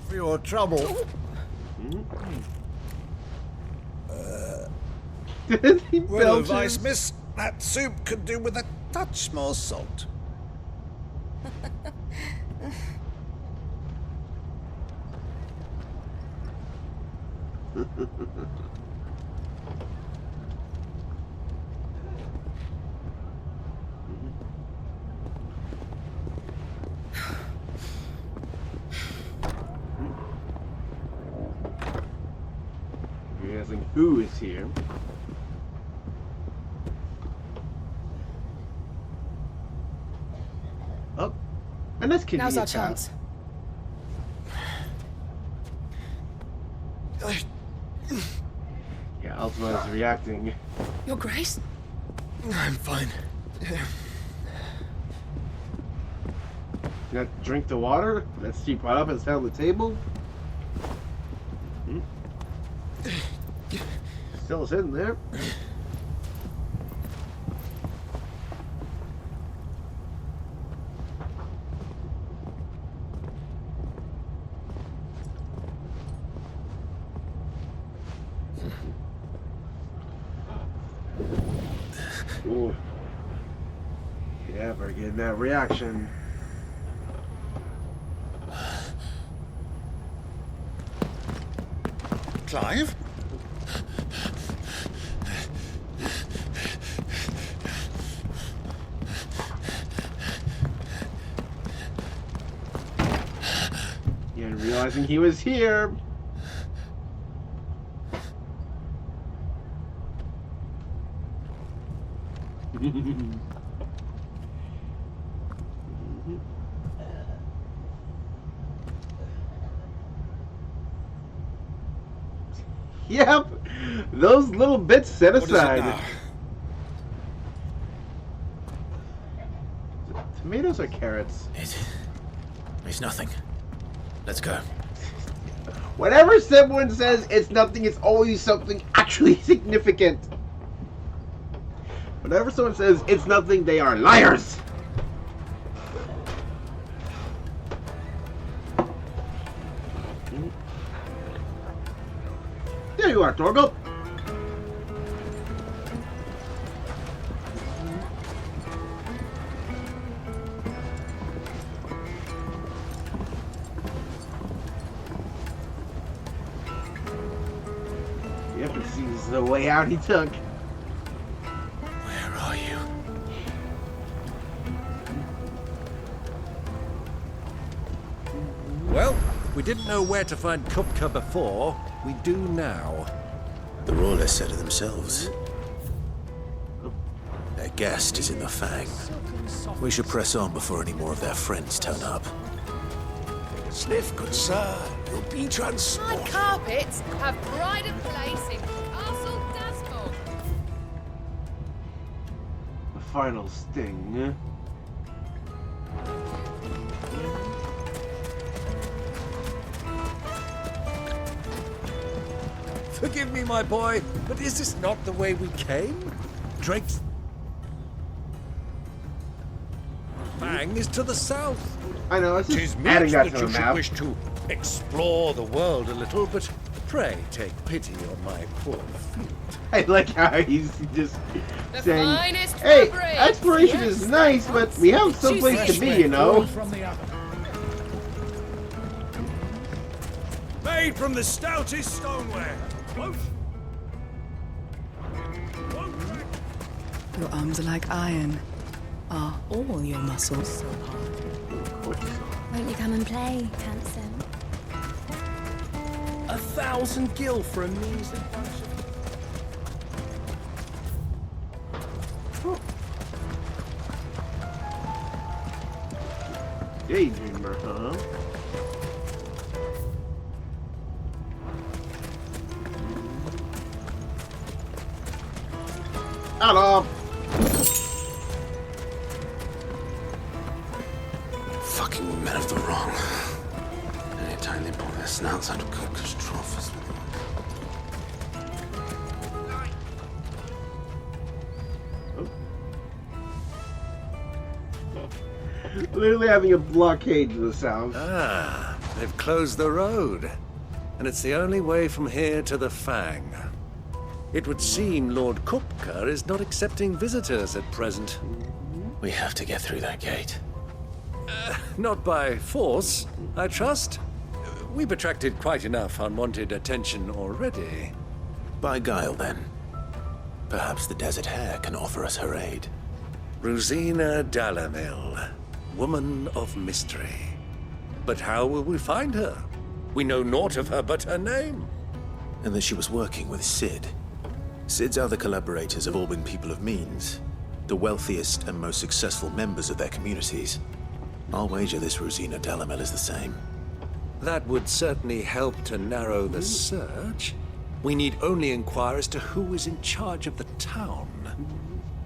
For your trouble. Well, advice, miss. That soup could do with a touch more salt. Realizing who is here. Oh, and that's convenient. Now's our time. chance. Yeah, Ultima is reacting. Your Grace? I'm fine. Now drink the water. Let's keep right up and set on the table. Still sitting there. Ooh. Yeah, we're getting that reaction. Clive? Yeah, and realizing he was here. Yep, those little bits set aside. Tomatoes or carrots? It's nothing. Let's go. Whenever someone says it's nothing, it's always something actually significant. Whenever someone says it's nothing, they are liars. There you are, Torgo. Yep, it sees the way out he took. Where are you? Well, we didn't know where to find Kupka before. We do now. The Royalists said it themselves. Their guest is in the Fang. We should press on before any more of their friends turn up. Sniff, good sir. You'll be transported. My carpets have pride of place in Castle Dasmore. The final sting. Forgive me, my boy, but is this not the way we came? Drake's Fang is to the south. I know, it's just 'Tis meet adding that that to you the should map. wish to explore the world a little, but pray take pity on my poor feet. I like how he's just The saying, finest hey, fabric." exploration is nice, but we have someplace to be, you know? Made from the stoutest stoneware. Your arms are like iron. Are all your muscles so hard? Won't you come and play, handsome? 1,000 gil for a measly bunch of... Daydreamer, huh? Hello! Fucking men of the wrong. Anytime they pull their snouts out of Kupka's trough. Literally having a blockade to the south. Ah, they've closed the road. And it's the only way from here to the Fang. It would seem Lord Kupka is not accepting visitors at present. We have to get through that gate. Not by force, I trust. We've attracted quite enough unwanted attention already. By guile, then. Perhaps the Desert Hare can offer us her aid. Rosina Dhalmekia, woman of mystery. But how will we find her? We know naught of her but her name. And that she was working with Cid. Cid's other collaborators have all been people of means, the wealthiest and most successful members of their communities. I'll wager this Rosina Dhalmekia is the same. That would certainly help to narrow the search. We need only inquire as to who is in charge of the town.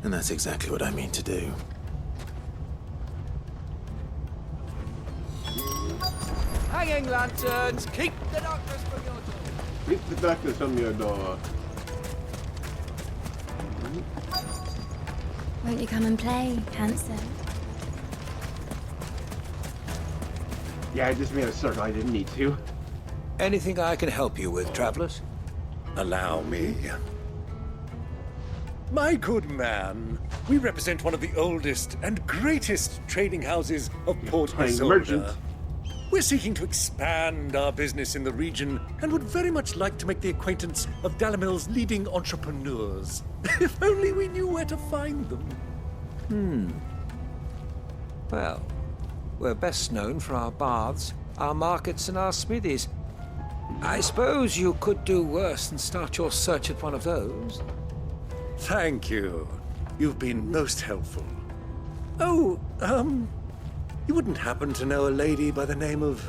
And that's exactly what I mean to do. Hanging lanterns, keep the darkness from your door. Keep the darkness from your door. Won't you come and play, handsome? Yeah, I just made a circle. I didn't need to. Anything I can help you with, travelers? Allow me. My good man, we represent one of the oldest and greatest trading houses of Port Isolde. We're seeking to expand our business in the region and would very much like to make the acquaintance of Dhalmekia's leading entrepreneurs. If only we knew where to find them. Well, we're best known for our baths, our markets, and our smithies. I suppose you could do worse than start your search at one of those. Thank you. You've been most helpful. Oh, you wouldn't happen to know a lady by the name of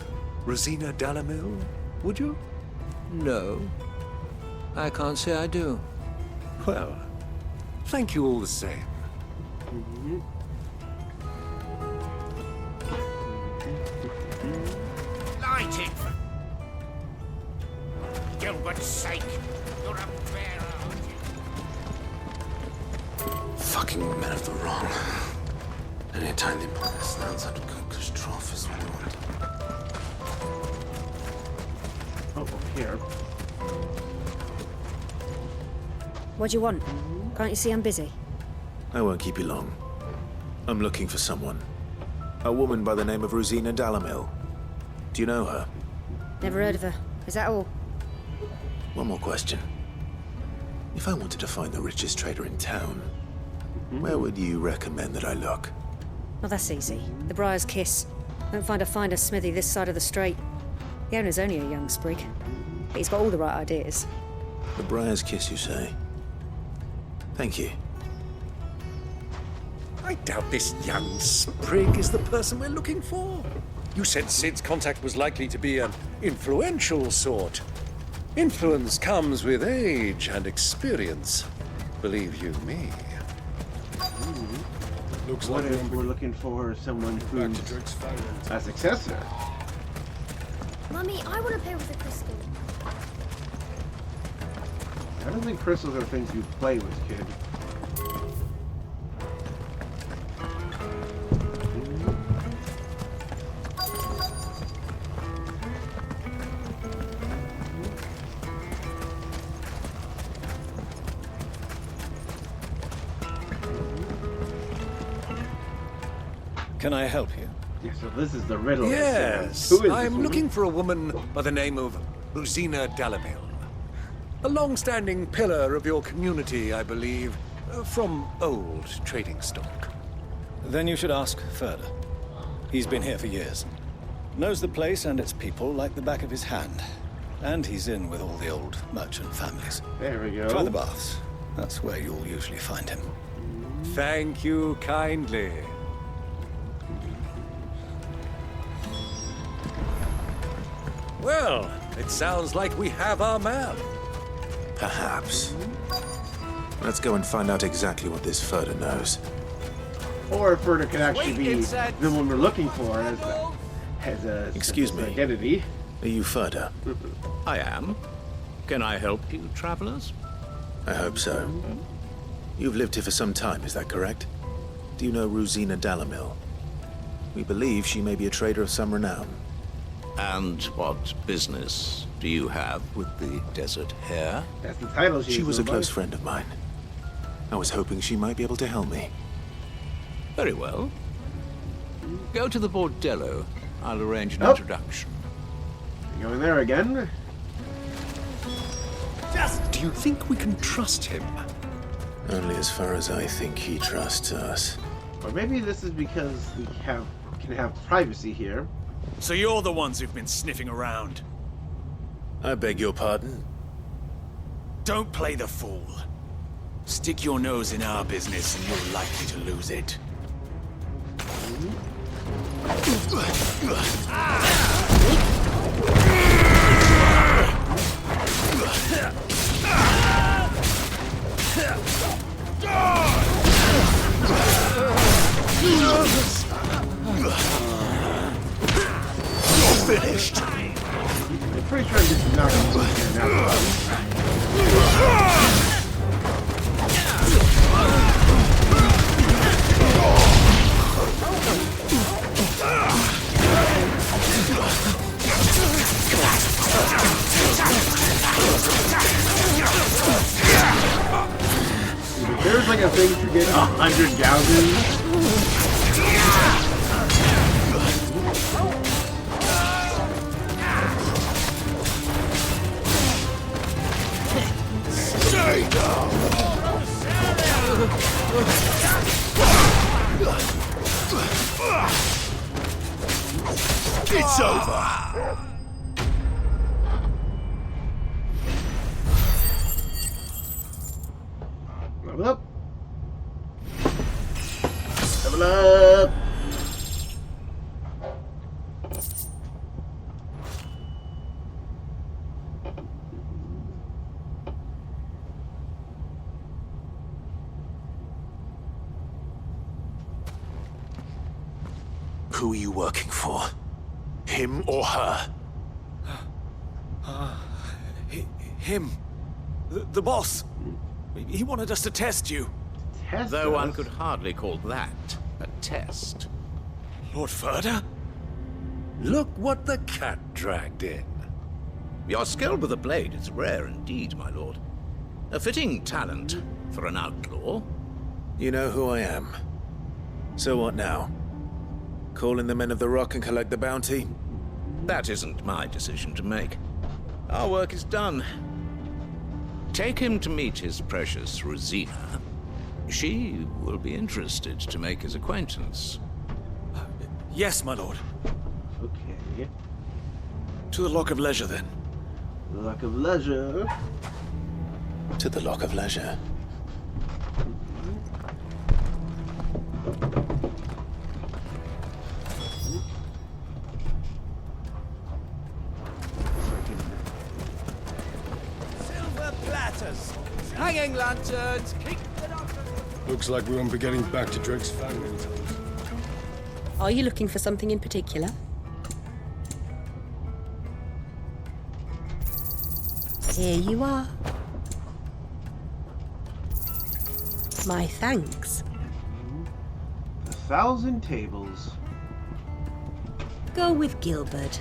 Rosina Dhalmekia, would you? No. I can't say I do. Well, thank you all the same. Light it! For Gilbert's sake! You're a bear, Fucking men of the wrong. Anytime they pull their snouts out of Kupka's trough is what they want. Oh, up here. What do you want? Can't you see I'm busy? I won't keep you long. I'm looking for someone. A woman by the name of Rosina Dhalmekia. Do you know her? Never heard of her. Is that all? One more question. If I wanted to find the richest trader in town, where would you recommend that I look? Oh, that's easy. The Briar's Kiss. Don't find a finer smithy this side of the strait. The owner's only a young sprig, but he's got all the right ideas. The Briar's Kiss, you say? Thank you. I doubt this young sprig is the person we're looking for. You said Cid's contact was likely to be an influential sort. Influence comes with age and experience. Believe you me. Looks like we're looking for someone who's a successor. Mummy, I want to play with the crystal. I don't think crystals are things you play with, kid. Can I help you? Yeah, so this is the riddle. Yes, Who is I'm looking for a woman by the name of Rosina Dhalmekia. A long-standing pillar of your community, I believe, from old trading stock. Then you should ask Ferda. He's been here for years. Knows the place and its people like the back of his hand. And he's in with all the old merchant families. There we go. Try the baths. That's where you'll usually find him. Thank you kindly. Well, it sounds like we have our man. Perhaps. Let's go and find out exactly what this Ferda knows. Or if Ferda could actually be the one we're looking for as a Excuse me. identity. Are you Ferda? I am. Can I help you, travelers? I hope so. You've lived here for some time, is that correct? Do you know Rosina Dhalmekia? We believe she may be a trader of some renown. And what business do you have with the desert hare? That's the title She was a close friend of mine. I was hoping she might be able to help me. Very well. Go to the bordello. I'll arrange an introduction. Going there again? Do you think we can trust him? Only as far as I think he trusts us. Or maybe this is because we can have privacy here. So you're the ones who've been sniffing around. I beg your pardon? Don't play the fool. Stick your nose in our business and you're likely to lose it. You're finished. I'm pretty sure this is not going to work here now. If there's like a thing to get 100 gouges. It's over. Level up. Level up. Who are you working for? Him or her? Him. The boss. He wanted us to test you. Though one could hardly call that a test. Lord Ferda? Look what the cat dragged in. Your skill with the blade is rare indeed, my lord. A fitting talent for an outlaw. You know who I am. So what now? Call in the Men of the Rock and collect the bounty? That isn't my decision to make. Our work is done. Take him to meet his precious Rosina. She will be interested to make his acquaintance. Yes, my lord. Okay. To the Lock of Leisure, then. The Lock of Leisure. To the Lock of Leisure. Hanging lanterns! Looks like we won't be getting back to Drake's Fang anytime. Are you looking for something in particular? Here you are. My thanks. 1,000 tables. Go with Gilbert.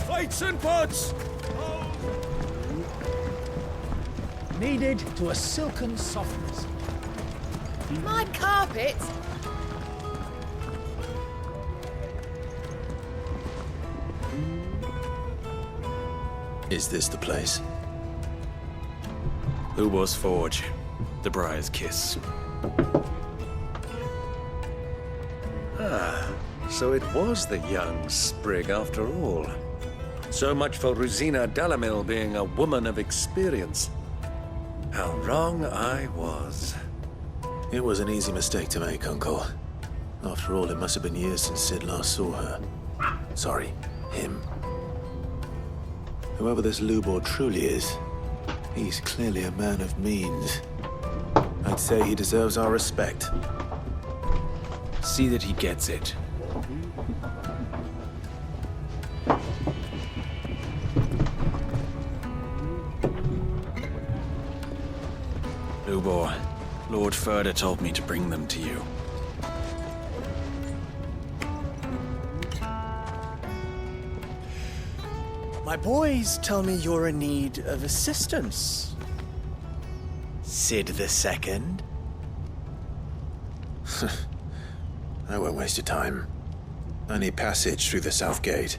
Plates and pots! Kneaded to a silken softness. My carpet! Is this the place? Who was Forge? The Briar's Kiss. Ah, so it was the young sprig after all. So much for Rosina Dhalmekia being a woman of experience. How wrong I was. It was an easy mistake to make, Uncle. After all, it must have been years since Sid last saw her. Sorry, him. Whoever this Lubor truly is, he's clearly a man of means. I'd say he deserves our respect. See that he gets it. Lubor, Lord Furder told me to bring them to you. My boys tell me you're in need of assistance. Sid the Second? I won't waste your time. I need passage through the south gate.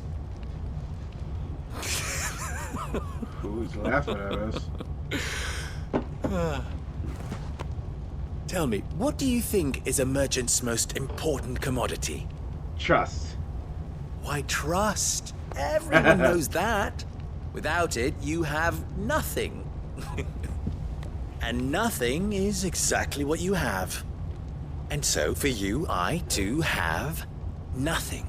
Who's laughing at us? Tell me, what do you think is a merchant's most important commodity? Trust. Why trust? Everyone knows that. Without it, you have nothing. And nothing is exactly what you have. And so, for you, I, too, have nothing.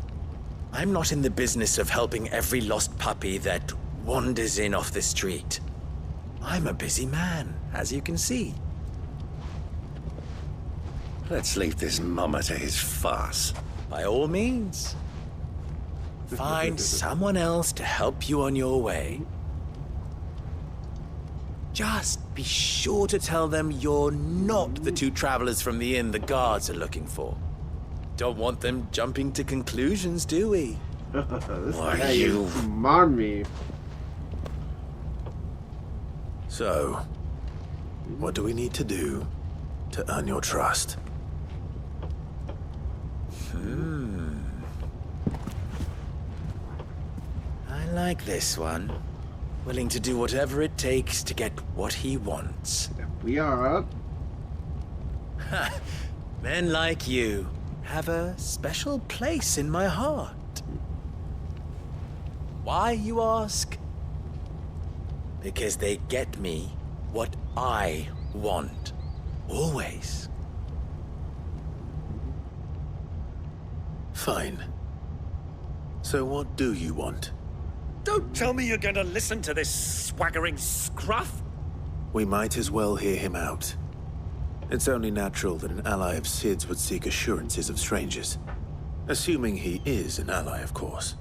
I'm not in the business of helping every lost puppy that wanders in off the street. I'm a busy man, as you can see. Let's leave this mummer to his farce. By all means. Find someone else to help you on your way. Just be sure to tell them you're not the two travelers from the inn the guards are looking for. Don't want them jumping to conclusions, do we? Why you mommy? So, what do we need to do to earn your trust? I like this one. Willing to do whatever it takes to get what he wants. We are up. Men like you have a special place in my heart. Why, you ask? Because they get me what I want. Always. Fine. So what do you want? Don't tell me you're going to listen to this swaggering scruff! We might as well hear him out. It's only natural that an ally of Sid's would seek assurances of strangers. Assuming he is an ally, of course.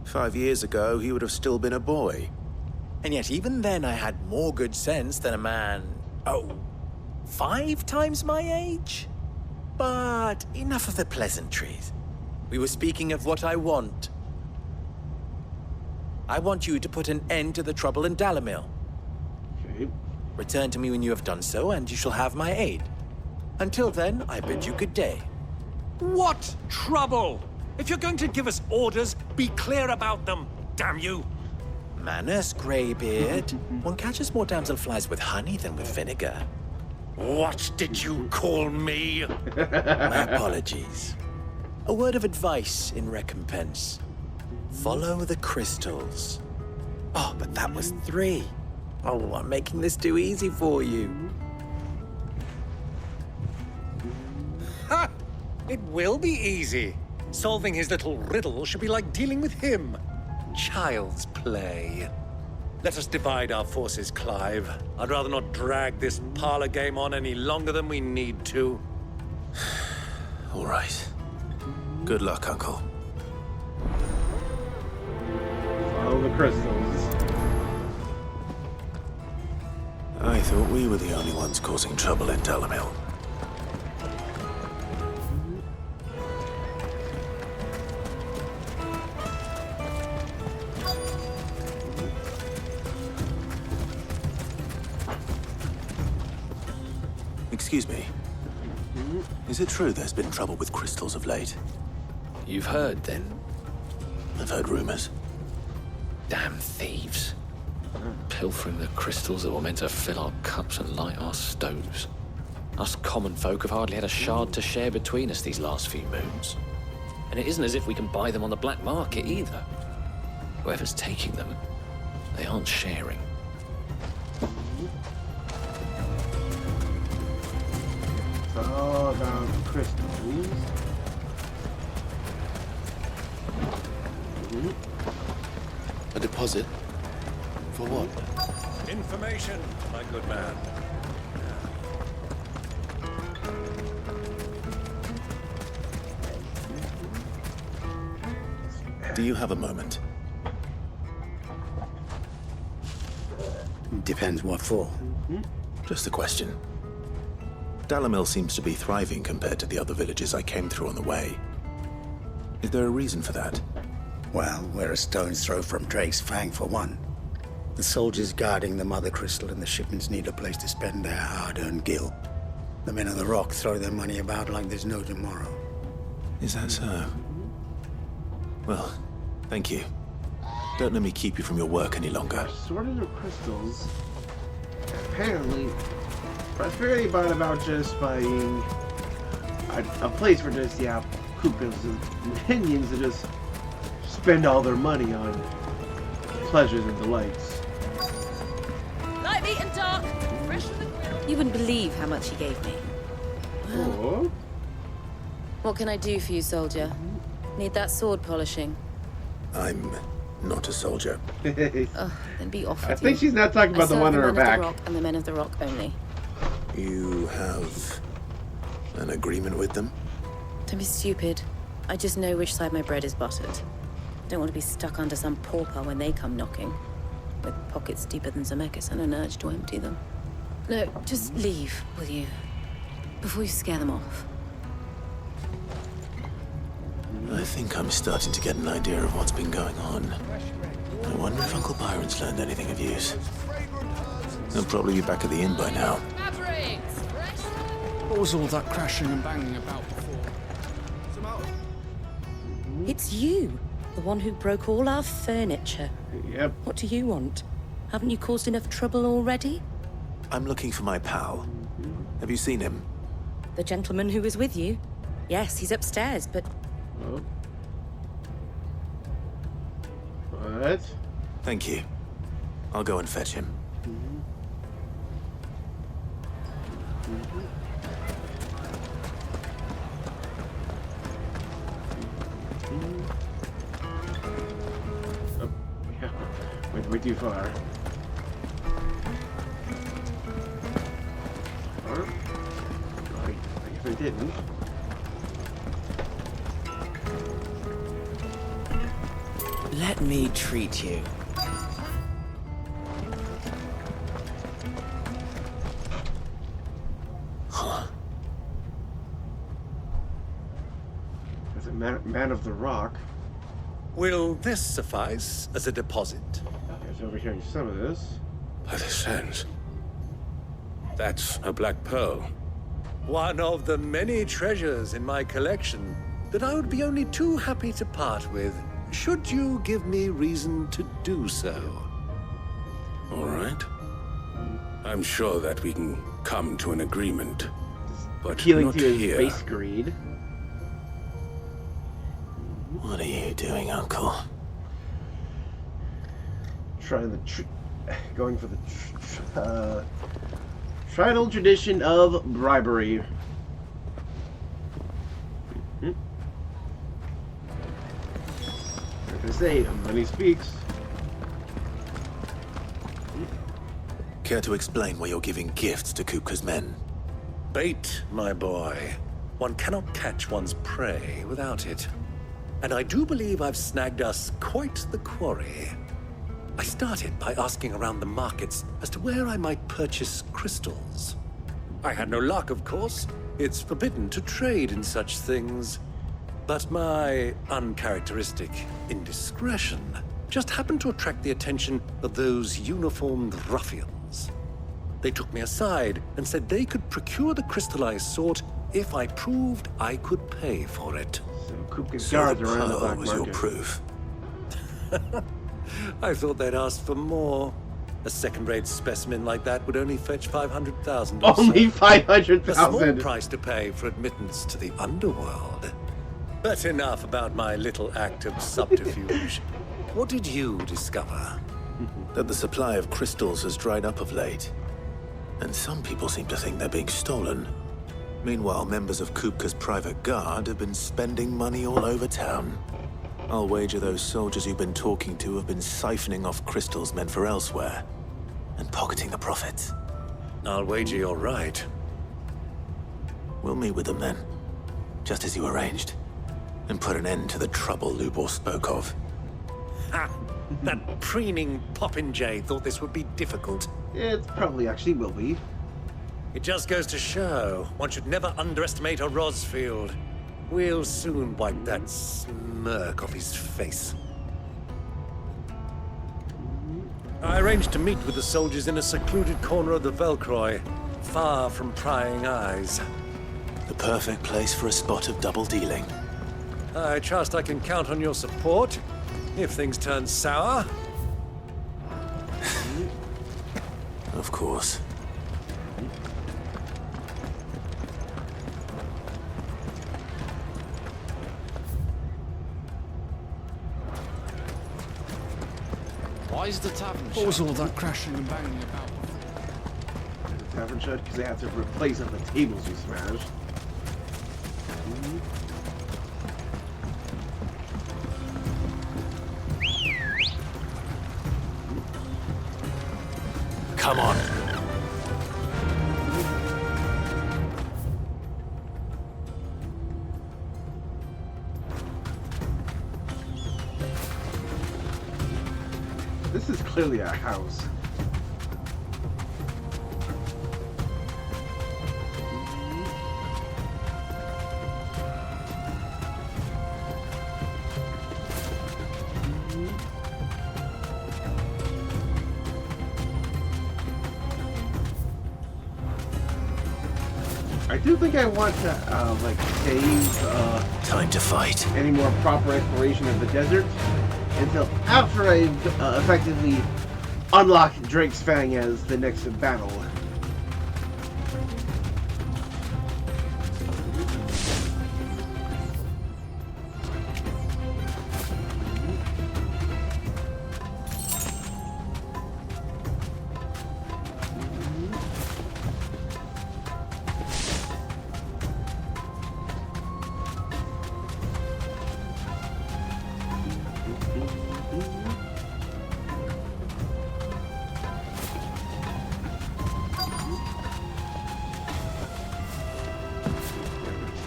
5 years ago, he would have still been a boy. And yet even then I had more good sense than a man, 5 times my age? But enough of the pleasantries. We were speaking of what I want. I want you to put an end to the trouble in Dhalmekia. Okay. Return to me when you have done so, and you shall have my aid. Until then, I bid you good day. What trouble? If you're going to give us orders, be clear about them, damn you! Manners, Greybeard. One catches more damselflies with honey than with vinegar. What did you call me? My apologies. A word of advice in recompense. Follow the crystals. Oh, but that was 3. Oh, I'm making this too easy for you. Ha! It will be easy. Solving his little riddle should be like dealing with him. Child's play. Let us divide our forces, Clive. I'd rather not drag this parlor game on any longer than we need to. All right. Good luck, Uncle. Follow the crystals. I thought we were the only ones causing trouble in Dhalmekia. Excuse me. Is it true there's been trouble with crystals of late? You've heard, then? I've heard rumors. Damn thieves. Pilfering the crystals that were meant to fill our cups and light our stoves. Us common folk have hardly had a shard to share between us these last few moons. And it isn't as if we can buy them on the black market either. Whoever's taking them, they aren't sharing. It's all about crystals. A deposit? For what? Information, my good man. Do you have a moment? Depends what for. Just a question. Dhalmekia seems to be thriving compared to the other villages I came through on the way. Is there a reason for that? Well, we're a stone's throw from Drake's Fang, for one. The soldiers guarding the Mother Crystal and the shipments need a place to spend their hard-earned gil. The men of the Rock throw their money about like there's no tomorrow. Is that so? Well, thank you. Don't let me keep you from your work any longer. Assorted of crystals. Apparently, prosperity brought about just buying a place for just, yeah, Kupkas and minions to just spend all their money on pleasures and delights. Light meat and dark, fresh from the grill. You wouldn't believe how much he gave me. Oh. What can I do for you, soldier? Need that sword polishing? I'm not a soldier. Then be off with I think she's not talking about the one on her back. The Rock and the men of the Rock only. You have an agreement with them? Don't be stupid. I just know which side my bread is buttered. Don't want to be stuck under some pauper when they come knocking. With pockets deeper than Dhalmekia and an urge to empty them. No, just leave, will you? Before you scare them off. I think I'm starting to get an idea of what's been going on. I wonder if Uncle Byron's learned anything of use. They'll probably be back at the inn by now. What was all that crashing and banging about before? It's you, the one who broke all our furniture. Yep. What do you want? Haven't you caused enough trouble already? I'm looking for my pal. Have you seen him? The gentleman who was with you? Yes, he's upstairs, but... Oh. What? Thank you. I'll go and fetch him. Oh, yeah. Went too far. Or, I guess I didn't. Let me treat you. Huh. As a man of the Rock. Will this suffice as a deposit? I was overhearing some of this. By the sands. That's a black pearl. One of the many treasures in my collection that I would be only too happy to part with, should you give me reason to do so. All right. I'm sure that we can come to an agreement, but Appealing not to his here. base greed. What are you doing, Uncle? Going for the tribal tradition of bribery. Like I say, money speaks. Care to explain why you're giving gifts to Kupka's men? Bait, my boy. One cannot catch one's prey without it. And I do believe I've snagged us quite the quarry. I started by asking around the markets as to where I might purchase crystals. I had no luck, of course. It's forbidden to trade in such things. But my uncharacteristic indiscretion just happened to attract the attention of those uniformed ruffians. They took me aside and said they could procure the crystal I sought if I proved I could pay for it. So the pearl was your proof. I thought they'd asked for more. A second-rate specimen like that would only fetch 500,000 or so. Only 500,000. A small price to pay for admittance to the underworld. But enough about my little act of subterfuge. What did you discover? That the supply of crystals has dried up of late. And some people seem to think they're being stolen. Meanwhile, members of Kupka's private guard have been spending money all over town. I'll wager those soldiers you've been talking to have been siphoning off crystals meant for elsewhere, and pocketing the profits. I'll wager you're right. We'll meet with them then, just as you arranged, and put an end to the trouble Lubor spoke of. Ha! That preening popinjay thought this would be difficult. It probably actually will be. It just goes to show, one should never underestimate a Rosfield. We'll soon wipe that smirk off his face. I arranged to meet with the soldiers in a secluded corner of the Velcroy, far from prying eyes. The perfect place for a spot of double dealing. I trust I can count on your support, if things turn sour. Of course. Why is the tavern What was all that crashing and banging about? The tavern shut because they had to replace all the tables we smashed. Come on. This is clearly a house. I do think I want to, like, save, Time to fight. Any more proper exploration of the desert until after I've effectively unlocked Drake's Fang as the next battle.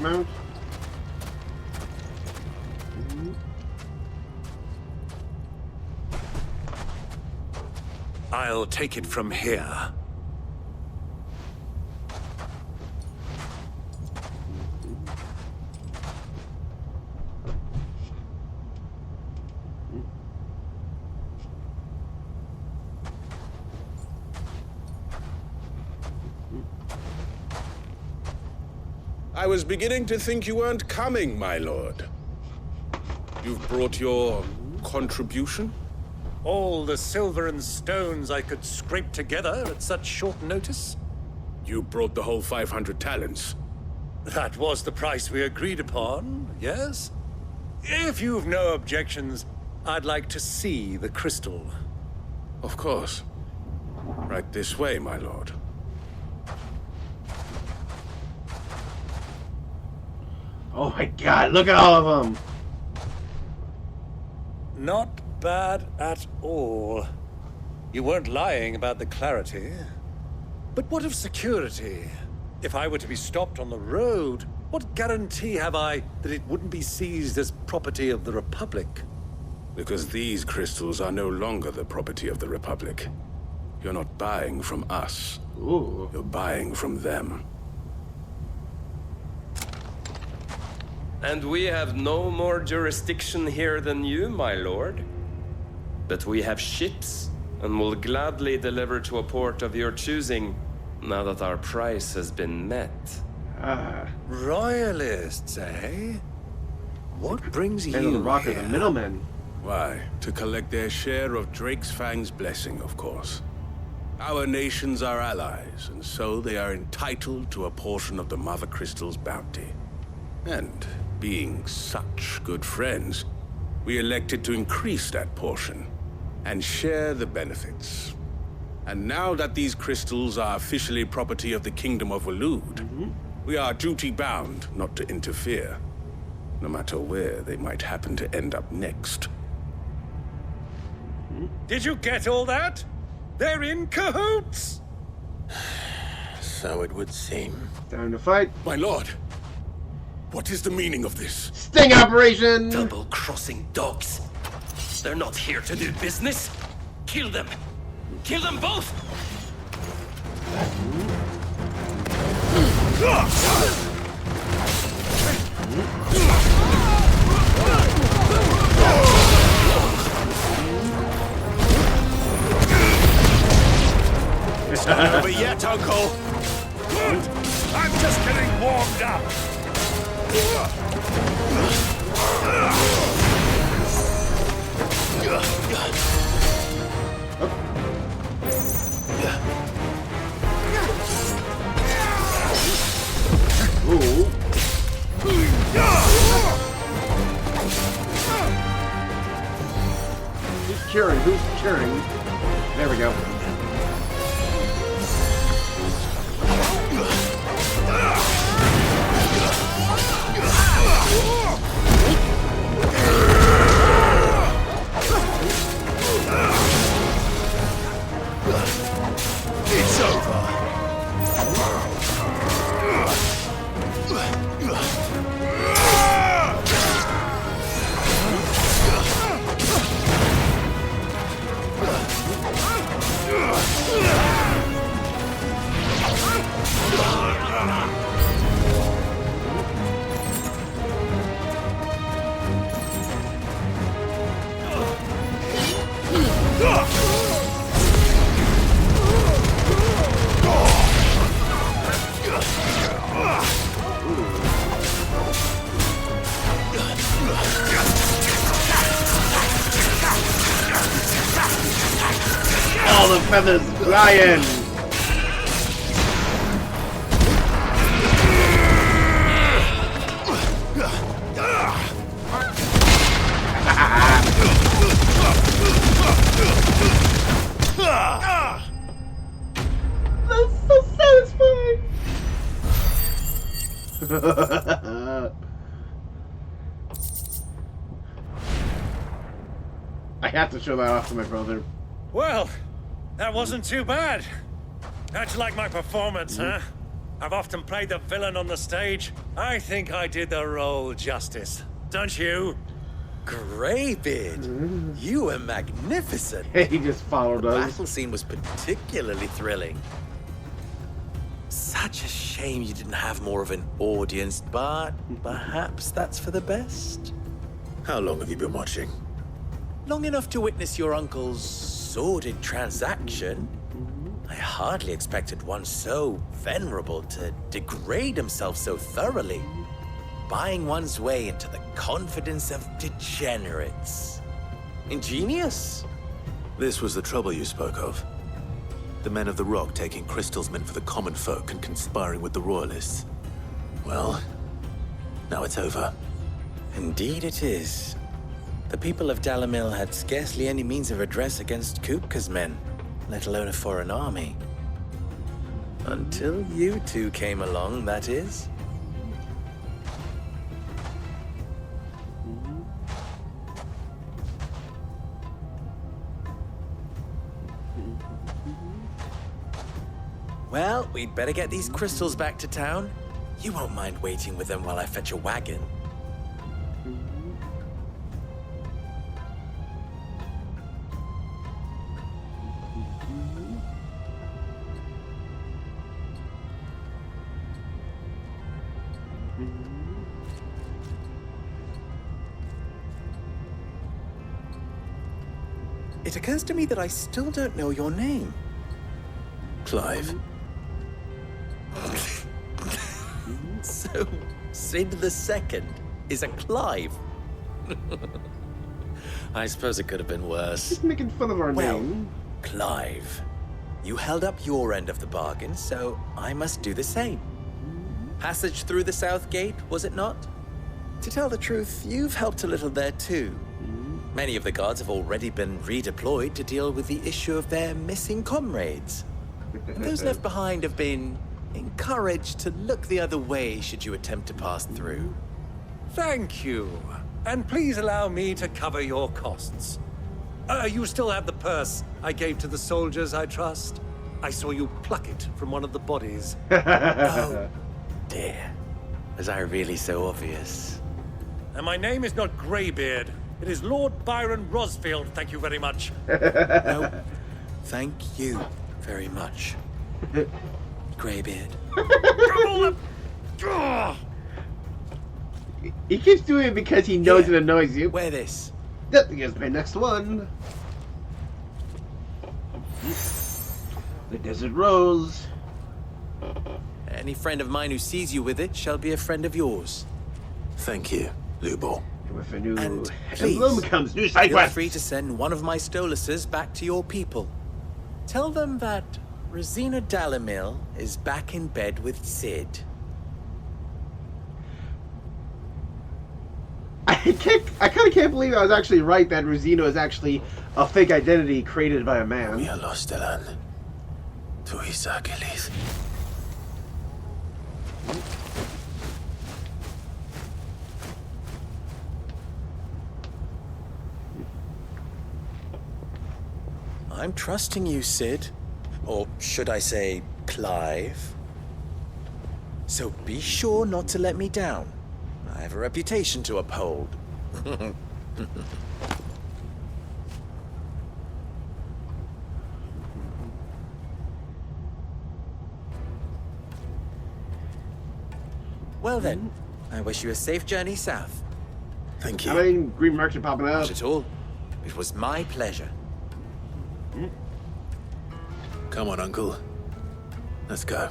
Mount. I'll take it from here. I was beginning to think you weren't coming, my lord. You've brought your contribution? All the silver and stones I could scrape together at such short notice? You brought the whole 500 talents. That was the price we agreed upon, yes? If you've no objections, I'd like to see the crystal. Of course. Right this way, my lord. Oh my god, look at all of them! Not bad at all. You weren't lying about the clarity. But what of security? If I were to be stopped on the road, what guarantee have I that it wouldn't be seized as property of the Republic? Because these crystals are no longer the property of the Republic. You're not buying from us. Ooh. You're buying from them. And we have no more jurisdiction here than you, my lord. But we have ships, and will gladly deliver to a port of your choosing, now that our price has been met. Royalists, eh? What brings Men you on the rock are here? the middlemen. Why? To collect their share of Drake's Fang's blessing, of course. Our nations are allies, and so they are entitled to a portion of the Mother Crystal's bounty. And being such good friends, we elected to increase that portion and share the benefits. And now that these crystals are officially property of the Kingdom of Waloed, We are duty-bound not to interfere, no matter where they might happen to end up next. Did you get all that? They're in cahoots! So it would seem. Time to fight. My lord, what is the meaning of this? Sting operation! Double-crossing dogs. They're not here to do business. Kill them. Kill them both! It's not over yet, Uncle. Good! I'm just getting warmed up. Ooh. Who's curing? Who's curing? There we go. It's over. All the feathers flying! That's so satisfying! I have to show that off to my brother. Well, that wasn't too bad. How'd you like my performance, huh? I've often played the villain on the stage. I think I did the role justice. Don't you? Greybeard, you were magnificent. He just followed the us. battle scene was particularly thrilling. Such a shame you didn't have more of an audience, but perhaps that's for the best. How long have you been watching? Long enough to witness your uncle's sordid transaction. I hardly expected one so venerable to degrade himself so thoroughly. Buying one's way into the confidence of degenerates. Ingenious. This was the trouble you spoke of. The men of the Rock taking crystals meant for the common folk and conspiring with the Royalists. Well, now it's over. Indeed it is. The people of Dhalmekia had scarcely any means of redress against Kupka's men, let alone a foreign army. Until you two came along, that is. Well, we'd better get these crystals back to town. You won't mind waiting with them while I fetch a wagon. It occurs to me that I still don't know your name. Clive. So, Sid the Second is a Clive. I suppose it could have been worse. He's making fun of our name. Clive, you held up your end of the bargain, so I must do the same. Passage through the South Gate, was it not? To tell the truth, you've helped a little there too. Many of the guards have already been redeployed to deal with the issue of their missing comrades. And those left behind have been encouraged to look the other way should you attempt to pass through. Thank you. And please allow me to cover your costs. You still have the purse I gave to the soldiers, I trust? I saw you pluck it from one of the bodies. Oh, dear. Was I really so obvious? And my name is not Greybeard. It is Lord Byron Rosfield, thank you very much. No, thank you very much, Greybeard. He keeps doing it because he knows it annoys you. Wear this. That is my next one. The Desert Rose. Any friend of mine who sees you with it shall be a friend of yours. Thank you, Lubor. With a new And please, emblem comes new side feel quests. free to send one of my Stoluses back to your people. Tell them that Rosina Dhalmekia is back in bed with Sid. I kind of can't believe I was actually right that Rosina is actually a fake identity created by a man. We are lost, Elan. To Isakilis. I'm trusting you, Sid. Or should I say, Clive? So be sure not to let me down. I have a reputation to uphold. Well then, I wish you a safe journey south. Thank you. I mean, Green Merchant popping up. Not at all. It was my pleasure. Come on, Uncle. Let's go.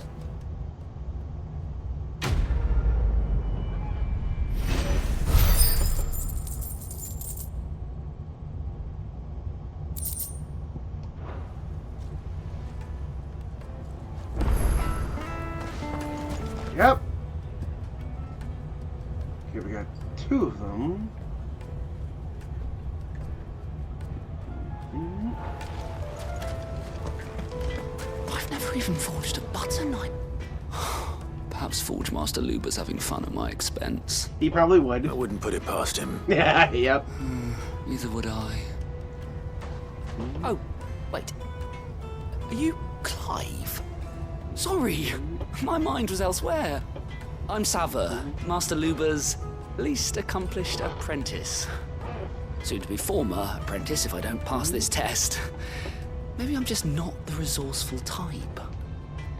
Yep. Okay, we got two of them. I've never even forged a butter knife. Perhaps Forge Master Luber's having fun at my expense. He probably would. I wouldn't put it past him. Yeah, yep. Neither would I. Oh, wait. Are you Clive? Sorry, my mind was elsewhere. I'm Sava, Master Luber's least accomplished apprentice. Soon to be former apprentice if I don't pass this test. Maybe I'm just not the resourceful type.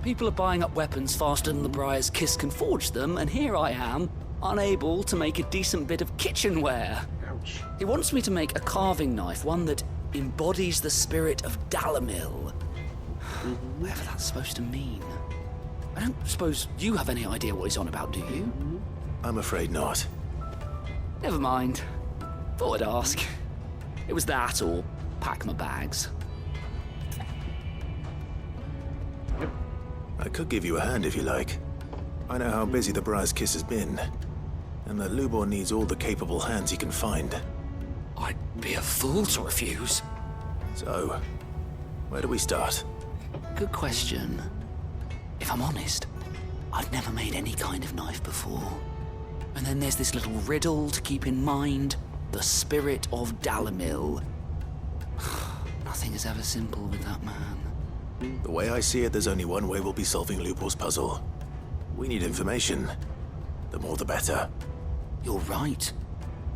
People are buying up weapons faster than the Briar's Kiss can forge them, and here I am, unable to make a decent bit of kitchenware. Ouch. He wants me to make a carving knife, one that embodies the spirit of Dhalmekia. Whatever that's supposed to mean. I don't suppose you have any idea what he's on about, do you? I'm afraid not. Never mind. Thought I'd ask. It was that or pack my bags. I could give you a hand if you like. I know how busy the Briar's Kiss has been, and that Lubor needs all the capable hands he can find. I'd be a fool to refuse. So, where do we start? Good question. If I'm honest, I've never made any kind of knife before. And then there's this little riddle to keep in mind. The spirit of Dhalmekia. Nothing is ever simple with that man. The way I see it, there's only one way we'll be solving Lubor's puzzle. We need information. The more the better. You're right.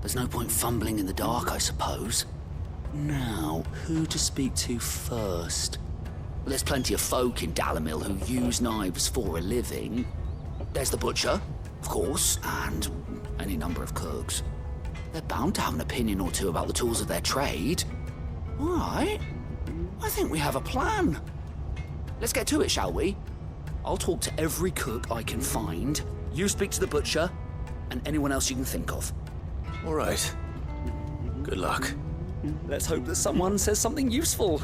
There's no point fumbling in the dark, I suppose. Now, who to speak to first? Well, there's plenty of folk in Dhalmekia who use knives for a living. There's the butcher, of course, and any number of cooks. They're bound to have an opinion or two about the tools of their trade. All right. I think we have a plan. Let's get to it, shall we? I'll talk to every cook I can find. You speak to the butcher, and anyone else you can think of. All right. Good luck. Let's hope that someone says something useful.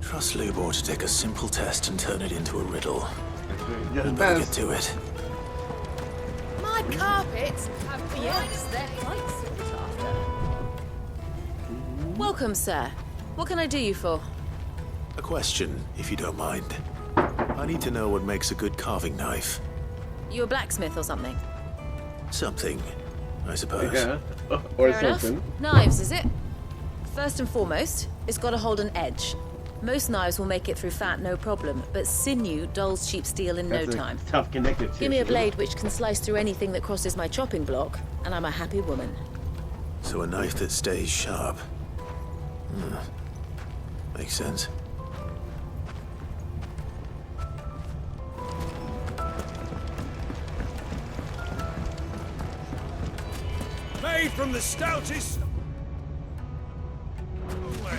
Trust Lubor to take a simple test and turn it into a riddle. Just Better best. get to it. My carpets have Yes, they're quite sought after. Welcome, sir. What can I do you for? A question, if you don't mind. I need to know what makes a good carving knife. You a blacksmith or something? Something, I suppose. Yeah. Or Fair enough. something. Knives, is it? First and foremost, it's got to hold an edge. Most knives will make it through fat, no problem, but sinew dulls cheap steel in That's no a time. tough connective tissue. Give me a blade which can slice through anything that crosses my chopping block, and I'm a happy woman. So a knife that stays sharp. Makes sense. Made from the stoutest. Won't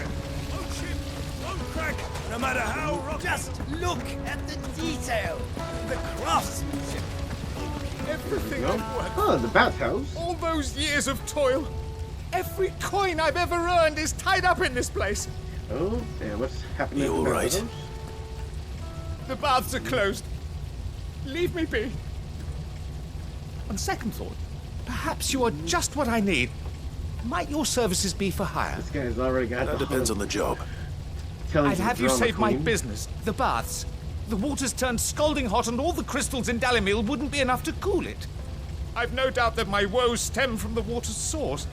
chip, won't crack, no matter how rough. Just look at the detail, the craftsmanship. Everything No? I've worked Oh, the bathhouse. all those years of toil. Every coin I've ever earned is tied up in this place. Oh, yeah, what's happening? You at the all right? bathhouse? The baths are closed. Leave me be. On second thought, perhaps you are just what I need. Might your services be for hire? This guy's already got That the depends on the job. telling I'd the have you drama save my queen. business, the baths. The water's turned scalding hot and all the crystals in Dhalmekia wouldn't be enough to cool it. I've no doubt that my woes stem from the water's source.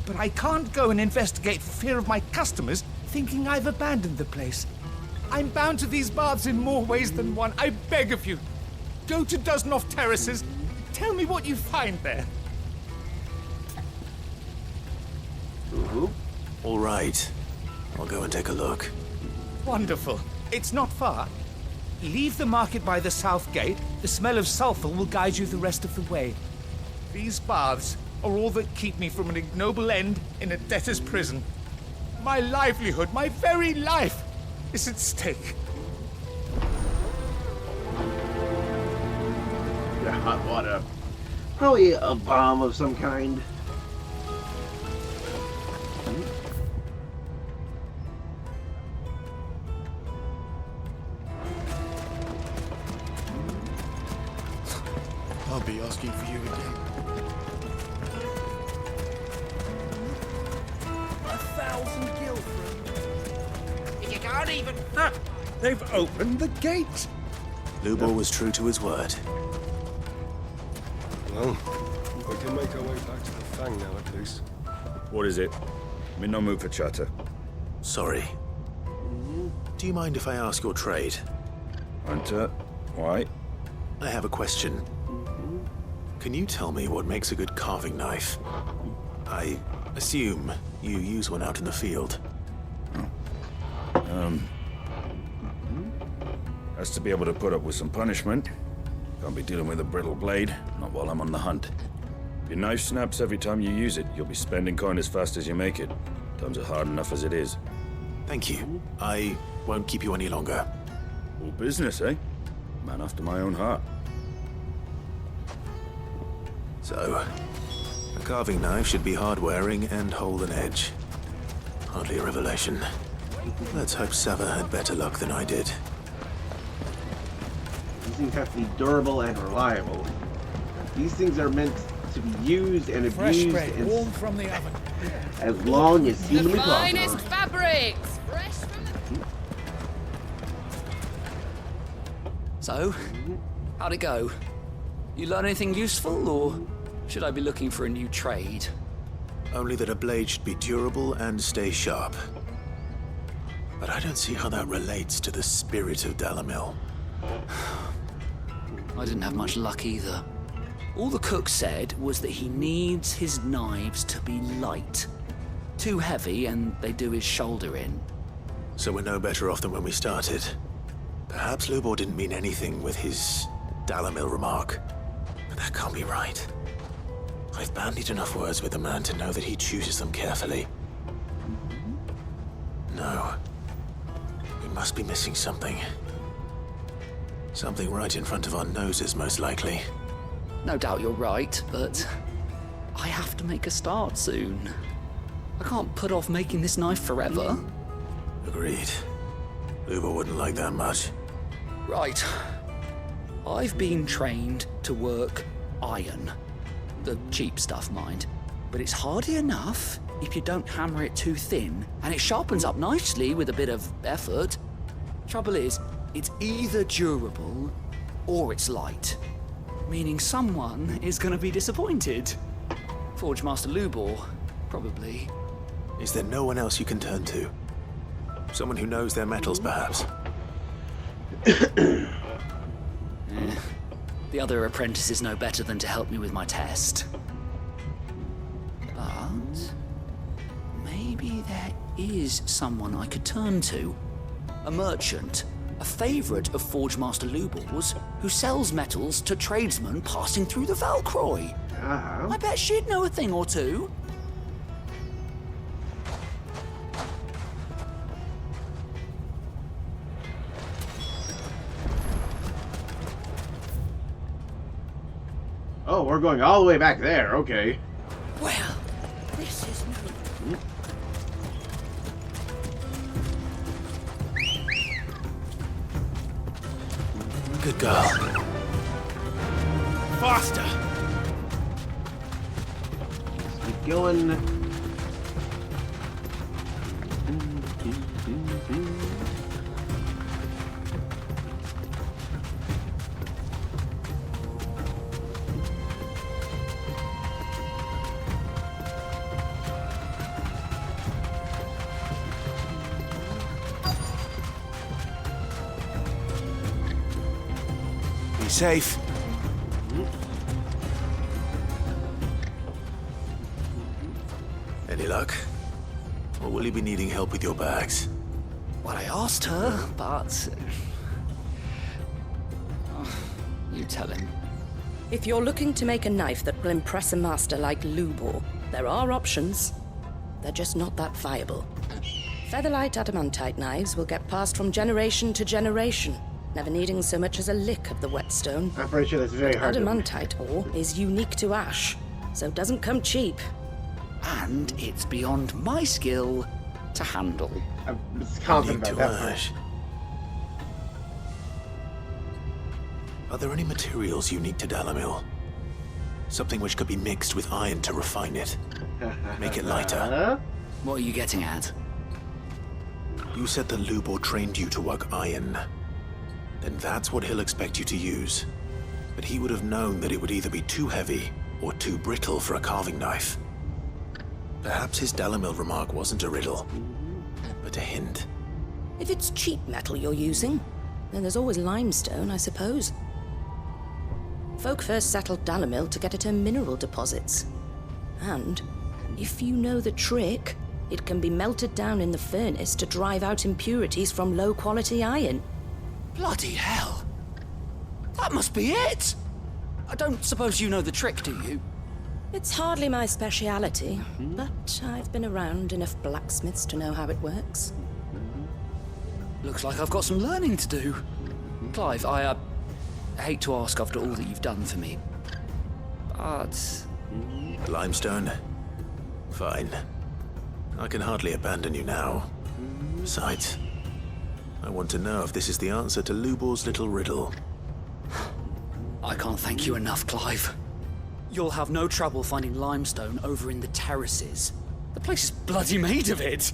But I can't go and investigate for fear of my customers thinking I've abandoned the place. I'm bound to these baths in more ways than one. I beg of you. Go to Dusnoff Terraces. Tell me what you find there. All right. I'll go and take a look. Wonderful. It's not far. Leave the market by the south gate. The smell of sulfur will guide you the rest of the way. These baths are all that keep me from an ignoble end in a debtor's prison. My livelihood, my very life, is at stake. The hot water. Probably a bomb of some kind. I'll be asking for you again. 1,000 gil for you can't even. They've opened the gate. Lubor was true to his word. Well, we can make our way back to the Fang now, at least. What is it? I'm in no mood for chatter. Sorry. Do you mind if I ask your trade? Hunter, why? I have a question. Can you tell me what makes a good carving knife? I assume you use one out in the field. Has to be able to put up with some punishment. Can't be dealing with a brittle blade, not while I'm on the hunt. If your knife snaps every time you use it, you'll be spending coin as fast as you make it. Times are hard enough as it is. Thank you. I won't keep you any longer. All business, eh? Man after my own heart. So, a carving knife should be hard-wearing and hold an edge. Hardly a revelation. Let's hope Sava had better luck than I did. These things have to be durable and reliable. These things are meant to be used and Fresh abused bread, and warm from the oven. as long as humanly Finest possible. fabrics, fresh from the... So, how'd it go? You learn anything useful, or should I be looking for a new trade? Only that a blade should be durable and stay sharp. But I don't see how that relates to the spirit of Dhalmekia. I didn't have much luck either. All the cook said was that he needs his knives to be light. Too heavy and they do his shoulder in. So we're no better off than when we started. Perhaps Lubor didn't mean anything with his Dhalmekia remark. But that can't be right. I've bandied enough words with the man to know that he chooses them carefully. No. We must be missing something. Something right in front of our noses, most likely. No doubt you're right, but I have to make a start soon. I can't put off making this knife forever. Agreed. Lubor wouldn't like that much. Right. I've been trained to work iron. The cheap stuff, mind. But it's hardy enough if you don't hammer it too thin, and it sharpens up nicely with a bit of effort. Trouble is, it's either durable or it's light, meaning someone is going to be disappointed. Forge Master Lubor, probably. Is there no one else you can turn to? Someone who knows their metals, perhaps? The other apprentices know better than to help me with my test. But maybe there is someone I could turn to. A merchant, a favourite of Forge Master Lubor's, who sells metals to tradesmen passing through the Valcroy. I bet she'd know a thing or two. Oh, we're going all the way back there. Okay. Well, this is no... Good girl. Faster! Keep going. Be safe. Any luck? Or will you be needing help with your bags? Well, I asked her, but... you tell him. If you're looking to make a knife that will impress a master like Lubor, there are options. They're just not that viable. Featherlight adamantite knives will get passed from generation to generation, never needing so much as a lick of the whetstone. I'm pretty sure that's very hard. Adamantite ore is unique to ash, so it doesn't come cheap. And it's beyond my skill to handle. I'm confident about that part. Are there any materials unique to Dalamil? Something which could be mixed with iron to refine it. Make it lighter. What are you getting at? You said that Lubor trained you to work iron. Then that's what he'll expect you to use. But he would have known that it would either be too heavy or too brittle for a carving knife. Perhaps his Dalamil remark wasn't a riddle, but a hint. If it's cheap metal you're using, then there's always limestone, I suppose. Folk first settled Dalamil to get at her mineral deposits. And, if you know the trick, it can be melted down in the furnace to drive out impurities from low-quality iron. Bloody hell! That must be it! I don't suppose you know the trick, do you? It's hardly my speciality, but I've been around enough blacksmiths to know how it works. Looks like I've got some learning to do. Clive, I hate to ask after all that you've done for me, but... The limestone? Fine. I can hardly abandon you now. Besides, I want to know if this is the answer to Lubor's little riddle. I can't thank you enough, Clive. You'll have no trouble finding limestone over in the terraces. The place is bloody made of it.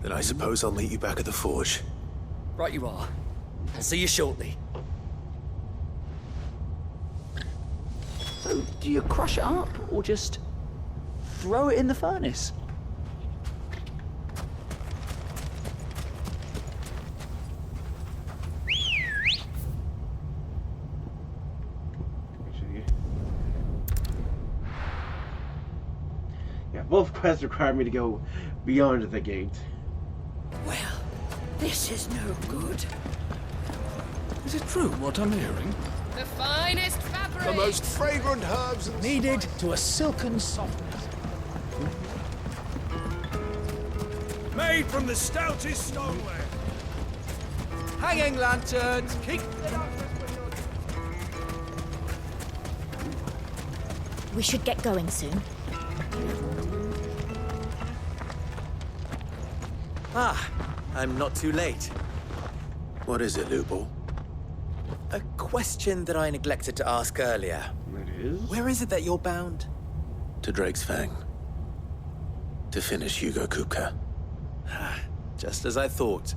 Then I suppose I'll meet you back at the forge. Right you are. I'll see you shortly. So, do you crush it up, or just throw it in the furnace? Yeah, both quests require me to go beyond the gate. Well, this is no good. Is it true what I'm hearing? The finest fabric! The most fragrant herbs Needed to a silken softness. Made from the stoutest stoneware. Hanging lanterns, keep... We should get going soon. Ah, I'm not too late. What is it, Lubor? A question that I neglected to ask earlier. Where is it that you're bound? To Drake's Fang. To finish Hugo Kupka. Just as I thought.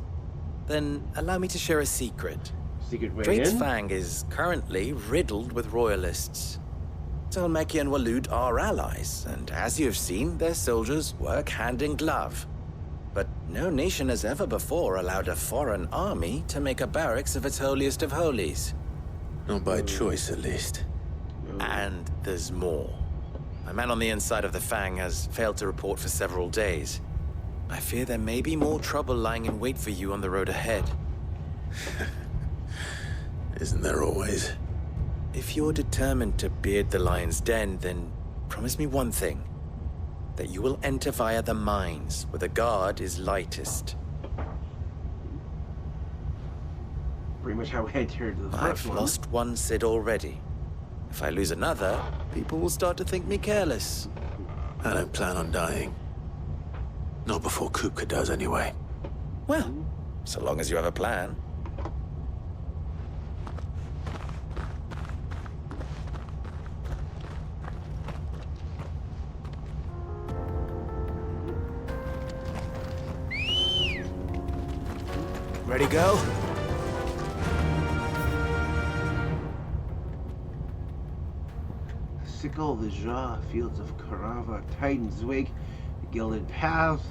Then allow me to share a secret. Secret way Drake's in? Fang is currently riddled with royalists. Dhalmekia and Waloed are allies, and as you have seen, their soldiers work hand in glove. But no nation has ever before allowed a foreign army to make a barracks of its holiest of holies. Not by choice, at least. And there's more. A man on the inside of the Fang has failed to report for several days. I fear there may be more trouble lying in wait for you on the road ahead. Isn't there always? If you're determined to beard the lion's den, then promise me one thing. That you will enter via the mines, where the guard is lightest. Pretty much how we entered the I've first one. lost one Cid already. If I lose another, people will start to think me careless. I don't plan on dying. Not before Kupka does, anyway. Well, so long as you have a plan. Ready, go? Sickle, the Jaw, Fields of Carava, Titan's Wake, the Gilded Path,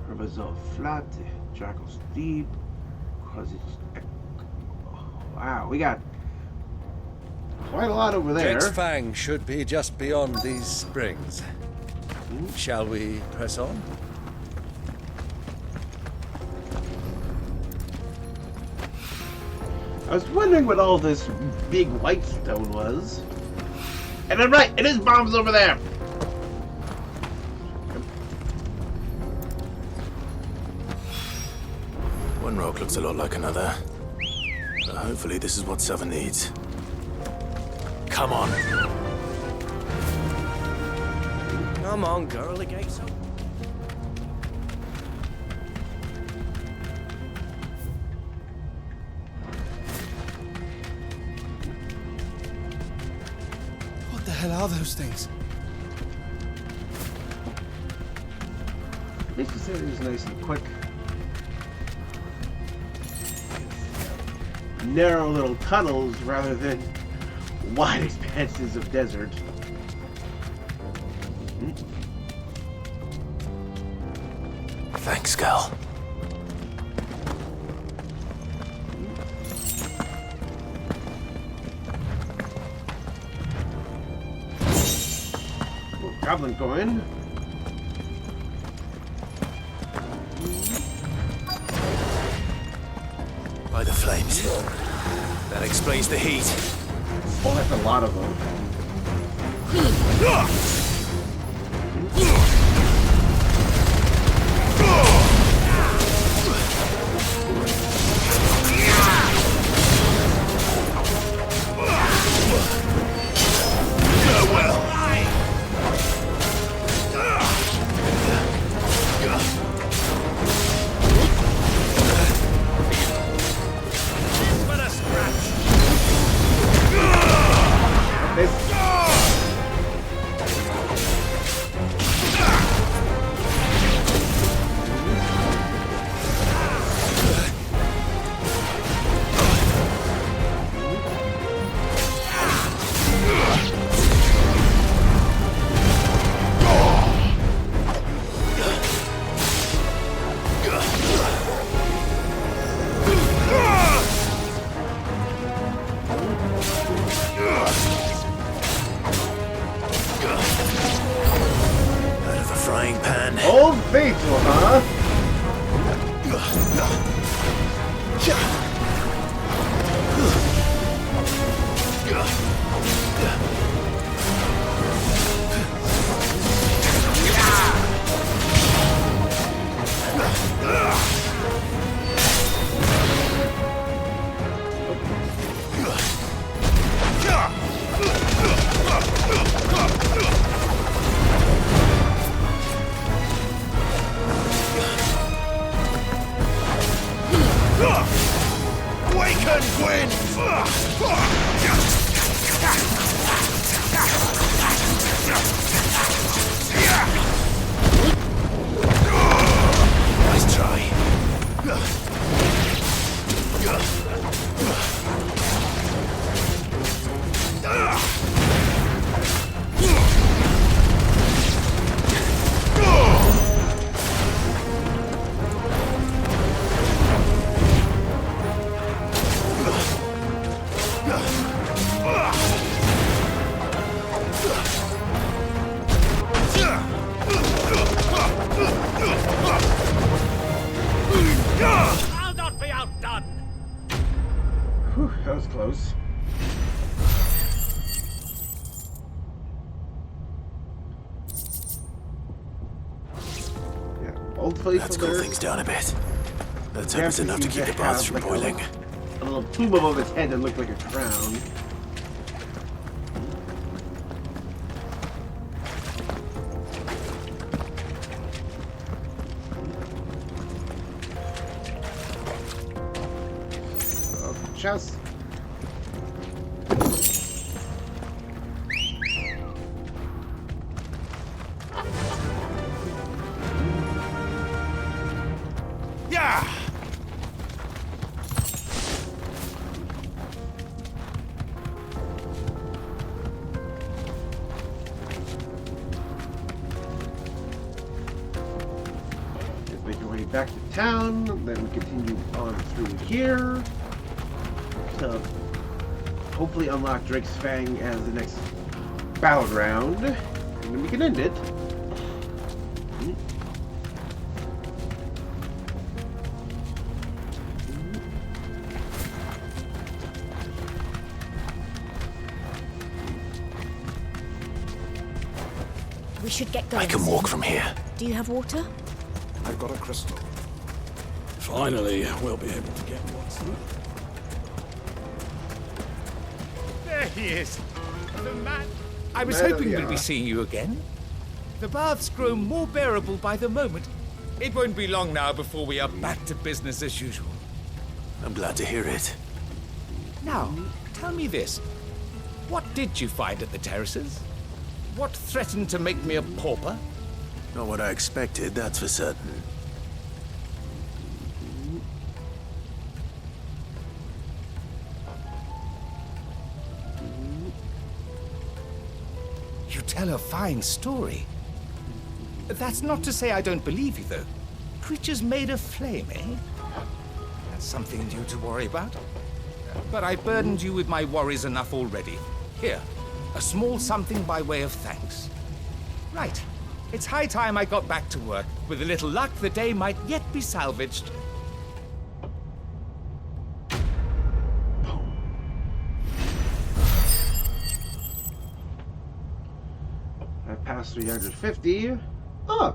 Herbazol Flat, Jackal's Deep, wow, we got quite a lot over there. Drake's Fang should be just beyond these springs. Shall we press on? I was wondering what all this big white stone was. And I'm right, it is bombs over there! One rock looks a lot like another. But hopefully this is what Southern needs. Come on. Come on, girl, the gate's open. What the hell are those things? At least the city is nice and quick. Narrow little tunnels rather than wide expanses of desert. Thanks, Gal. Goblin coin. By the flames. That explains the heat. Oh, that's a lot of them. Old faithful, huh? Awaken, Gwyn! close. Yeah, old place. Let's cool things down a bit. Let's hope it's enough to keep the baths from boiling. A little plume above its head that looked like a crown. Chest. Yeah. Let's make our way back to town. Then we continue on through here. To hopefully unlock Drake's Fang as the next battleground, and then we can end it. We should get going. I can walk from here. Do you have water? I've got a crystal. Finally, we'll be able to get what's There he is. The man. I was hoping we'd be seeing you again. The baths grow more bearable by the moment. It won't be long now before we are back to business as usual. I'm glad to hear it. Now, tell me this. What did you find at the terraces? What threatened to make me a pauper? Not what I expected, that's for certain. You tell a fine story. That's not to say I don't believe you, though. Creatures made of flame, eh? That's something new to worry about. But I've burdened you with my worries enough already. Here, a small something by way of thanks. Right. It's high time I got back to work. With a little luck, the day might yet be salvaged. I passed 350. Oh!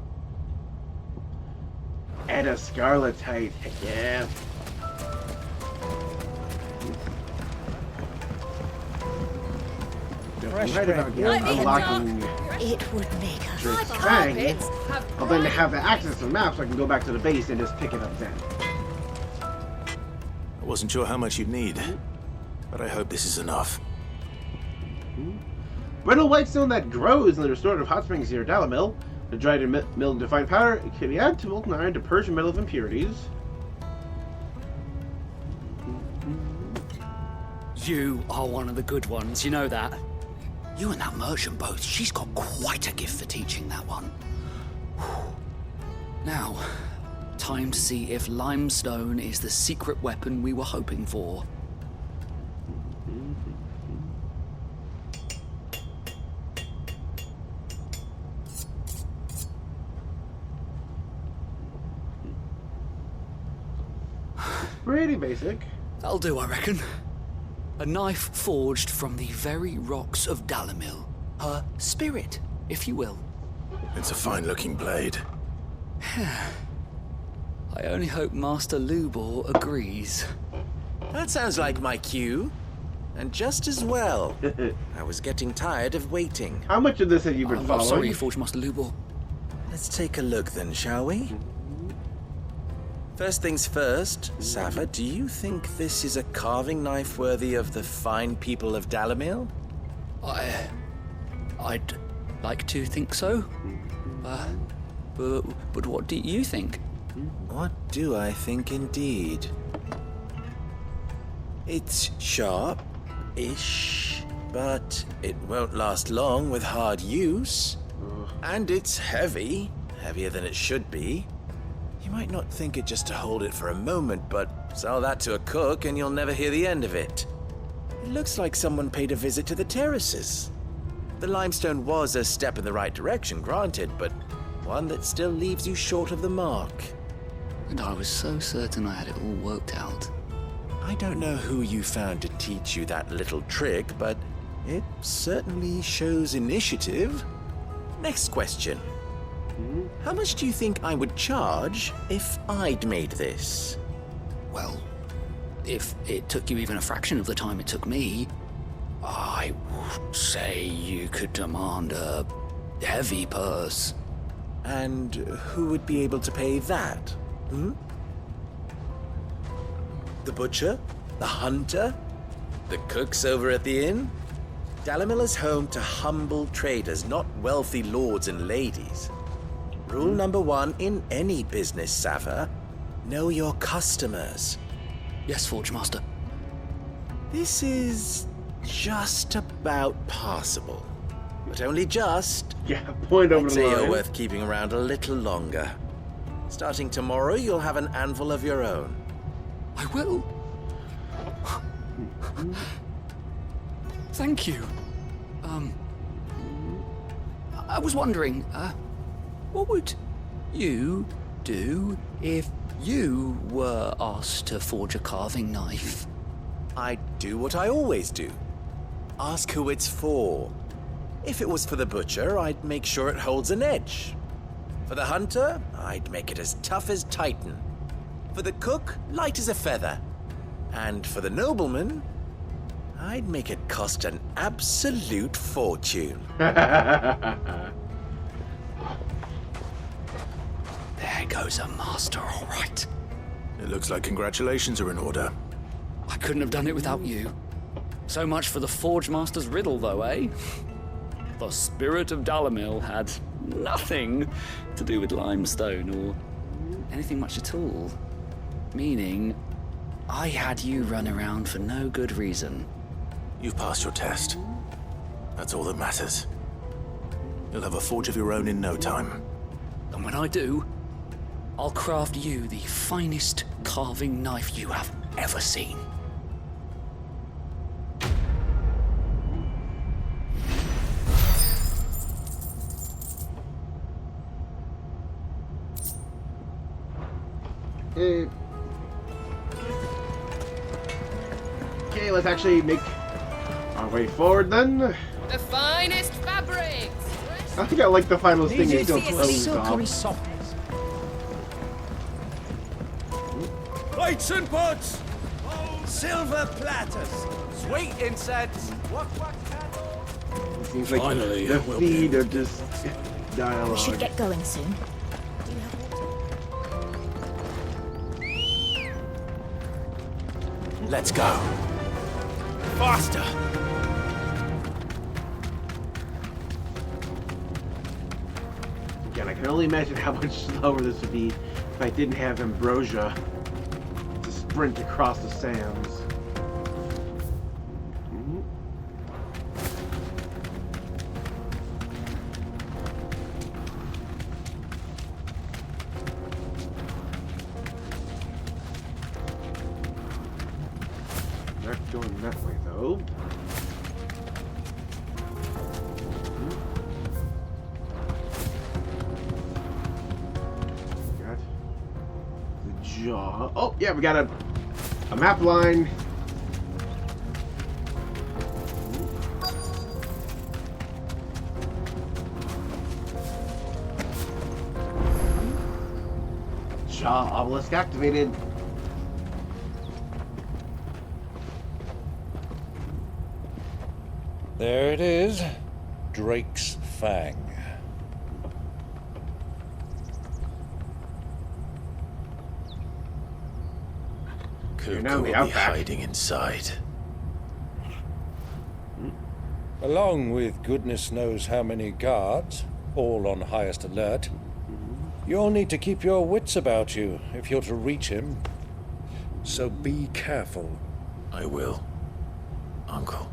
And a Scarletite. Heck yeah. Right about unlocking It would make a Drake's Fang. I'll then have the access to the map so I can go back to the base and just pick it up then. I wasn't sure how much you'd need, but I hope this is enough. Brittle whitestone that grows in the restorative hot springs near Dhalmekia. The dried and milled into fine powder, it can be added to molten iron to purge the metal of impurities. You are one of the good ones, you know that. You and that merchant both, she's got quite a gift for teaching that one. Now, time to see if limestone is the secret weapon we were hoping for. Pretty basic. That'll do, I reckon. A knife forged from the very rocks of Dhalmekia. Her spirit, if you will. It's a fine-looking blade. I only hope Master Lubor agrees. That sounds like my cue. And just as well. I was getting tired of waiting. How much of this have you been I'm following? sorry, Forge Master Lubor. Let's take a look then, shall we? First things first, Sava, do you think this is a carving knife worthy of the fine people of Dhalmekia? I'd like to think so. But what do you think? What do I think indeed? It's sharp-ish, but it won't last long with hard use. And it's heavy, heavier than it should be. You might not think it just to hold it for a moment, but sell that to a cook and you'll never hear the end of it. It looks like someone paid a visit to the terraces. The limestone was a step in the right direction, granted, but one that still leaves you short of the mark. And I was so certain I had it all worked out. I don't know who you found to teach you that little trick, but it certainly shows initiative. Next question. How much do you think I would charge if I'd made this? Well, if it took you even a fraction of the time it took me, I would say you could demand a heavy purse. And who would be able to pay that? The butcher? The hunter? The cooks over at the inn? Dalimil is home to humble traders, not wealthy lords and ladies. Rule number 1 in any business, Sava: know your customers. Yes, Forge Master. This is just about passable. But only just. Yeah, point over I'd the say line. you're worth keeping around a little longer. Starting tomorrow, you'll have an anvil of your own. I will. Thank you. I was wondering, what would you do if you were asked to forge a carving knife? I'd do what I always do. Ask who it's for. If it was for the butcher, I'd make sure it holds an edge. For the hunter, I'd make it as tough as Titan. For the cook, light as a feather. And for the nobleman, I'd make it cost an absolute fortune. There goes a master, all right. It looks like congratulations are in order. I couldn't have done it without you. So much for the Forge Master's riddle, though, eh? The spirit of Dalimil had nothing to do with limestone or anything much at all. Meaning, I had you run around for no good reason. You've passed your test. That's all that matters. You'll have a forge of your own in no time. And when I do, I'll craft you the finest carving knife you have ever seen. Okay, let's actually make our way forward then. The finest fabrics! I think I like the final thing is Silkery closed off. softness. Plates and pots! Silver platters! Sweet incense! It seems like Finally, the we'll feed of just dialogue. We should get going soon. Let's go. Faster! Again, I can only imagine how much slower this would be if I didn't have Ambrosia to sprint across the sands. Not going that way though. Got the jaw. Oh yeah, we got a map line. Jaw obelisk activated. There it is. Drake's Fang. Kupka will be hiding inside. Along with goodness knows how many guards, all on highest alert. You'll need to keep your wits about you if you're to reach him. So be careful. I will, Uncle.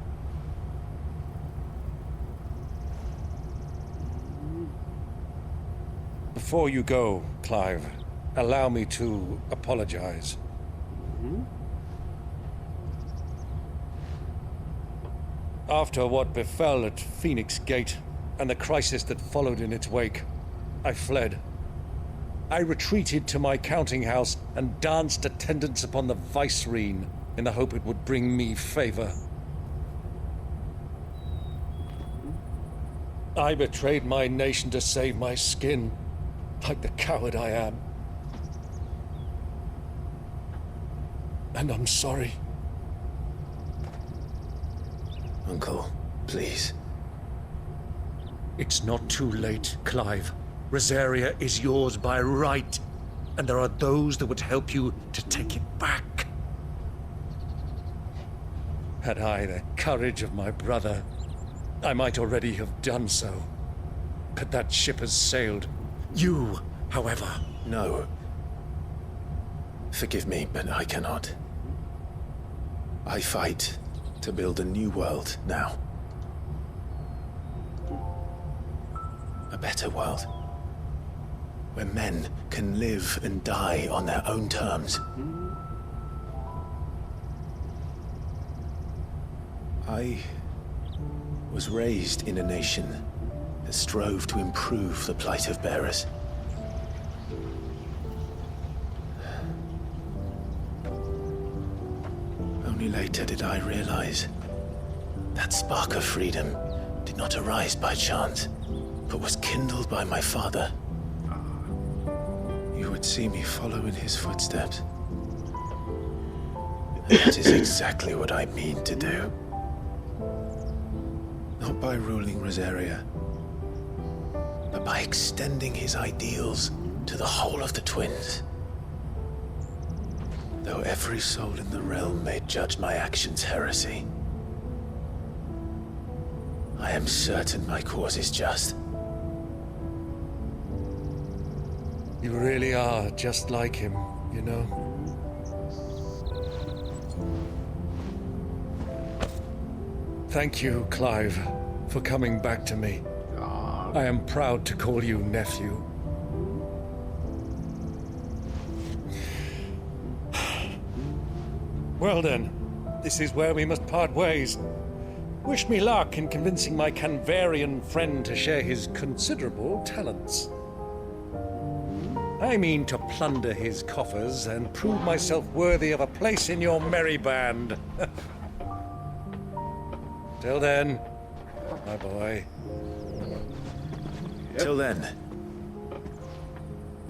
Before you go, Clive, allow me to apologize. After what befell at Phoenix Gate and the crisis that followed in its wake, I fled. I retreated to my counting house and danced attendance upon the vicereine, in the hope it would bring me favor. I betrayed my nation to save my skin, like the coward I am. And I'm sorry. Uncle, please. It's not too late, Clive. Rosaria is yours by right, and there are those that would help you to take it back. Had I the courage of my brother, I might already have done so. But that ship has sailed. You, however... No. Forgive me, but I cannot. I fight to build a new world now. A better world. Where men can live and die on their own terms. I was raised in a nation that strove to improve the plight of bearers. Only later did I realize that spark of freedom did not arise by chance, but was kindled by my father. You would see me follow in his footsteps. And that is exactly what I mean to do. Not by ruling Rosaria, but by extending his ideals to the whole of the twins. Though every soul in the realm may judge my actions heresy, I am certain my cause is just. You really are just like him, you know? Thank you, Clive, for coming back to me. I am proud to call you nephew. Well then, this is where we must part ways. Wish me luck in convincing my Canvarian friend to share his considerable talents. I mean to plunder his coffers and prove myself worthy of a place in your merry band. Till then, my boy. Till then.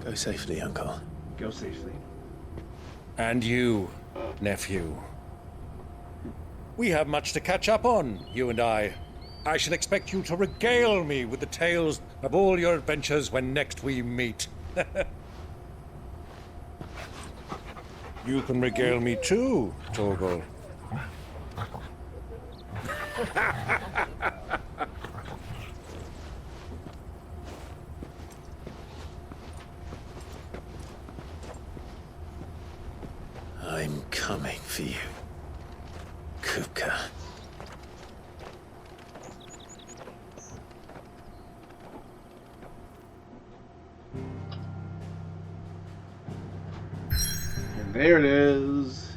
Go safely, Uncle. Go safely. And you, nephew. We have much to catch up on, you and I. I shall expect you to regale me with the tales of all your adventures when next we meet. You can regale me too, Torgal. I'm coming for you, Kupka. And there it is.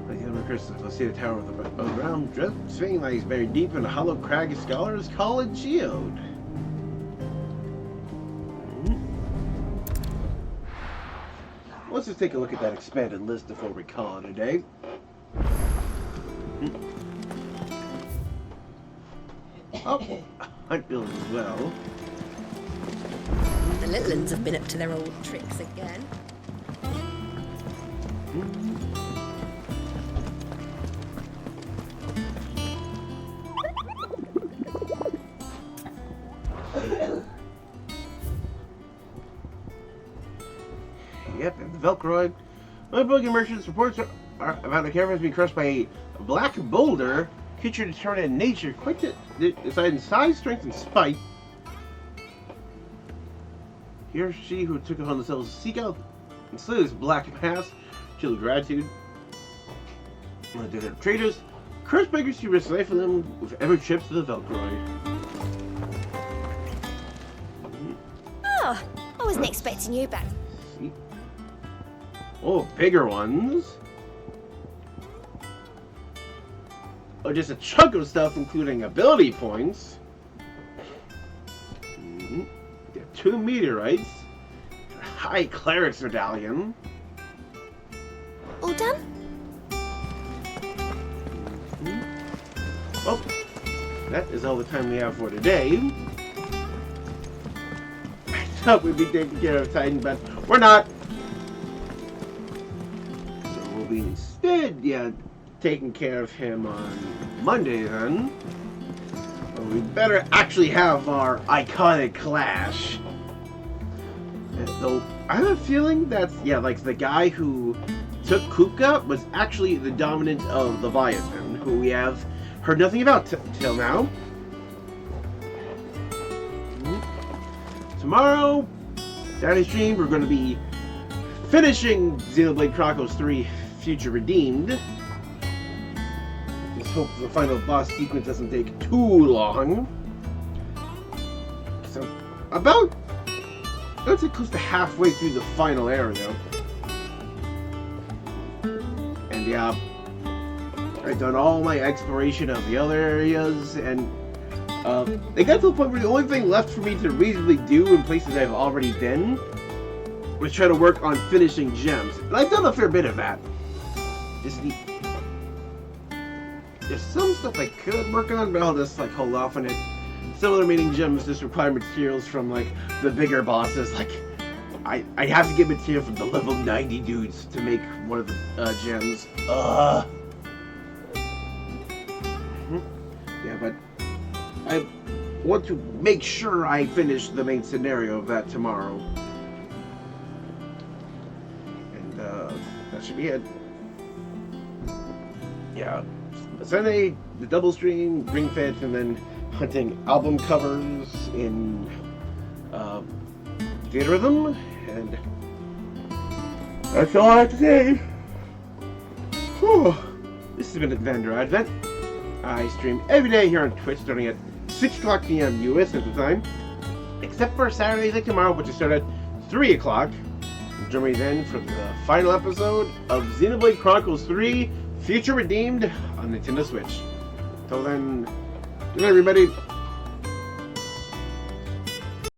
Like the crystals, let's see the tower of the round drip swing lies buried deep in a hollow crag of scholars call a geode. Let's just take a look at that expanded list before we call it a day. Oh, hunt build as well. The little ones have been up to their old tricks again. Yep, and the Velcroid. My boogie merchants reports are about the caravans being crushed by a black boulder, creature determined in nature, quite decided in size, strength, and spite. He or she who took it upon themselves to seek out and slay this black mass, show gratitude. Different traders, curse beggars who risk life for them with every trip to the Velcroid. Oh, I wasn't expecting you back. Oh, bigger ones. Oh, just a chunk of stuff, including ability points. There are 2 meteorites, High Cleric's Medallion. All done? Well, that is all the time we have for today. I thought we'd be taking care of Titan, but we're not. So we'll be instead, taking care of him on Monday then. Well, we better actually have our iconic clash. Though I have a feeling that's, like the guy who took Kupka was actually the dominant of Leviathan, who we have heard nothing about till now. Tomorrow, Saturday stream, we're going to be finishing Xenoblade Chronicles 3 Future Redeemed. Just hope the final boss sequence doesn't take too long. So, about, I would say close to halfway through the final area. And yeah, I've done all my exploration of the other areas, and it got to the point where the only thing left for me to reasonably do in places I've already been was try to work on finishing gems. And I've done a fair bit of that. There's some stuff I could work on, but I'll just hold off on it. Some of the remaining gems just require materials from the bigger bosses. I have to get material from the level 90 dudes to make one of the gems. Yeah, but I want to make sure I finish the main scenario of that tomorrow. And that should be it. Yeah. Sunday, the double stream, Ring Fit, and then hunting album covers in Theater Rhythm, and that's all I have to say. Whew. This has been Adventure Advent. I stream every day here on Twitch starting at 6 o'clock p.m. US Central Time, except for Saturdays like tomorrow, which will start at 3 o'clock. Join me then for the final episode of Xenoblade Chronicles 3 Future Redeemed on Nintendo Switch. Till then, good night everybody.